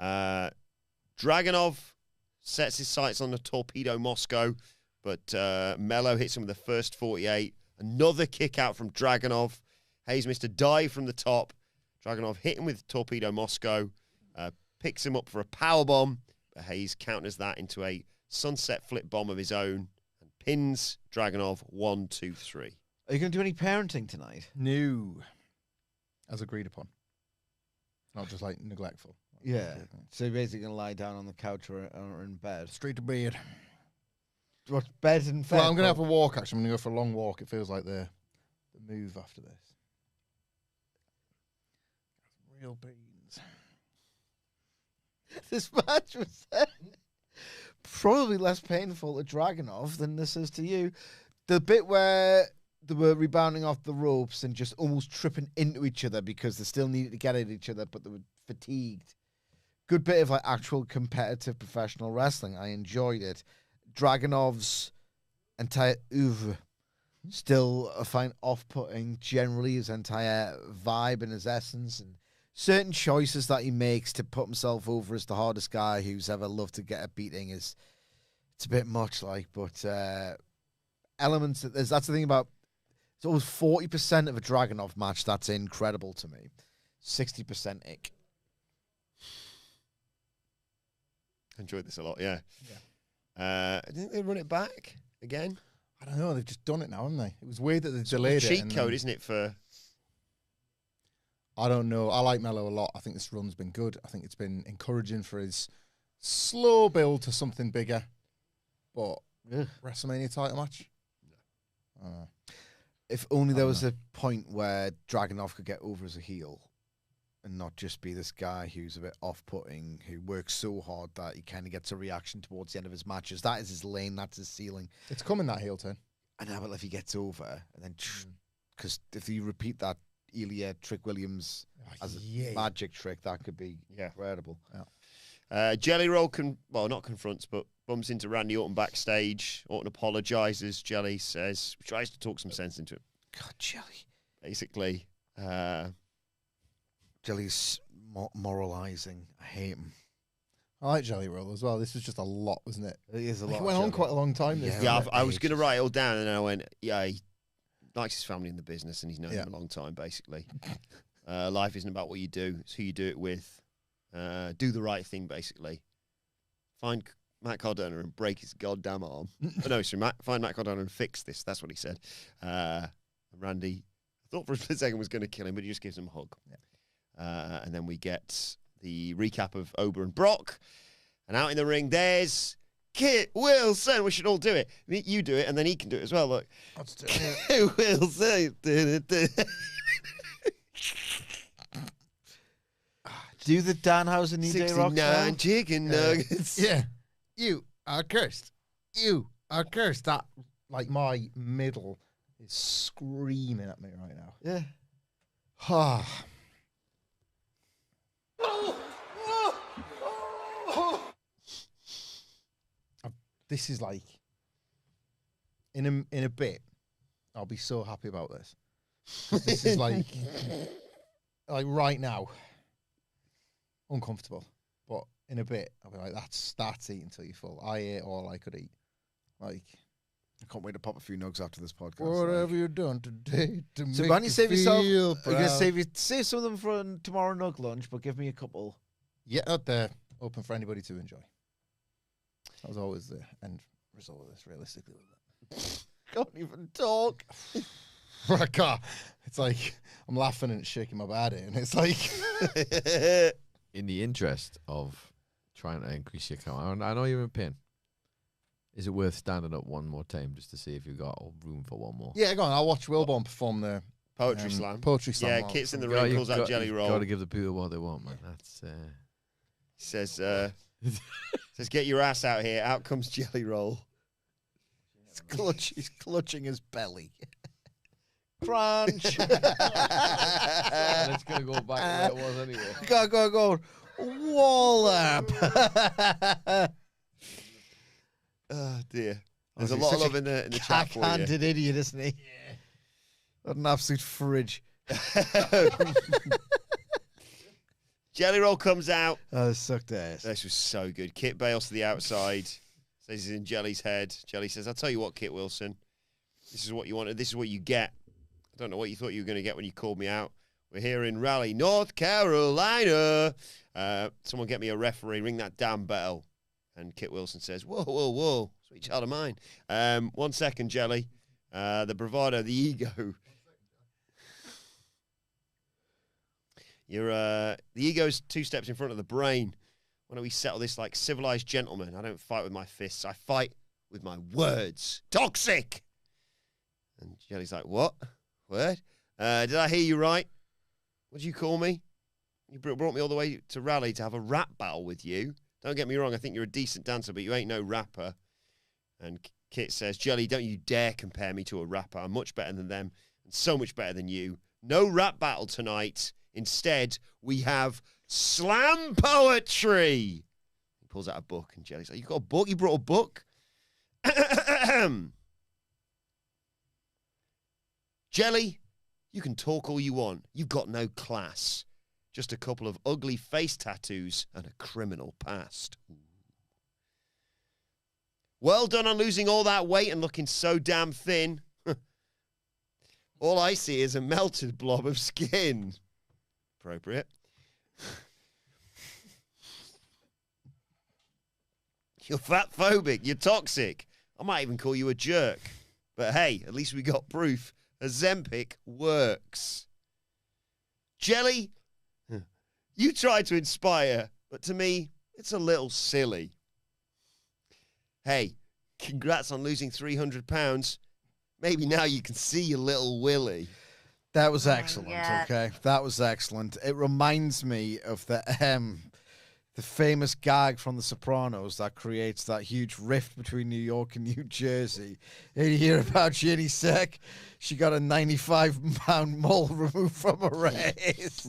Dragunov sets his sights on the Torpedo Moscow, but Mello hits him with the first 48. Another kick out from Dragunov. Hayes missed a dive from the top. Dragunov hit him with Torpedo Moscow, picks him up for a power bomb, but Hayes counters that into a sunset flip bomb of his own and pins Dragunov 1, 2, 3. Are you going to do any parenting tonight? No. As agreed upon. Not just like neglectful. Yeah. So you're basically going to lie down on the couch or in bed? Straight to bed. What, bed and bed? Well, I'm going to have a walk, actually. I'm going to go for a long walk. It feels like the move after this. Real beans. This match was probably less painful to Dragunov than this is to you. The bit where they were rebounding off the ropes and just almost tripping into each other because they still needed to get at each other, but they were fatigued. Good bit of like actual competitive professional wrestling. I enjoyed it. Dragunov's entire oeuvre still I find off-putting. Generally, his entire vibe and his essence and certain choices that he makes to put himself over as the hardest guy who's ever loved to get a beating is it's a bit much like, but elements that that's the thing about it's always 40% of a Dragunov match that's incredible to me. 60% ick. Enjoyed this a lot, yeah. Didn't they run it back again? I don't know. They've just done it now, haven't they? It was weird that they delayed it. Cheat code, isn't it, for I don't know. I like Mello a lot. I think this run's been good. I think it's been encouraging for his slow build to something bigger. But WrestleMania title match? If only there was a point where Dragunov could get over as a heel and not just be this guy who's a bit off-putting, who works so hard that he kind of gets a reaction towards the end of his matches. That is his lane. That's his ceiling. It's coming, that heel turn. And how about if he gets over and then... Because if you repeat that Ilya Trick Williams as a magic trick, that could be incredible. Yeah. Jelly Roll, not confronts, but bumps into Randy Orton backstage. Orton apologizes. Jelly tries to talk some sense into it. God, Jelly. Basically, Jelly's moralizing. I hate him. I like Jelly Roll as well. This was just a lot, wasn't it? It is a lot. It went on quite a long time. I was going to write it all down, and then I went, he likes his family in the business, and he's known him a long time, basically. Life isn't about what you do, it's who you do it with. Do the right thing, basically. Find Matt Cardona and break his goddamn arm. Find Matt Cardona and fix this. That's what he said. Randy, I thought for a split second was going to kill him, but he just gives him a hug. Yeah. And then we get the recap of Ober and Brock. And out in the ring, there's Kit Wilson. We should all do it. You do it, and then he can do it as well. Look. Let's do it. Kit Wilson. Do the Danhausen New Day Rock 69 chicken nuggets. Yeah. You are cursed. You are cursed. That, like, my middle is screaming at me right now. Yeah. This is like, in a bit, I'll be so happy about this. This is like right now, uncomfortable. But in a bit, I'll be like, that's eating till you're full. I ate all I could eat. Like, I can't wait to pop a few nugs after this podcast. What have you done today to so make why don't you save yourself? feel You're gonna proud? save some of them for tomorrow nug lunch, but give me a couple. Yeah, out there, open for anybody to enjoy. That was always the end result of this, realistically. Can't even talk. I can't. It's like I'm laughing and shaking my body, and it's like In the interest of trying to increase your count, I know you're in pain. Is it worth standing up one more time just to see if you've got room for one more? yeah. Go on, I'll watch Wilbourn perform the Poetry slam. Poetry slam. Yeah, Kit's in the ring, calls out Jelly Roll. Got to give the people what they want, man. That's Says, says, get your ass out here. Out comes Jelly Roll. He's clutching his belly. Crunch. and it's gonna go back to where it was anyway. Go. Wallop. Oh dear. There's a lot of love in the chat for you. Cack-handed idiot, isn't he? Yeah. What an absolute fridge. Jelly Roll comes out. Oh, this sucked ass. This was so good. Kit bails to the outside. Says he's in Jelly's head. Jelly says, I'll tell you what, Kit Wilson. This is what you wanted. This is what you get. I don't know what you thought you were going to get when you called me out. We're here in Raleigh, North Carolina. Someone get me a referee. Ring that damn bell. And Kit Wilson says, whoa. Sweet child of mine. 1 second, Jelly. The bravado, the ego. The ego's 2 steps in front of the brain. Why don't we settle this like civilized gentlemen? I don't fight with my fists. I fight with my words. Toxic! And Jelly's like, what? Word? Did I hear you right? What did you call me? You brought me all the way to Raleigh to have a rap battle with you. Don't get me wrong, I think you're a decent dancer, but you ain't no rapper. And Kit says, Jelly, don't you dare compare me to a rapper. I'm much better than them and so much better than you. No rap battle tonight. Instead, we have slam poetry. He pulls out a book, and Jelly's like, you got a book? You brought a book? Jelly, you can talk all you want. You've got no class. Just a couple of ugly face tattoos and a criminal past. Well done on losing all that weight and looking so damn thin. All I see is a melted blob of skin. Appropriate. You're fat-phobic. You're toxic. I might even call you a jerk. But hey, at least we got proof. Ozempic works. Jelly, you tried to inspire, but to me, it's a little silly. Hey, congrats on losing 300 pounds. Maybe now you can see your little Willie. That was Oh my excellent, God. okay? That was excellent. It reminds me of the famous gag from The Sopranos that creates that huge rift between New York and New Jersey. You hear about Ginny Sack? She got a 95-pound mole removed from her race.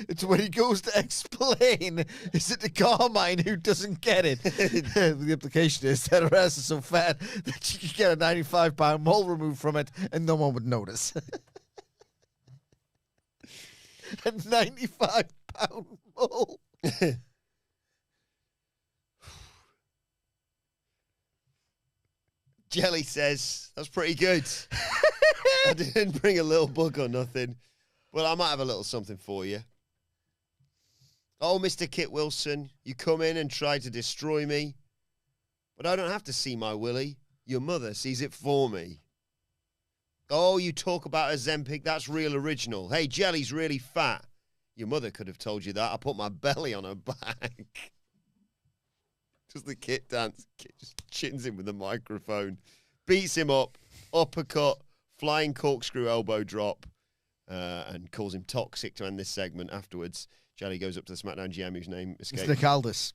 It's when he goes to explain, is it the Carmine who doesn't get it? The implication is that her ass is so fat that she could get a 95-pound mole removed from it and no one would notice. A 95-pound mole. Jelly says, that's pretty good. I didn't bring a little book or nothing. Well, I might have a little something for you. Oh, Mr. Kit Wilson, you come in and try to destroy me. But I don't have to see my Willie. Your mother sees it for me. Oh, you talk about a Zempic. That's real original. Hey, Jelly's really fat. Your mother could have told you that. I put my belly on her back. Does the Kit dance? Kit just chins him with the microphone. Beats him up. Uppercut. Flying corkscrew elbow drop. And calls him toxic to end this segment afterwards. Jelly goes up to the SmackDown GM whose name It's escaped. Nick Aldis.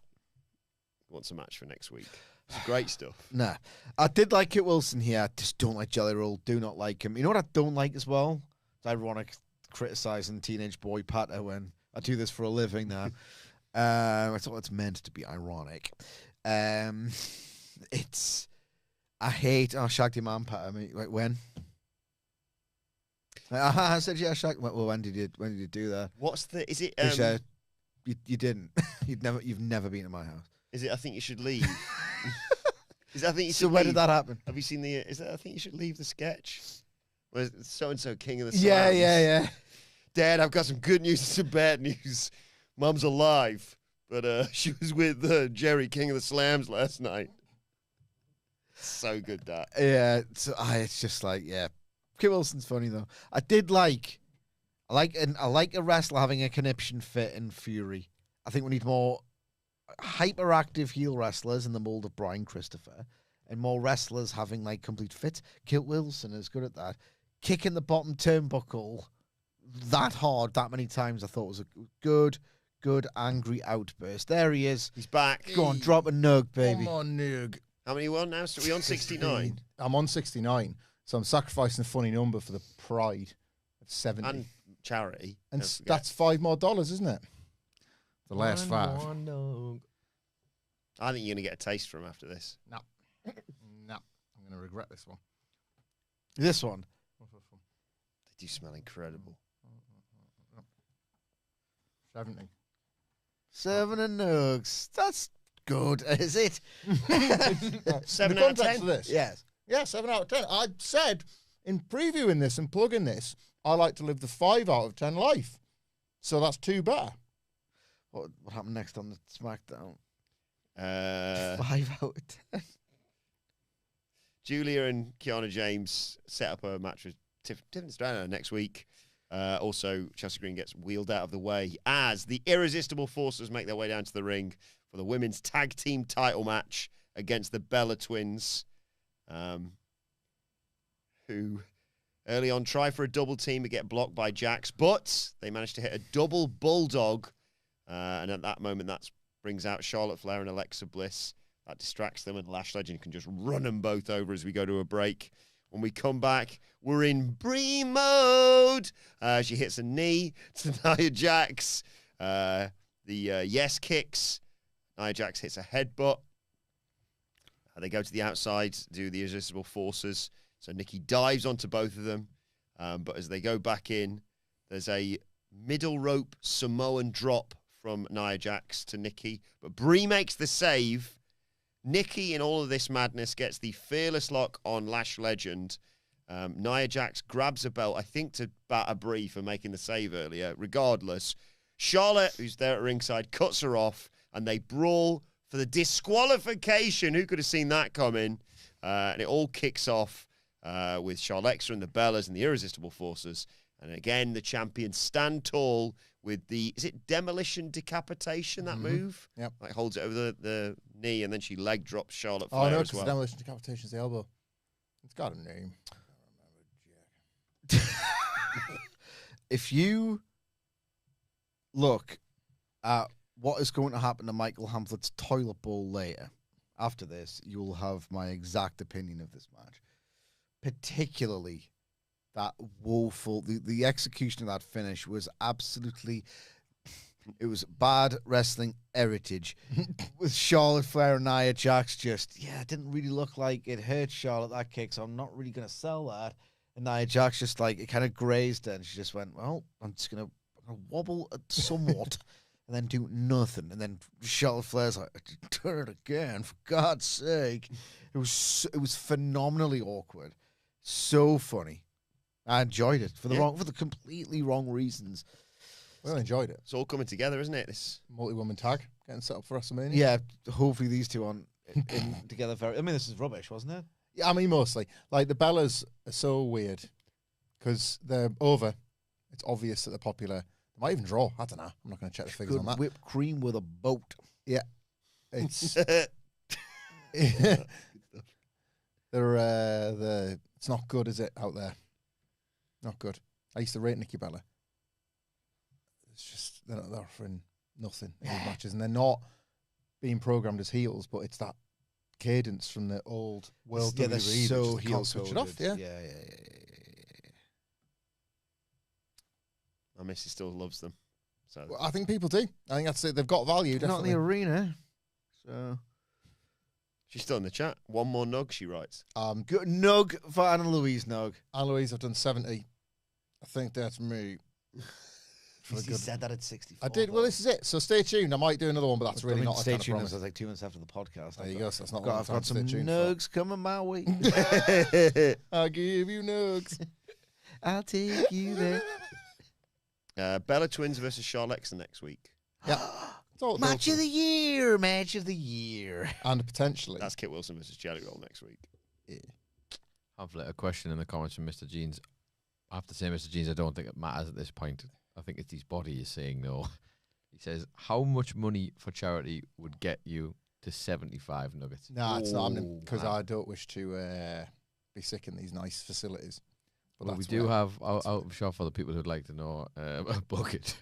Wants a match for next week. It's great stuff. Nah. I did like Kit Wilson here. I just don't like Jelly Roll. Do not like him. You know what I don't like as well? It's ironic criticizing teenage boy Patter when I do this for a living now. It's all it's meant to be ironic. I hate Shaggy Man Patter. I mean, like when? I said yeah, Shaggy. Well, when did you do that? What's the? Is it? He said, you didn't. You've never been to my house. Is it? I think you should leave. Is it, I think you should So when leave? did that happen? Have you seen the? Is that? I think you should leave the sketch. Where so and so king of the Yeah, slams. yeah. Dad, I've got some good news and some bad news. Mum's alive, but she was with Jerry, king of the slams, last night. So good that. Yeah, it's just like, yeah. Kit Wilson's funny though. I like a wrestler having a conniption fit in Fury. I think we need more hyperactive heel wrestlers in the mold of Brian Christopher, and more wrestlers having like complete fits. Kit Wilson is good at that. Kicking the bottom turnbuckle that hard that many times, I thought was a good angry outburst. There he is. He's back. Go on, drop a nug, baby. Come on, Nug. How many won now? So we on 69 I'm on 69, so I'm sacrificing a funny number for the pride of 70. and charity. And Don't forget. that's $5 more, isn't it? The last five. I think you're gonna get a taste from after this. No, I'm going to regret this one. This one. They do smell incredible. 70. 7 and nugs. That's good, is it? 7 In the out of context 10. of this, Yes. yeah, 7 out of 10. I said in previewing this and plugging this, I like to live the 5 out of 10 life. So that's 2 better. What happened next on the SmackDown? 5 out of 10. Julia and Kiana James set up a match with Tiffany Stratton next week. Also, Chelsea Green gets wheeled out of the way as the Irresistible Forces make their way down to the ring for the women's tag team title match against the Bella Twins, who early on try for a double team but get blocked by Jax, but they manage to hit a double bulldog, and at that moment that brings out Charlotte Flair and Alexa Bliss. That distracts them, and Lash Legend can just run them both over as we go to a break. When we come back, we're in Brie mode. She hits a knee to Nia Jax. The yes kicks. Nia Jax hits a headbutt. They go to the outside, do the Irresistible Forces. So Nikki dives onto both of them. But as they go back in, there's a middle rope Samoan drop from Nia Jax to Nikki. But Brie makes the save. Nikki, in all of this madness, gets the fearless lock on Lash Legend. Nia Jax grabs a belt, I think, to batter Brie for making the save earlier. Regardless, Charlotte, who's there at ringside, cuts her off, and they brawl for the disqualification. Who could have seen that coming? And it all kicks off with Charlexa and the Bellas and the Irresistible Forces And again, the champions stand tall with the, is it demolition decapitation, that move? Yep. Like holds it over the knee and then she leg drops Charlotte Flair Oh, no, as because well. demolition decapitation's the elbow. It's got a name. If you look at what is going to happen to Michael Hamflett's toilet bowl later, after this, you'll have my exact opinion of this match. Particularly that woeful, the execution of that finish was absolutely, it was bad wrestling heritage. With Charlotte Flair and Nia Jax just, it didn't really look like it hurt Charlotte, that kick, so I'm not really going to sell that. And Nia Jax just like, it kind of grazed her, and she just went, well, I'm just going to wobble it somewhat and then do nothing. And then Charlotte Flair's like, turn it again, for God's sake. It was phenomenally awkward. So funny. I enjoyed it for the completely wrong reasons. Well, I enjoyed it. It's all coming together, isn't it? This Multi-woman tag getting set up for WrestleMania. Yeah, hopefully these two on in together. I mean, this is rubbish, wasn't it? Yeah, I mean, mostly. Like, the Bellas are so weird because they're over. It's obvious that they're popular. They might even draw. I don't know. I'm not going to check the figures Good on that. whipped cream with a boat. Yeah. It's... it's not good, is it, out there? Not good. I used to rate Nikki Bella. It's just, they're offering nothing in these matches, and they're not being programmed as heels, but it's that cadence from the old world Yeah, WWE. they're so that just heel can't switch it off. Yeah. Yeah. my missus still loves them. So Well, I think people do. I think that's it. They've got value, Not in definitely. the arena. So she's still in the chat. One more nug, she writes. good nug for Anna Louise Nug. Anne-Louise, I've done 70. I think that's me. For a You good- said that at 64. I did. Well, this is it. So stay tuned. I might do another one, but that's really not a stay kind of tuned. promise. It's like 2 months after the podcast. There you go. So that's not I've got some nugs coming my way. I'll give you nugs. I'll take you there. Bella Twins versus Charlexa next week. Yeah. Match of the year. Match of the year. And potentially. That's Kit Wilson versus Jelly Roll next week. Hamflett, a question in the comments from Mr. Jeans. I have to say, Mr. Jeans, I don't think it matters at this point. I think it's his body you're saying, no. He says, how much money for charity would get you to 75 nuggets? No, it's not happening because man. I don't wish to be sick in these nice facilities. But Well, we that's do where- have, out of shot for the people who'd like to know, a bucket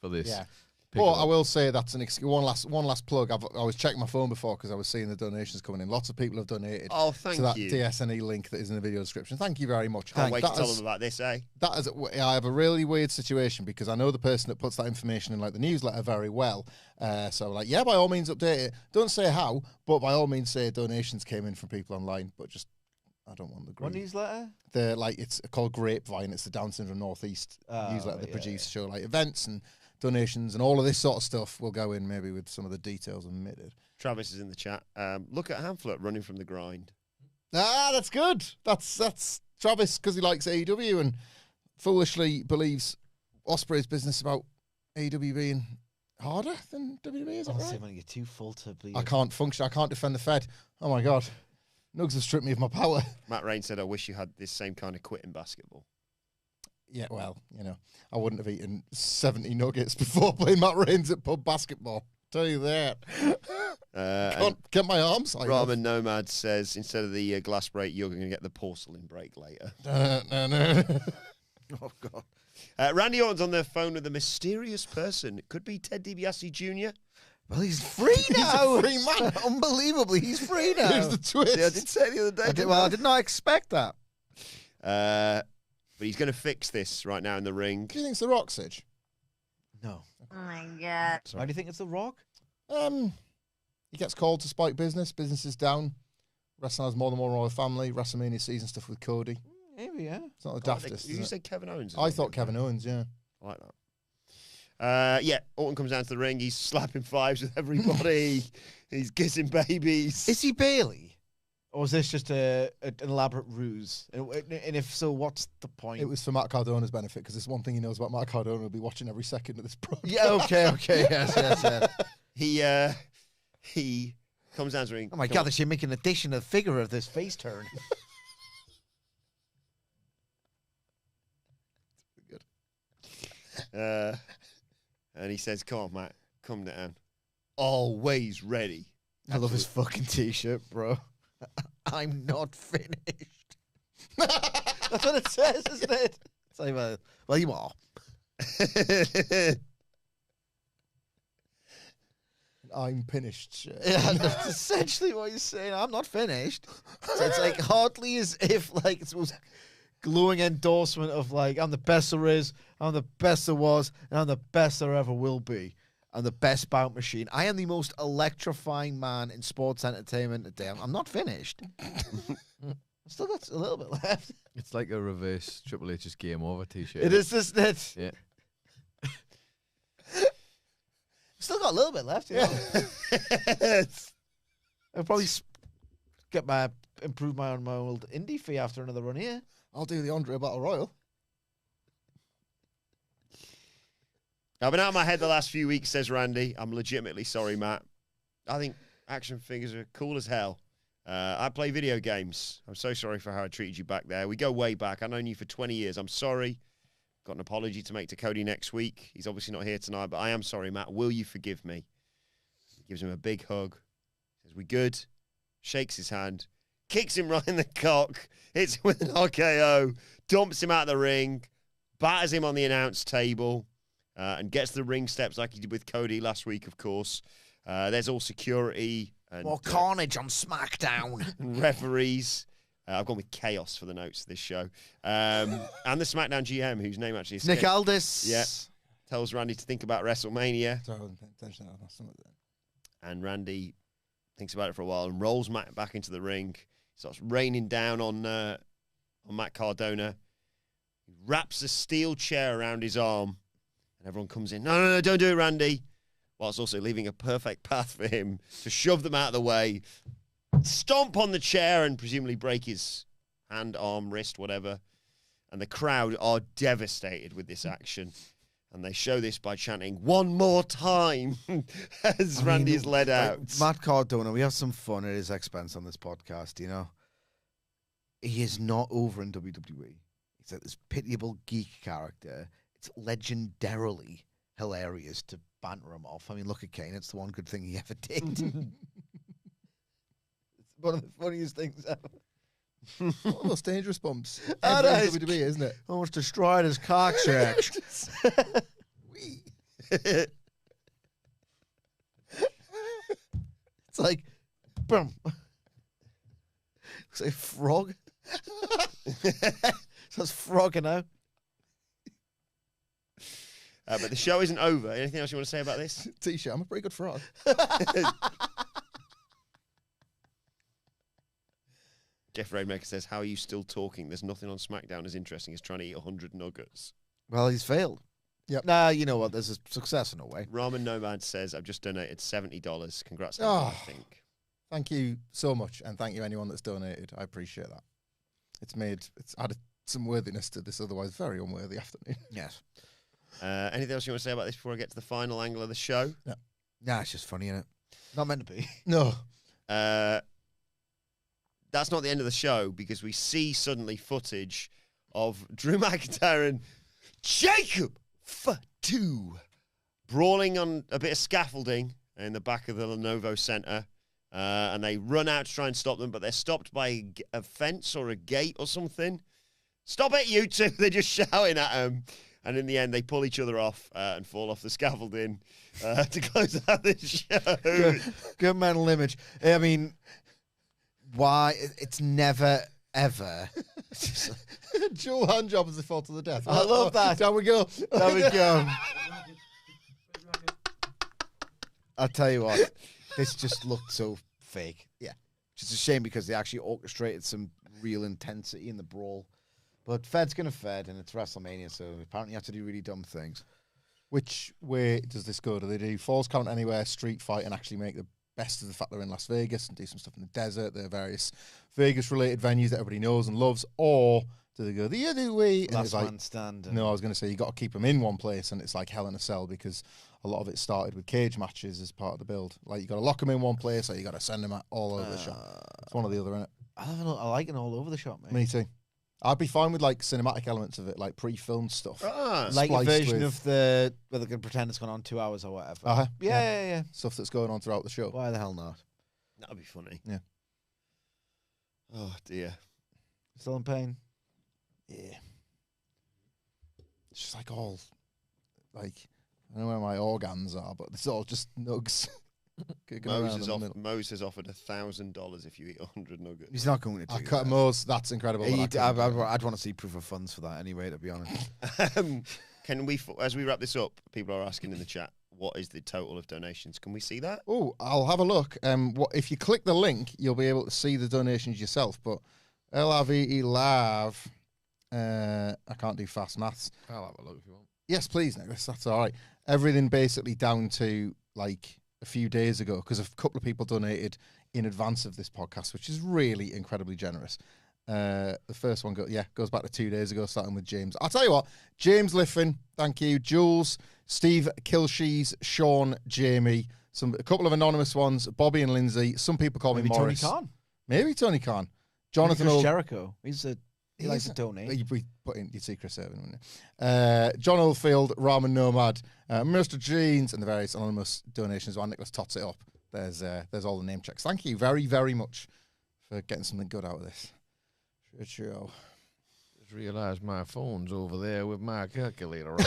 for this. Yeah. Pick But it I up. will say that's an one last plug. I was checking my phone before because I was seeing the donations coming in. Lots of people have donated Oh, thank to that you. DSNE link that is in the video description. Thank you very much. Can't wait to That tell is- them about this, eh? that is, I have a really weird situation because I know the person that puts that information in like the newsletter very well. So like, yeah, by all means update it. Don't say how, but by all means say donations came in from people online. But just, I don't want the What greed. newsletter? The like, it's called Grapevine. It's the Down Syndrome Northeast newsletter. right, They yeah, produce show like events and donations and all of this sort of stuff. Will go in maybe with some of the details omitted. Travis is in the chat. Look at Hamflett running from the grind. Ah, that's good. That's Travis because he likes AEW and foolishly believes Ospreay's business about AEW being harder than WWE. Is that Honestly, right? when you get too full to bleed. I can't function. I can't defend the Fed. Oh my God, Nugs have stripped me of my power. Matt Rain said, I wish you had this same kind of quit in basketball. Yeah, well, you know, I wouldn't have eaten 70 nuggets before playing Matt Rains at pub basketball. Tell you that. And Can't get my arms. I Ramen Nomad says, instead of the glass break, you're going to get the porcelain break later. No. Oh, God. Randy Orton's on the phone with a mysterious person. It could be Ted DiBiase Jr. Well, he's free now. He's a free man. Unbelievably, he's free now. Here's the twist. Yeah, I did say the other day. I did not expect that. But he's going to fix this right now in the ring. Do you think it's The Rock, Sidge? No. Oh my god. Why do you think it's The Rock? He gets called to spike business. Business is down. Wrestling has more than one royal family. WrestleMania season stuff with Cody. Maybe, yeah. It's not the daftest. You is it? said Kevin Owens. I thought Kevin Owens, yeah. I like that. Yeah, Orton comes down to the ring. He's slapping fives with everybody. He's kissing babies. Is he Bailey? Or is this just an elaborate ruse? And if so, what's the point? It was for Matt Cardona's benefit because there's one thing he knows about Matt Cardona. He'll be watching every second of this program. Yeah, okay. Yes. He comes down to the ring. Oh, my God, they should make an addition of figure of this face turn. And he says, "Come on, Matt, come down. Always ready." I love his fucking t-shirt, bro. I'm not finished. That's what it says, isn't it? It's like, well, you are. I'm finished shirt. Yeah, that's essentially what he's saying. I'm not finished. So it's like hardly as if like it's most glowing endorsement of like I'm the best there is, I'm the best there was, and I'm the best there ever will be. I'm the best bout machine. I am the most electrifying man in sports entertainment today. I'm not finished. I've still got a little bit left. It's like a reverse Triple H's Game Over t-shirt. It is, isn't it? Yeah. Still got a little bit left. Yeah. I'll probably improve my old indie fee after another run here. I'll do the Andre Battle Royal. I've been out of my head the last few weeks, says Randy. I'm legitimately sorry, Matt. I think action figures are cool as hell. I play video games. I'm so sorry for how I treated you back there. We go way back. I've known you for 20 years. I'm sorry. Got an apology to make to Cody next week. He's obviously not here tonight, but I am sorry, Matt. Will you forgive me? He gives him a big hug. Says, "We good?" Shakes his hand. Kicks him right in the cock. Hits him with an RKO. Dumps him out of the ring. Batters him on the announce table. And gets the ring steps like he did with Cody last week, of course. There's all security. And, More carnage on SmackDown. and referees. I've gone with chaos for the notes of this show. And the SmackDown GM, whose name actually escaped. Nick Aldis. Yeah. Tells Randy to think about WrestleMania. Sorry, I wasn't paying attention to that. Something like that. And Randy thinks about it for a while and rolls Matt back into the ring. Starts raining down on Matt Cardona. He wraps a steel chair around his arm. And everyone comes in. No, don't do it, Randy. Whilst also leaving a perfect path for him to shove them out of the way, stomp on the chair and presumably break his hand, arm, wrist, whatever. And the crowd are devastated with this action. And they show this by chanting, "One more time," as Randy is led out. Matt Cardona, we have some fun at his expense on this podcast, you know. He is not over in WWE. He's like this pitiable geek character. It's legendarily hilarious to banter him off. I mean, look at Kane. It's the one good thing he ever did. It's one of the funniest things ever. One of those dangerous bumps. Oh, Every no, it's- WWE, isn't it? Almost destroyed his cock check. It's like, boom. Looks like a frog. So it's frogging out. But the show isn't over. Anything else you want to say about this? T-shirt. I'm a pretty good frog. Jeff Rainmaker says, "How are you still talking? There's nothing on SmackDown as interesting as trying to eat 100 nuggets." Well, he's failed. Yep. Nah, you know what? There's a success in a way. Ramen Nomad says, "I've just donated $70. Congrats, Oh. I think." Thank you so much, and thank you anyone that's donated. I appreciate that. It's added some worthiness to this otherwise very unworthy afternoon. Yes. Anything else you want to say about this before I get to the final angle of the show? Nah, it's just funny, innit? Not meant to be. No. That's not the end of the show because we see suddenly footage of Drew McIntyre and Jacob Fatu brawling on a bit of scaffolding in the back of the Lenovo Center. And they run out to try and stop them, but they're stopped by a fence or a gate or something. "Stop it, you two!" They're just shouting at them. And in the end, they pull each other off and fall off the scaffolding to close out the show. Good mental image. I mean, why? It's never, ever. Dual hand job as they fall to the death. I love that. Down we go. There we go. I'll tell you what, this just looked so fake. Yeah. It's a shame because they actually orchestrated some real intensity in the brawl. But Fed's going to Fed, and it's WrestleMania, so apparently you have to do really dumb things. Which way does this go? Do they do Falls Count Anywhere, Street Fight, and actually make the best of the fact they're in Las Vegas and do some stuff in the desert, the various Vegas-related venues that everybody knows and loves, or do they go the other way? And Last it's like, man standing. no, I was going to say you got to keep them in one place, and it's like Hell in a Cell because a lot of it started with cage matches as part of the build. Like you got to lock them in one place, or you got to send them all over the shop. It's one or the other, isn't it? I like it all over the shop, mate. Me too. I'd be fine with like cinematic elements of it, like pre-filmed stuff. Ah, Like a spliced version with- of the where they can pretend it's gone on 2 hours or whatever. Uh-huh. Yeah. Stuff that's going on throughout the show. Why the hell not? that'd be funny. Yeah. Oh dear. Still in pain? Yeah. It's just like all, like, I don't know where my organs are, but it's all just nugs. kicking around in the middle. Mose has offered $1,000 if you eat 100 nuggets. He's not going to I do cut that. Mose, that's incredible. but I I'd couldn't do it. want to see proof of funds for that anyway, to be honest. Can we, as we wrap this up, people are asking in the chat, what is the total of donations? Can we see that? Oh, I'll have a look. If you click the link, you'll be able to see the donations yourself. But LRVE Live, I can't do fast maths. I'll have a look if you want. Yes, please, Nicholas. That's all right. Everything basically down to like a few days ago, because a couple of people donated in advance of this podcast, which is really incredibly generous. The first one goes back to 2 days ago, starting with James. I'll tell you what, James Liffin, thank you. Jules, Steve Kilshees, Sean, Jamie, a couple of anonymous ones, Bobby and Lindsay. Some people call Maybe me Morris. Tony Khan. Maybe Tony Khan. Jonathan Chris Old. Jericho. He likes to donate. You put in, you'd see Chris Irvin, wouldn't you? John Oldfield, Ramen Nomad, Mr. Jeans, and the various anonymous donations. While Nicholas tots it up, there's all the name checks. Thank you very, very much for getting something good out of this. Sure. Just realised my phone's over there with my calculator on.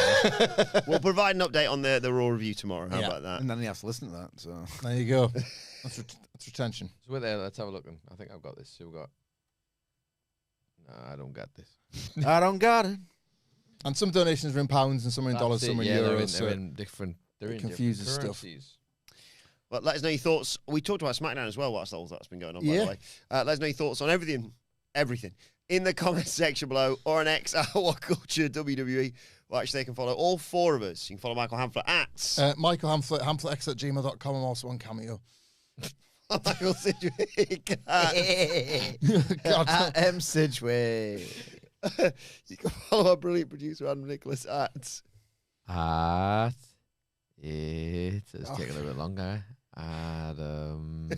We'll provide an update on the Raw review tomorrow. How Yeah. about that? And then he has to listen to that. So There you go. That's retention. So we're there. Let's have a look. I think I've got this. So we got. No, I don't got this. I don't got it. And some donations are in pounds and some are in dollars, some are in euros. They're in different. They're it in confuses different stuff. currencies. Well, let us know your thoughts. We talked about SmackDown as well whilst all that's been going on, by Yeah. the way. Let us know your thoughts on everything in the comments section below or on X at WhatCulture WWE. Which they can follow all four of us. You can follow Michael Hamflett at Michael Hamflett, hamflettx@gmail.com. I'm also on Cameo. Michael Sidgwick. God, At M. Sidgwick. You can follow our brilliant producer Adam Nicholas at It's taking a little bit longer. Adam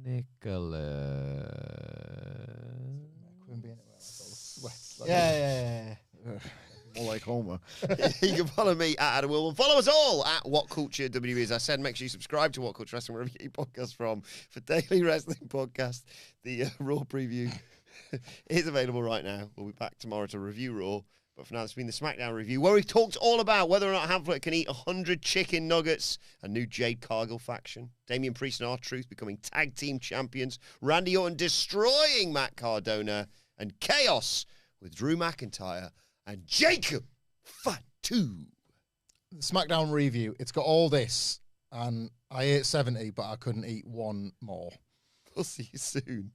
Nicholas. Yeah. More like Homer. You can follow me at Adam Wilbourn. Follow us all at WhatCulture WWE. As I said, make sure you subscribe to WhatCulture Wrestling wherever you get your podcast from for daily wrestling podcast. The Raw preview is available right now. We'll be back tomorrow to review Raw. But for now, it's been the SmackDown review where we've talked all about whether or not Hamflett can eat 100 chicken nuggets, a new Jade Cargill faction, Damian Priest and R-Truth becoming tag team champions, Randy Orton destroying Matt Cardona, and chaos with Drew McIntyre and Jacob Fatu. The SmackDown review, it's got all this, and I ate 70, but I couldn't eat one more. We'll see you soon.